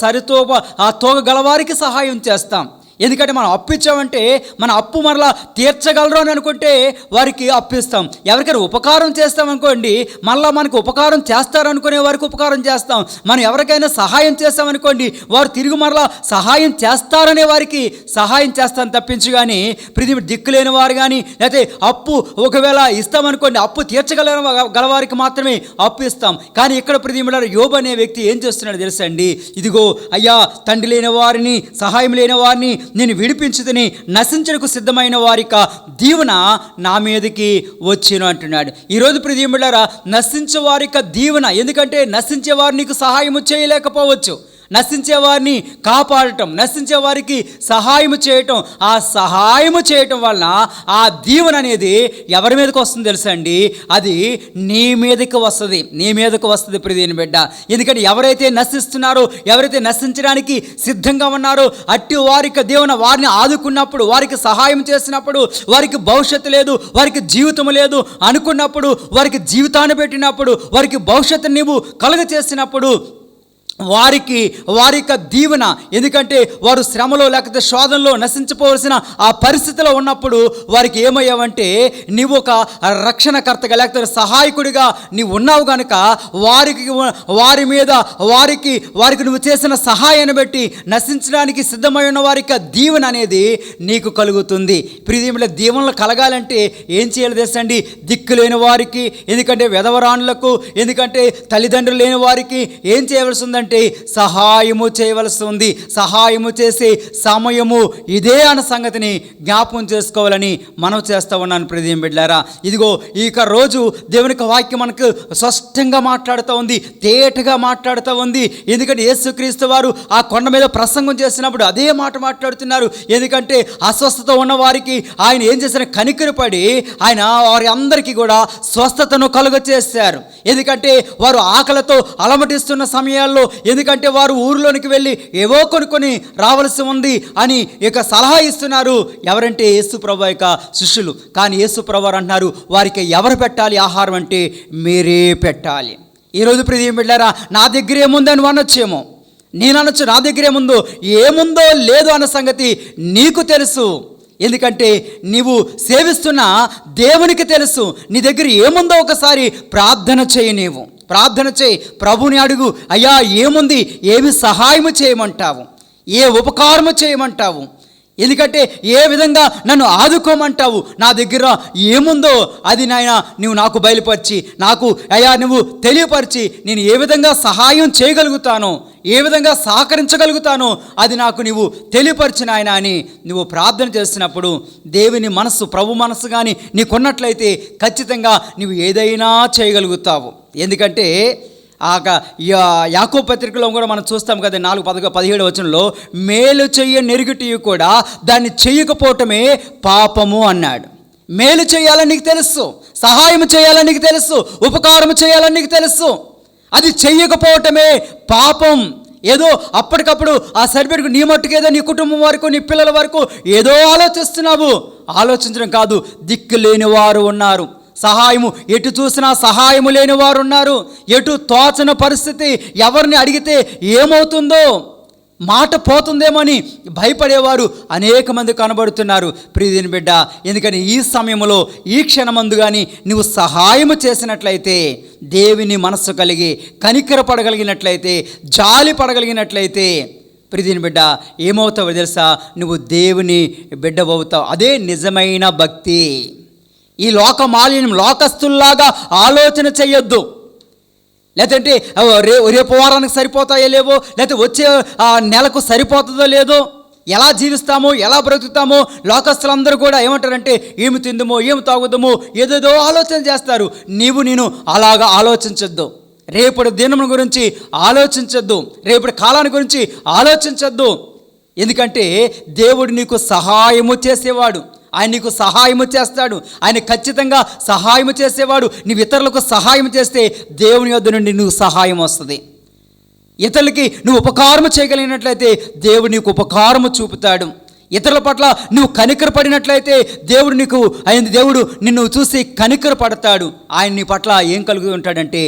సరితో ఆ తోగ గలవారికి సహాయం చేస్తాం. ఎందుకంటే మనం అప్పు ఇచ్చామంటే మన అప్పు మరలా తీర్చగలరు అని అనుకుంటే వారికి అప్పిస్తాం. ఎవరికైనా ఉపకారం చేస్తామనుకోండి, మళ్ళీ మనకు ఉపకారం చేస్తారనుకునే వారికి ఉపకారం చేస్తాం. మనం ఎవరికైనా సహాయం చేస్తామనుకోండి, వారు తిరిగి మరలా సహాయం చేస్తారనే వారికి సహాయం చేస్తాం తప్పించి కానీ పృథివీ దిక్కులేని వారు కానీ లేకపోతే అప్పు ఒకవేళ ఇస్తామనుకోండి, అప్పు గలవారికి మాత్రమే అప్పు ఇస్తాం. కానీ ఇక్కడ పృథివీలో యోబు అనే వ్యక్తి ఏం చేస్తున్నాడు తెలుసండి, ఇదిగో అయ్యా తండ్రి లేని వారిని, సహాయం లేని వారిని నేను విడిపించుదని నశించడానికి సిద్ధమైన వారిక దీవెన నా మీదకి వచ్చేను అంటున్నాడు. ఈరోజు ప్రియమైన బిడ్డలారా, నశించే వారిక దీవెన, ఎందుకంటే నశించే వారు నీకు సహాయము చేయలేకపోవచ్చు. నశించే వారిని కాపాడటం, నశించే వారికి సహాయము చేయటం, ఆ సహాయము చేయటం వలన ఆ దీవెన అనేది ఎవరి మీదకి వస్తుంది తెలుసా అండి, అది నీ మీదకి వస్తుంది, నీ మీదకి వస్తుంది ప్రియమైన బిడ్డ. ఎందుకంటే ఎవరైతే నశిస్తున్నారో, ఎవరైతే నశించడానికి సిద్ధంగా ఉన్నారో అట్టి వారికి దీవెన వారిని ఆదుకున్నప్పుడు, వారికి సహాయం చేసినప్పుడు, వారికి భవిష్యత్తు లేదు, వారికి జీవితం లేదు అనుకున్నప్పుడు, వారికి జీవితాన్ని పెట్టినప్పుడు, వారికి భవిష్యత్తు నీవు కలుగ చేసినప్పుడు వారికి దీవెన. ఎందుకంటే వారు శ్రమలో లేకపోతే శోధనలో నశించిపోవలసిన ఆ పరిస్థితిలో ఉన్నప్పుడు వారికి ఏమయ్యావంటే నీవు ఒక రక్షణకర్తగా లేకపోతే సహాయకుడిగా నీవు ఉన్నావు కనుక వారికి నువ్వు చేసిన సహాయాన్ని బట్టి నశించడానికి సిద్ధమై ఉన్న వారికి దీవెన అనేది నీకు కలుగుతుంది. ప్రియమైన దీవెనలు కలగాలంటే ఏం చేయాలి తెలుసండి, దిక్కు లేని వారికి, ఎందుకంటే విధవరాణులకు, ఎందుకంటే తల్లిదండ్రులు లేని వారికి ఏం చేయవలసి ఉందంటే సహాయము చేయవలసి ఉంది. సహాయము చేసే సమయము ఇదే అన్న సంగతిని జ్ఞాపకం చేసుకోవాలని మనం చేస్తూ ఉన్నాను ప్రియమైన బిడ్డలారా. ఇదిగో ఇక రోజు దేవుని వాక్యం మనకు స్పష్టంగా మాట్లాడుతూ ఉంది, తేటగా మాట్లాడుతూ ఉంది. ఎందుకంటే యేసుక్రీస్తు వారు ఆ కొండ మీద ప్రసంగం చేసినప్పుడు అదే మాట మాట్లాడుతున్నారు. ఎందుకంటే అస్వస్థత ఉన్న వారికి ఆయన ఏం చేశారు, కనికరపడి ఆయన వారి అందరికీ కూడా స్వస్థతను కలుగచేశారు. ఎందుకంటే వారు ఆకలితో అలమటిస్తున్న సమయాల్లో, ఎందుకంటే వారు ఊరిలోనికి వెళ్ళి ఏవో కొనుక్కొని రావాల్సి ఉంది అని ఇక సలహా ఇస్తున్నారు. ఎవరంటే యేసు ప్రభు యొక్క శిష్యులు. కానీ యేసు ప్రభు అంటున్నారు, వారికి ఎవరు పెట్టాలి ఆహారం అంటే మీరే పెట్టాలి. ఈరోజు ప్రియమైన బిడ్డలారా, నా దగ్గర ఏముందని అనొచ్చేమో, నేను అనొచ్చు నా దగ్గర ఏముందో లేదో అన్న సంగతి నీకు తెలుసు. ఎందుకంటే నీవు సేవిస్తున్న దేవునికి తెలుసు. నీ దగ్గర ఏముందో ఒకసారి ప్రార్థన చేయి, నీవు ప్రార్థన చేయి, ప్రభుని అడుగు, అయ్యా ఏముంది, ఏమి సహాయము చేయమంటావు, ఏ ఉపకారము చేయమంటావు, ఎందుకంటే ఏ విధంగా నన్ను ఆదుకోమంటావు, నా దగ్గర ఏముందో అది నాయన నువ్వు నాకు బయలుపరిచి, నాకు అయ్యా నువ్వు తెలియపరిచి, నేను ఏ విధంగా సహాయం చేయగలుగుతానో, ఏ విధంగా సహకరించగలుగుతానో అది నాకు నువ్వు తెలియపరిచిన ఆయన అని నువ్వు ప్రార్థన చేసినప్పుడు దేవుని మనస్సు, ప్రభు మనస్సు కానీ నీకున్నట్లయితే ఖచ్చితంగా నువ్వు ఏదైనా చేయగలుగుతావు. ఎందుకంటే యాకోబు పత్రికలో కూడా మనం చూస్తాం కదా, 4:17 వచనంలో మేలు చెయ్య నెరుగుటివి కూడా దాన్ని చెయ్యకపోవటమే పాపము అన్నాడు. మేలు చేయాలని నీకు తెలుసు, సహాయం చేయాలని నీకు తెలుసు, ఉపకారం చేయాలని నీకు తెలుసు, అది చెయ్యకపోవటమే పాపం. ఏదో అప్పటికప్పుడు ఆ సర్టిఫికెట్ నీ మట్టుకు ఏదో నీ కుటుంబం వరకు, నీ పిల్లల వరకు ఏదో ఆలోచిస్తున్నావు. ఆలోచించడం కాదు, దిక్కు లేని వారు ఉన్నారు, సహాయము ఎటు చూసినా సహాయము లేని వారు ఉన్నారు, ఎటు తోచని పరిస్థితి, ఎవరిని అడిగితే ఏమవుతుందో, మాట పోతుందేమని భయపడేవారు అనేక మంది కనబడుతున్నారు ప్రియమైన బిడ్డ. ఎందుకని ఈ సమయంలో ఈ క్షణమందు కానీ నువ్వు సహాయము చేసినట్లయితే, దేవుని మనస్సు కలిగి కనికరపడగలిగినట్లయితే, జాలి పడగలిగినట్లయితే ప్రియమైన బిడ్డ ఏమవుతావో తెలుసా, నువ్వు దేవుని బిడ్డవవుతావు. అదే నిజమైన భక్తి. ఈ లోక మాలిన్యం, లోకస్తుల్లాగా ఆలోచన చెయ్యొద్దు. లేదంటే రేపు వారానికి సరిపోతాయో లేవో, లేకపోతే వచ్చే నెలకు సరిపోతుందో లేదో, ఎలా జీవిస్తామో ఎలా బ్రతుకుతామో లోకస్తులందరూ కూడా ఏమంటారంటే ఏమి తిందుమో ఏమి తాగుదామో ఏదేదో ఆలోచన చేస్తారు. నేను అలాగా ఆలోచించొద్దు. రేపటి దినం గురించి ఆలోచించొద్దు, రేపటి కాలాన్ని గురించి ఆలోచించొద్దు. ఎందుకంటే దేవుడు నీకు సహాయము చేసేవాడు, ఆయన నీకు సహాయము చేస్తాడు. ఆయన ఖచ్చితంగా సహాయము చేసేవాడు. నీవు ఇతరులకు సహాయం చేస్తే దేవుని యొద్ద నుండి నువ్వు సహాయం వస్తుంది. ఇతరులకి నువ్వు ఉపకారము చేయగలిగినట్లయితే దేవుడు నీకు ఉపకారము చూపుతాడు. ఇతరుల పట్ల నువ్వు కనికరపడినట్లయితే దేవుడు నిన్ను చూసి కనికర పడతాడు. ఆయన నీ పట్ల ఏం కలిగి ఉంటాడంటే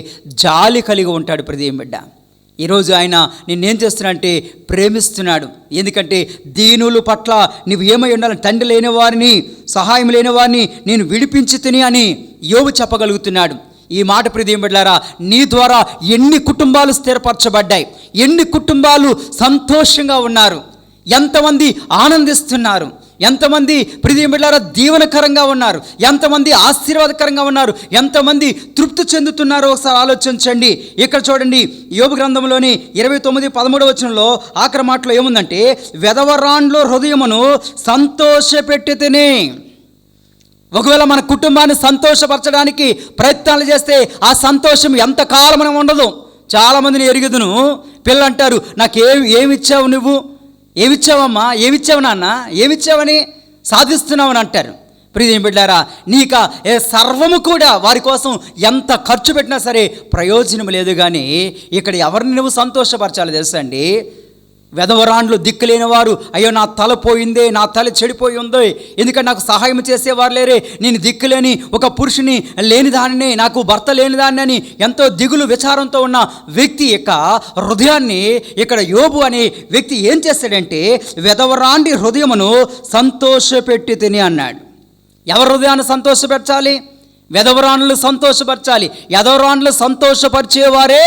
జాలి కలిగి ఉంటాడు. ప్రియమైన బిడ్డ, ఈరోజు ఆయన నిన్నేం చేస్తున్నాడంటే ప్రేమిస్తున్నాడు. ఎందుకంటే దీనుల పట్ల నువ్వు ఏమై ఉండాలని, తండ్రి లేని వారిని సహాయం లేని వారిని నేను విడిపించి తిని అని యోబు చెప్పగలుగుతున్నాడు. ఈ మాట ప్రియమైన బిడ్డలారా, నీ ద్వారా ఎన్ని కుటుంబాలు స్థిరపరచబడ్డాయి, ఎన్ని కుటుంబాలు సంతోషంగా ఉన్నారు, ఎంతమంది ఆనందిస్తున్నారు, ఎంతమంది ప్రియమైన బిడ్డలారా దీవెనకరంగా ఉన్నారు, ఎంతమంది ఆశీర్వాదకరంగా ఉన్నారు, ఎంతమంది తృప్తి చెందుతున్నారో ఒకసారి ఆలోచించండి. ఇక్కడ చూడండి, యోబు గ్రంథంలోని 29:13 వచనంలో ఆఖరి మాటలో ఏముందంటే, వెదవరాండ్లో హృదయమును సంతోషపెట్టితిని. ఒకవేళ మన కుటుంబాన్ని సంతోషపరచడానికి ప్రయత్నాలు చేస్తే ఆ సంతోషం ఎంతకాలం ఉండదు. చాలామందిని ఎరుగుదును, పిల్లలు అంటారు, నాకు ఏమిచ్చావు నువ్వు, ఏమిచ్చావమ్మా, ఏమిచ్చావు నాన్న, ఏమిచ్చావని సాధిస్తున్నావని అంటారు. ప్రియమైన బిడ్డారా, నీక సర్వము కూడా వారి కోసం ఎంత ఖర్చు పెట్టినా సరే ప్రయోజనం లేదు. కానీ ఇక్కడ ఎవరిని నువ్వు సంతోషపరచాలి తెలుసా అండి? వెధవరాండ్లు దిక్కులేని వారు, అయ్యో నా తల పోయిందే, నా తల చెడిపోయి ఉందో, ఎందుకంటే నాకు సహాయం చేసేవారు లేరే, నేను దిక్కులేని ఒక పురుషుని లేని దానిని, నాకు భర్త లేని దాన్ని అని ఎంతో దిగులు విచారంతో ఉన్న వ్యక్తి యొక్క హృదయాన్ని ఇక్కడ యోబు అనే వ్యక్తి ఏం చేస్తాడంటే, వెధవరాండి హృదయమును సంతోషపెట్టి తిని అన్నాడు. ఎవరి హృదయాన్ని సంతోషపెట్టాలి? వెధవరాండ్లు సంతోషపరచాలి. వెధవరాండ్లు సంతోషపరిచేవారే,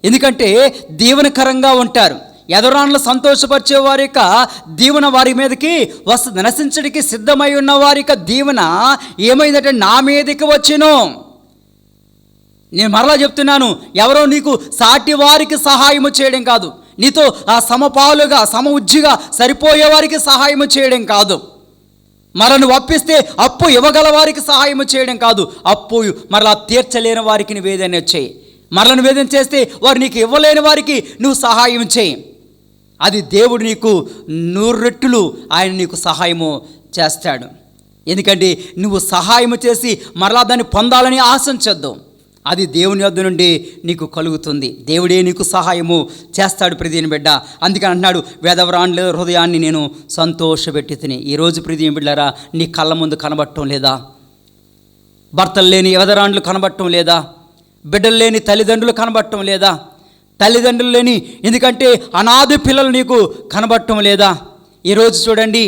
ఎందుకంటే దీవెనకరంగా ఉంటారు. ఎదరాన్లు సంతోషపరిచే వారి యొక్క దీవెన వారి మీదకి వస్తుంది. నశించడానికి సిద్ధమై ఉన్న వారి యొక్క దీవెన ఏమైందంటే నా మీదకి వచ్చెను. నేను మరలా చెప్తున్నాను, ఎవరో నీకు సాటి వారికి సహాయము చేయడం కాదు, నీతో ఆ సమపాలుగా ఉజ్జిగా సరిపోయే వారికి సహాయము చేయడం కాదు, మరలా నువ్వు అప్పిస్తే అప్పు ఇవ్వగల వారికి సహాయము చేయడం కాదు, అప్పు మరలా తీర్చలేని వారికి నివేదన చేయి. మరలా నివేదన చేస్తే వారు నీకు ఇవ్వలేని వారికి నువ్వు సహాయం చేయి. అది దేవుడు నీకు 100 రెట్లు ఆయన నీకు సహాయము చేస్తాడు. ఎందుకంటే నువ్వు సహాయము చేసి మరలా దాన్ని పొందాలని ఆశించొద్దు. అది దేవుని యొద్ద నుండి నీకు కలుగుతుంది. దేవుడే నీకు సహాయము చేస్తాడు ప్రియమైన బిడ్డ. అందుకని అంటున్నాడు, వెధవరాండ్ల హృదయాన్ని నేను సంతోషపెట్టి తిని. ఈరోజు ప్రియమైన బిడ్డలారా, నీ కళ్ళ ముందు కనబడటం లేదా? భర్తలు లేని వెధవరాండ్లు కనబడటం లేదా? బిడ్డలు లేని తల్లిదండ్రులు కనబడటం లేదా? తల్లిదండ్రులు లేని ఎందుకంటే అనాథ పిల్లలు నీకు కనబడటం లేదా? ఈరోజు చూడండి,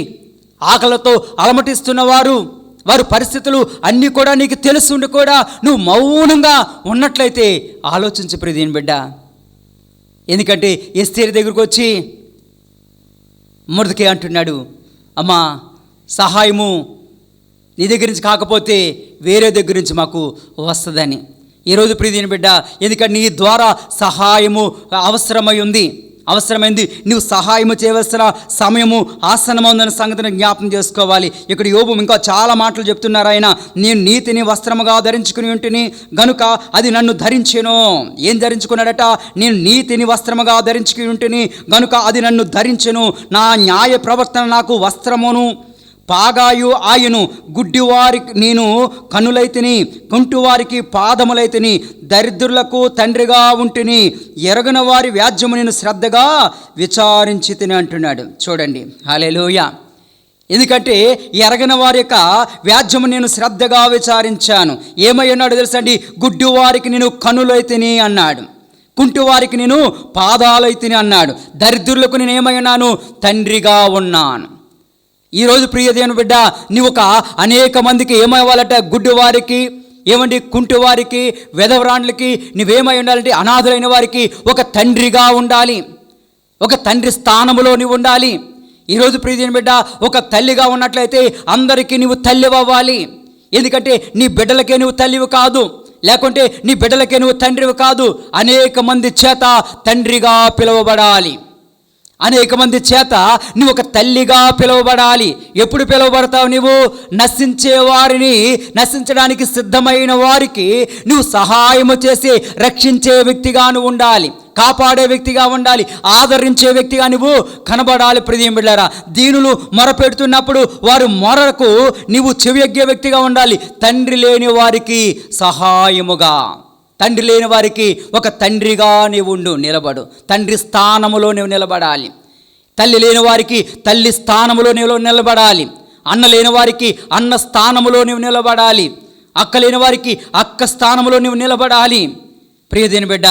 ఆకలితో అలమటిస్తున్న వారి పరిస్థితులు అన్నీ కూడా నీకు తెలుసుండి కూడా నువ్వు మౌనంగా ఉన్నట్లయితే ఆలోచించు ప్రియమైన బిడ్డ. ఎందుకంటే ఎస్తేరు దగ్గరకు వచ్చి మొర్దెకై అంటున్నాడు, అమ్మా సహాయము నీ దగ్గర నుంచి కాకపోతే వేరే దగ్గర నుంచి మాకు వస్తుందని. ఈరోజు ప్రియమైన బిడ్డ, ఎందుకంటే నీ ద్వారా సహాయము అవసరమైంది. నువ్వు సహాయము చేయవలసిన సమయము ఆసన్నమైందన్న సంగతిని జ్ఞాపకం చేసుకోవాలి. ఇక్కడ యోబు ఇంకా చాలా మాటలు చెప్తున్నారు. ఆయన, నేను నీతిని వస్త్రముగా ధరించుకుని ఉంటిని గనుక అది నన్ను ధరించెను. ఏం ధరించుకున్నాడట? నేను నీతిని వస్త్రముగా ధరించుకుని ఉంటిని గనుక అది నన్ను ధరించెను. నా న్యాయ ప్రవర్తన నాకు వస్త్రమును పాగాయు ఆయను. గుడ్డివారికి నేను కన్నులైతిని, కుంటివారికి పాదములైతిని, దరిద్రులకు తండ్రిగా ఉంటిని, ఎరగని వారి వ్యాజ్యము నేను శ్రద్ధగా విచారించి తిని అంటున్నాడు. చూడండి, హల్లెలూయా. ఎందుకంటే ఎరగని వారి యొక్క వ్యాజ్యము నేను శ్రద్ధగా విచారించాను. ఏమై ఉన్నాడు తెలుసండి? గుడ్డివారికి నేను కన్నులైతిని అన్నాడు, కుంటివారికి నేను పాదాలైతిని అన్నాడు, దరిద్రులకు నేను ఏమై ఉన్నాను? తండ్రిగా ఉన్నాను. ఈరోజు ప్రియ దేవుని బిడ్డ, నువ్వు అనేక మందికి ఏమవ్వాలట? గుడ్డివారికి, ఏమండి కుంటివారికి, వెధవరాండ్లకి నువ్వేమై ఉండాలంటే అనాథులైన వారికి ఒక తండ్రిగా ఉండాలి. ఒక తండ్రి స్థానంలో నువ్వు ఉండాలి. ఈరోజు ప్రియ దేవుని బిడ్డ, ఒక తల్లిగా ఉన్నట్లయితే అందరికీ నువ్వు తల్లి అవ్వాలి. ఎందుకంటే నీ బిడ్డలకే నువ్వు తల్లివి కాదు, లేకుంటే నీ బిడ్డలకే నువ్వు తండ్రివి కాదు. అనేక మంది చేత తండ్రిగా పిలువబడాలి. అనేక మంది చేత నువ్వు ఒక తల్లిగా పిలువబడాలి. ఎప్పుడు పిలువబడతావు? నువ్వు నశించే వారిని, నశించడానికి సిద్ధమైన వారికి నువ్వు సహాయము చేసి రక్షించే వ్యక్తిగా నువ్వు ఉండాలి, కాపాడే వ్యక్తిగా ఉండాలి, ఆదరించే వ్యక్తిగా నువ్వు కనబడాలి. ప్రియమైన బిడ్డలారా, దీనులు మొరపెడుతున్నప్పుడు వారు మొరకు నీవు చెవియొగ్గే వ్యక్తిగా ఉండాలి. తండ్రి లేని వారికి సహాయముగా, తండ్రి లేని వారికి ఒక తండ్రిగా నీవు నిలబడు. తండ్రి స్థానములో నువ్వు నిలబడాలి. తల్లి లేని వారికి తల్లి స్థానములో నువ్వు నిలబడాలి. అన్న లేని వారికి అన్న స్థానములో నువ్వు నిలబడాలి. అక్క లేని వారికి అక్క స్థానములో నువ్వు నిలబడాలి. ప్రియదేని బిడ్డ,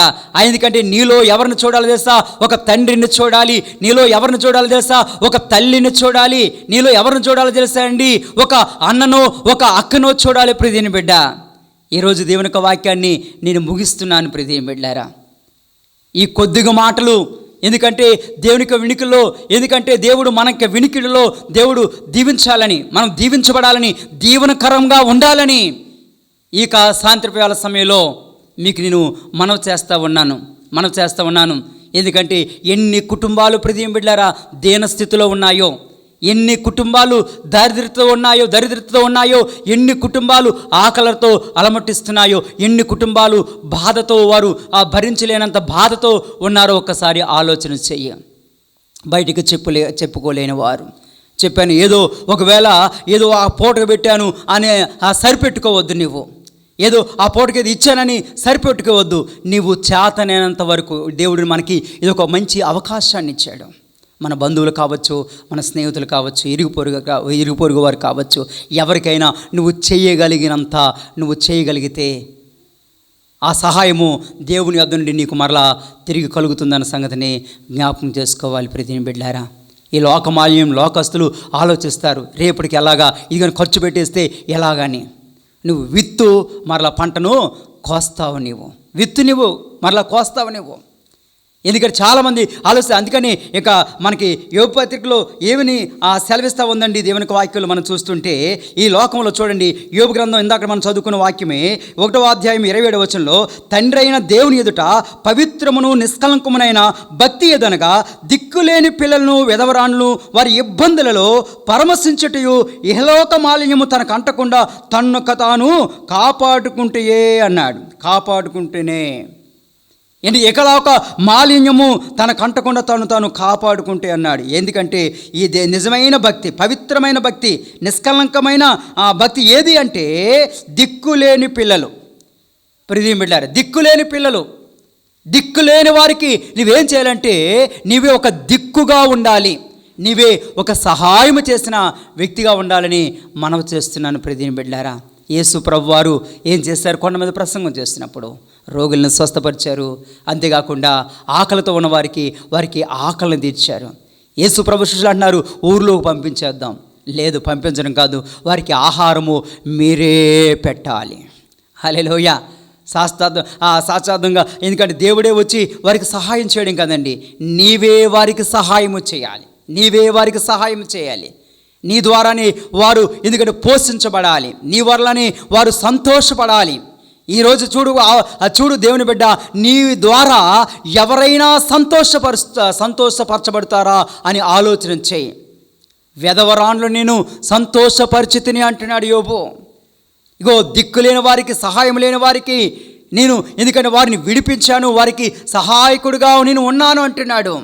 ఎందుకంటే నీలో ఎవరిని చూడాలి తెలుసా? ఒక తండ్రిని చూడాలి. నీలో ఎవరిని చూడాలి తెలుసా? ఒక తల్లిని చూడాలి. నీలో ఎవరిని చూడాలి తెలుసా అండి? ఒక అన్ననో ఒక అక్కనో చూడాలి. ప్రియదేని బిడ్డ, ఈరోజు దేవుని యొక్క వాక్యాన్ని నేను ముగిస్తున్నాను. ప్రియదేని బిడ్డలారా, ఈ కొద్దిగా మాటలు ఎందుకంటే దేవునికి వినికిలో, ఎందుకంటే దేవుడు మనకి వినికిడిలో దేవుడు దీవించాలని, మనం దీవించబడాలని, దీవనకరంగా ఉండాలని ఈ సాయంత్రవేళ సమయంలో మీకు నేను మనవి చేస్తూ ఉన్నాను. ఎందుకంటే ఎన్ని కుటుంబాలు ప్రియదేని బిడ్డలారా దీన స్థితిలో ఉన్నాయో, ఎన్ని కుటుంబాలు దరిద్రతతో ఉన్నాయో, ఎన్ని కుటుంబాలు ఆకలితో అలమటిస్తున్నాయో, ఎన్ని కుటుంబాలు బాధతో, వారు భరించలేనంత బాధతో ఉన్నారో ఒక్కసారి ఆలోచన చెయ్యి. బయటికి చెప్పుకోలేని వారు. చెప్పాను, ఒకవేళ ఏదో ఆ పూటకు పెట్టాను అని సరిపెట్టుకోవద్దు. నువ్వు ఏదో ఆ పూటకి ఏది ఇచ్చానని సరిపెట్టుకోవద్దు. నీవు చేతనైనంత వరకు దేవుడు మనకి ఇది ఒక మంచి అవకాశాన్ని ఇచ్చాడు. మన బంధువులు కావచ్చు, మన స్నేహితులు కావచ్చు, ఇరుగు పొరుగు వారు కావచ్చు, ఎవరికైనా నువ్వు చేయగలిగినంత నువ్వు చేయగలిగితే ఆ సహాయము దేవుని వద్ద నుండి నీకు మరలా తిరిగి కలుగుతుందన్న సంగతిని జ్ఞాపకం చేసుకోవాలి. ప్రియదేని బిడ్డలారా, ఈ లోకస్తులు ఆలోచిస్తారు, రేపటికి ఎలాగా, ఇది ఖర్చు పెట్టేస్తే ఎలాగని. నువ్వు విత్తు మరలా పంటను కోస్తావు. నువ్వు మరలా కోస్తావు నువ్వు. ఎందుకంటే చాలామంది ఆలోచిస్తారు. అందుకని ఇక మనకి యోబు పత్రికలో ఏమని సెలవిస్తూ ఉందండి దేవునికి వాక్యంలో మనం చూస్తుంటే, ఈ లోకంలో చూడండి, యోబు గ్రంథం ఇందాక మనం చదువుకున్న వాక్యమే 1వ అధ్యాయం 27వ వచనంలో, తండ్రి అయిన దేవుని ఎదుట పవిత్రమును నిష్కలంకమునైన భక్తి ఎదనగా దిక్కులేని పిల్లలను విధవరాండ్లను వారి ఇబ్బందులలో పరమశించుటయు ఇహలోక మాలిన్యము తనకు అంటకుండా తన్నుక తాను కాపాడుకుంటే అన్నాడు. కాపాడుకుంటేనే ఏంటి? ఇకలోక మాలిన్యము తనకు అంటకుండా తాను కాపాడుకుంటే అన్నాడు. ఎందుకంటే ఈ నిజమైన భక్తి, పవిత్రమైన భక్తి, నిష్కలంకమైన భక్తి ఏది అంటే దిక్కులేని పిల్లలు. ప్రియదేని బిడ్డలారా, దిక్కులేని పిల్లలు, దిక్కులేని వారికి నువ్వేం చేయాలంటే నీవే ఒక దిక్కుగా ఉండాలి, నీవే ఒక సహాయం చేసిన వ్యక్తిగా ఉండాలని మనవి చేస్తున్నాను. ప్రియదేని బిడ్డలారా, యేసు ప్రభు వారు ఏం చేశారు? కొండ మీద ప్రసంగం చేస్తున్నప్పుడు రోగులను స్వస్థపరిచారు. అంతేకాకుండా ఆకలితో ఉన్న వారికి ఆకలిని తీర్చారు. యేసు ప్రభు శిష్యులు అంటున్నారు, ఊర్లోకి పంపించేద్దాం. లేదు, పంపించడం కాదు, వారికి ఆహారము మీరే పెట్టాలి. హల్లెలూయా. శాశ్వతంగా, ఎందుకంటే దేవుడే వచ్చి వారికి సహాయం చేయడం కదండి, నీవే వారికి సహాయము చేయాలి. నీవే వారికి సహాయం చేయాలి. నీ ద్వారానే వారు ఎందుకంటే పోషించబడాలి, నీ వల్లనే వారు సంతోషపడాలి. ఈరోజు చూడు దేవుని బిడ్డ, నీ ద్వారా ఎవరైనా సంతోషపరచబడతారా అని ఆలోచన చేయి. విధవరాండ్లు నేను సంతోషపరిచితిని అంటున్నాడు యోబు. ఇగో దిక్కులేని వారికి, సహాయం లేని వారికి నేను ఎందుకంటే వారిని విడిపించాను, వారికి సహాయకుడిగా నేను ఉన్నాను అంటున్నాడు.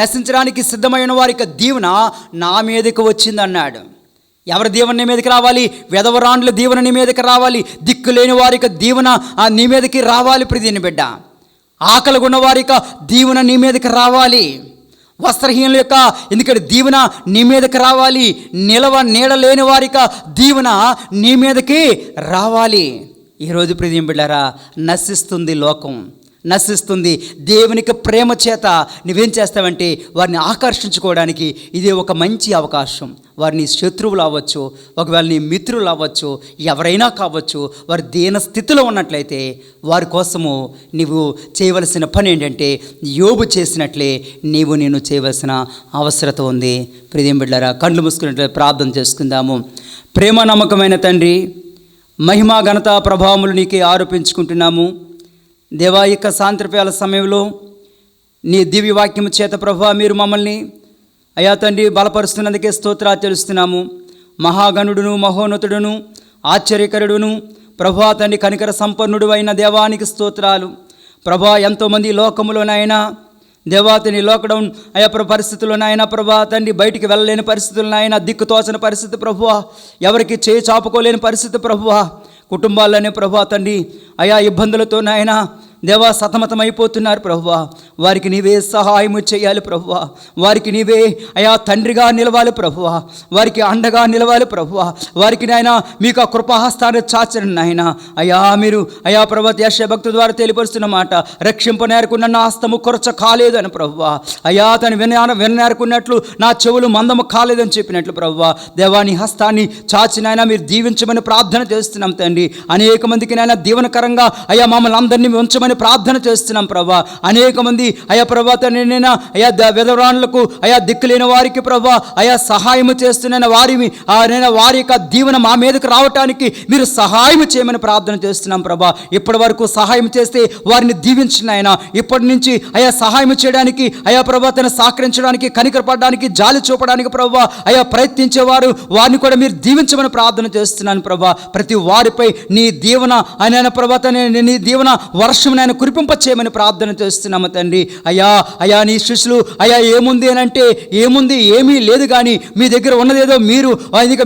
నశించడానికి సిద్ధమైన వారి యొక్క దీవెన నా మీదకి వచ్చిందన్నాడు. ఎవరి దీవెన నీ మీదకి రావాలి? విధవరాండ్ల దీవెన నీ మీదకి రావాలి. దిక్కులేని వారి యొక్క దీవెన నీ మీదకి రావాలి. ప్రియదేని బిడ్డ, ఆకలి ఉన్న వారి యొక్క దీవెన నీ మీదకి రావాలి. వస్త్రహీనుల యొక్క ఎందుకంటే దీవెన నీ మీదకి రావాలి. నీడలేని వారి యొక్క దీవెన నీ మీదకి రావాలి. ఈరోజు ప్రియదేని బిడ్డలారా, నశిస్తుంది లోకం, నశిస్తుంది. దేవునికి ప్రేమ చేత నువ్వేం చేస్తావంటే వారిని ఆకర్షించుకోవడానికి ఇదే ఒక మంచి అవకాశం. వారిని శత్రువులు అవ్వచ్చు, ఒకవేళ నీ మిత్రులు అవ్వచ్చు, ఎవరైనా కావచ్చు, వారి దీన స్థితిలో ఉన్నట్లయితే వారి కోసము నీవు చేయవలసిన పని ఏంటంటే యోబు చేసినట్లే నేను చేయవలసిన అవసరత ఉంది. ప్రియదేని బిడ్డలారా, కళ్ళు మూసుకున్నట్లయితే ప్రార్థన చేసుకుందాము. ప్రేమ నమ్మకమైన తండ్రి, మహిమ ఘనత ప్రభావములు నీకే ఆరోపించుకుంటున్నాము. దేవా, యొక్క సాయంత్రవేళ సమయంలో నీ దివ్య వాక్యము చేత ప్రభువా మీరు మమ్మల్ని అయా తండ్రి బలపరుస్తున్నందుకే స్తోత్రాలు తెలుస్తున్నాము. మహాగణుడును మహోన్నతుడును ఆశ్చర్యకరుడును ప్రభువా తండ్రి కనికర సంపన్నుడు అయిన దేవానికి స్తోత్రాలు. ప్రభా, ఎంతోమంది లోకములోనైనా దేవాతని లాక్డౌన్ అయా పరిస్థితుల్లోనైనా ప్రభా తండ్రి బయటికి వెళ్ళలేని పరిస్థితులనైనా, దిక్కుతోచని పరిస్థితి ప్రభువా, ఎవరికి చేయి చాపుకోలేని పరిస్థితి ప్రభువా, కుటుంబాల్లోనే ప్రభా తండ్రి అయా ఇబ్బందులతోనైనా దేవా సతమతమైపోతున్నారు ప్రభువా. వారికి నీవే సహాయము చేయాలి ప్రభువా. వారికి నీవే అయా తండ్రిగా నిలవాలి ప్రభువా. వారికి అండగా నిలవాలి ప్రభువా. వారికి నాయన మీకు ఆ కృపాహస్తాన్ని చాచండి నాయన. అయా మీరు అయా ప్రభా యెషయా భక్తు ద్వారా తెలియపరుస్తున్న మాట, రక్షింపనేరుకున్న నా హస్తము కొరచ కాలేదని ప్రభువా. అయా తను వినేరుకున్నట్లు నా చెవులు మందము కాలేదని చెప్పినట్లు ప్రభువా. దేవాని హస్తాన్ని చాచి నాయన మీరు దీవించమని ప్రార్థన చేస్తున్నాం తండ్రి. అనేక మందికి నాయన దీవనకరంగా అయా మమ్మల్ని అందరినీ ఉంచమని ప్రార్థన చేస్తున్నాం ప్రభా. అనేక మంది అయా ప్రభా తండ్రి అయా విధవరాణులకు అయా దిక్కులేని వారికి ప్రభా అయా సహాయం చేస్తున్న వారి యొక్క దీవెన మా మీదకి రావటానికి మీరు సహాయం చేయమని ప్రార్థన చేస్తున్నాం ప్రభా. ఇప్పటి వరకు సహాయం చేస్తే వారిని దీవించిన ఆయన ఇప్పటి నుంచి అయా సహాయం చేయడానికి అయా ప్రభా తను సహకరించడానికి, కనికరపడడానికి, జాలి చూపడానికి ప్రభా అయా ప్రయత్నించేవారు వారిని కూడా మీరు దీవించమని ప్రార్థన చేస్తున్నాను ప్రభా. ప్రతి వారిపై నీ దీవెన ఆయన ప్రభా నీ దీవెన వర్షం ఆయన కురిపింప చేయమని ప్రార్థన చేస్తున్నాము తండ్రి. అయా నీ శిష్యులు అయా ఏముంది అని అంటే ఏముంది, ఏమీ లేదు కానీ మీ దగ్గర ఉన్నదేదో మీరు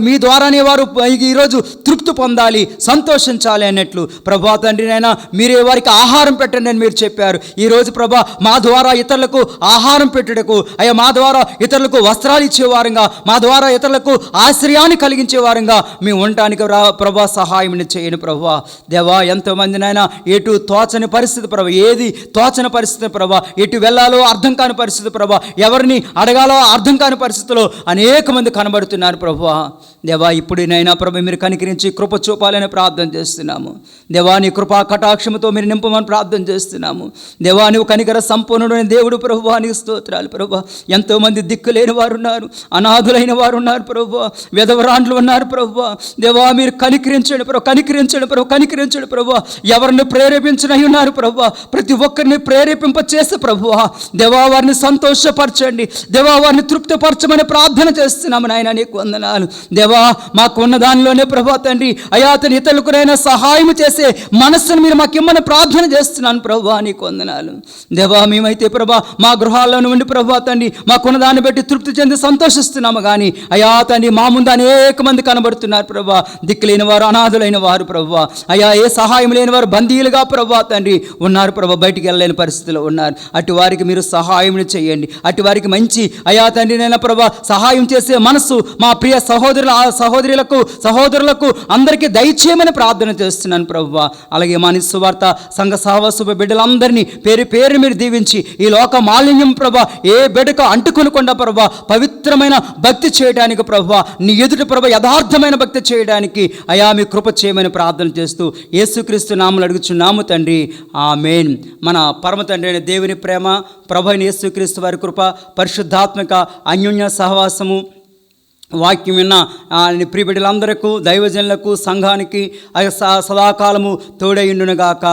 మీ ద్వారానే వారు ఈరోజు తృప్తి పొందాలి, సంతోషించాలి అన్నట్లు ప్రభా తండ్రి నైనా మీరే వారికి ఆహారం పెట్టండి అని మీరు చెప్పారు. ఈరోజు ప్రభా మా ద్వారా ఇతరులకు ఆహారం పెట్టుటకు అయ్యా మా ద్వారా ఇతరులకు వస్త్రాలు ఇచ్చేవారంగా, మా ద్వారా ఇతరులకు ఆశ్రయాన్ని కలిగించే వారంగా మేము ఉండటానికి ప్రభా సహాయం చేయను ప్రభా. దేవా, ఎంతోమంది నాయన ఎటు తోచని పరిస్థితి ప్రభా, ఏది తోచని పరిస్థితి ప్రభా, ఎటు వెళ్ళాలో అర్థం కాని పరిస్థితి ప్రభా, ఎవరిని అడగాలో అర్థం కాని పరిస్థితిలో అనేక మంది కనబడుతున్నారు ప్రభా. దేవా, ఇప్పుడునైనా ప్రభా మీరు కనికరించి కృప చూపాలని ప్రార్థన చేస్తున్నాము. దేవా, నీ కృపా కటాక్షముతో మీరు నింపమని ప్రార్థన చేస్తున్నాము. దేవా, నువ్వు కనికర సంపూర్ణుడైన దేవుడు ప్రభా, నీకు స్తోత్రాలు ప్రభా. ఎంతోమంది దిక్కు లేని వారు ఉన్నారు, అనాథులైన వారు ఉన్నారు ప్రభా, విధవరాండ్లు ఉన్నారు ప్రభా. దేవా, మీరు కనికరించండి ప్రభా, కనికరించండి ప్రభా, కనికరించండి ప్రభా. ఎవరిని ప్రేరేపించనై ఉన్నారు ప్రభా, ప్రతి ఒక్కరిని ప్రేరేపింప చేసే ప్రభువా. దేవా, వారిని సంతోషపరచండి, దేవా వారిని తృప్తిపరచమని ప్రార్థన చేస్తున్నాము నాయన. నీకు వందనాలు దేవా. మాకు ఉన్న దానిలోనే ప్రభా తండ్రి అయా అతని ఇతరులకునైనా సహాయం చేసే మనస్సును మీరు మాకు ఇమ్మని ప్రార్థన చేస్తున్నాను ప్రభా. నీకు వందనాలు దేవా. మేమైతే ప్రభా మా గృహాల్లో ఉండి ప్రభా తండ్రి మాకున్న దాన్ని బట్టి తృప్తి చెంది సంతోషిస్తున్నాము కానీ అయా తండ్రి మా ముందు అనేక మంది కనబడుతున్నారు ప్రభా, దిక్కులేని వారు, అనాథులైన వారు ప్రభా. అయా ఏ సహాయం లేని వారు బందీలుగా ప్రభా తండ్రి ఉన్నారు ప్రభా, బయటికి వెళ్ళలేని పరిస్థితిలో ఉన్నారు. అటు వారికి మీరు సహాయం చేయండి. అటు వారికి మంచి అయా తండ్రి నైనా ప్రభా సహాయం చేసే మనస్సు మా ప్రియ సహోదరులకు అందరికీ దయచేయమని ప్రార్థన చేస్తున్నాను ప్రభువా. అలాగే మా నిస్వార్థ సంఘ సహవాస బిడ్డలందరినీ పేరు పేరు మీరు దీవించి ఈ లోక మాలిన్యం ప్రభా ఏ బిడ్డకు అంటుకొనకుండా ప్రభా పవిత్రమైన భక్తి చేయడానికి ప్రభువా, నీ ఎదుటి ప్రభా యథార్థమైన భక్తి చేయడానికి అయా మీ కృప చేయమని ప్రార్థన చేస్తూ యేసుక్రీస్తు నామములో అడుగుచున్నాము తండ్రి, ఆమేన్. మన పరమ తండ్రి అయిన దేవుని ప్రేమ, ప్రభు అయిన యేసుక్రీస్తు వారి కృప, పరిశుద్ధాత్మక అన్యోన్య సహవాసము, వాక్యం విన్న ప్రియ బిడ్డలందరికీ, దైవజనులకు, సంఘానికి సదాకాలము తోడైండునుగాక.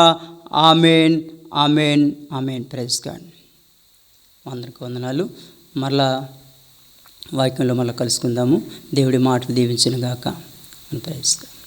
ఆమేన్, ఆమేన్, ఆమేన్. Praise God. అందరికీ వందనాలు. మరలా వాక్యంలో మళ్ళీ కలుసుకుందాము. దేవుడి మాటలు దీవించునుగాక. Praise God.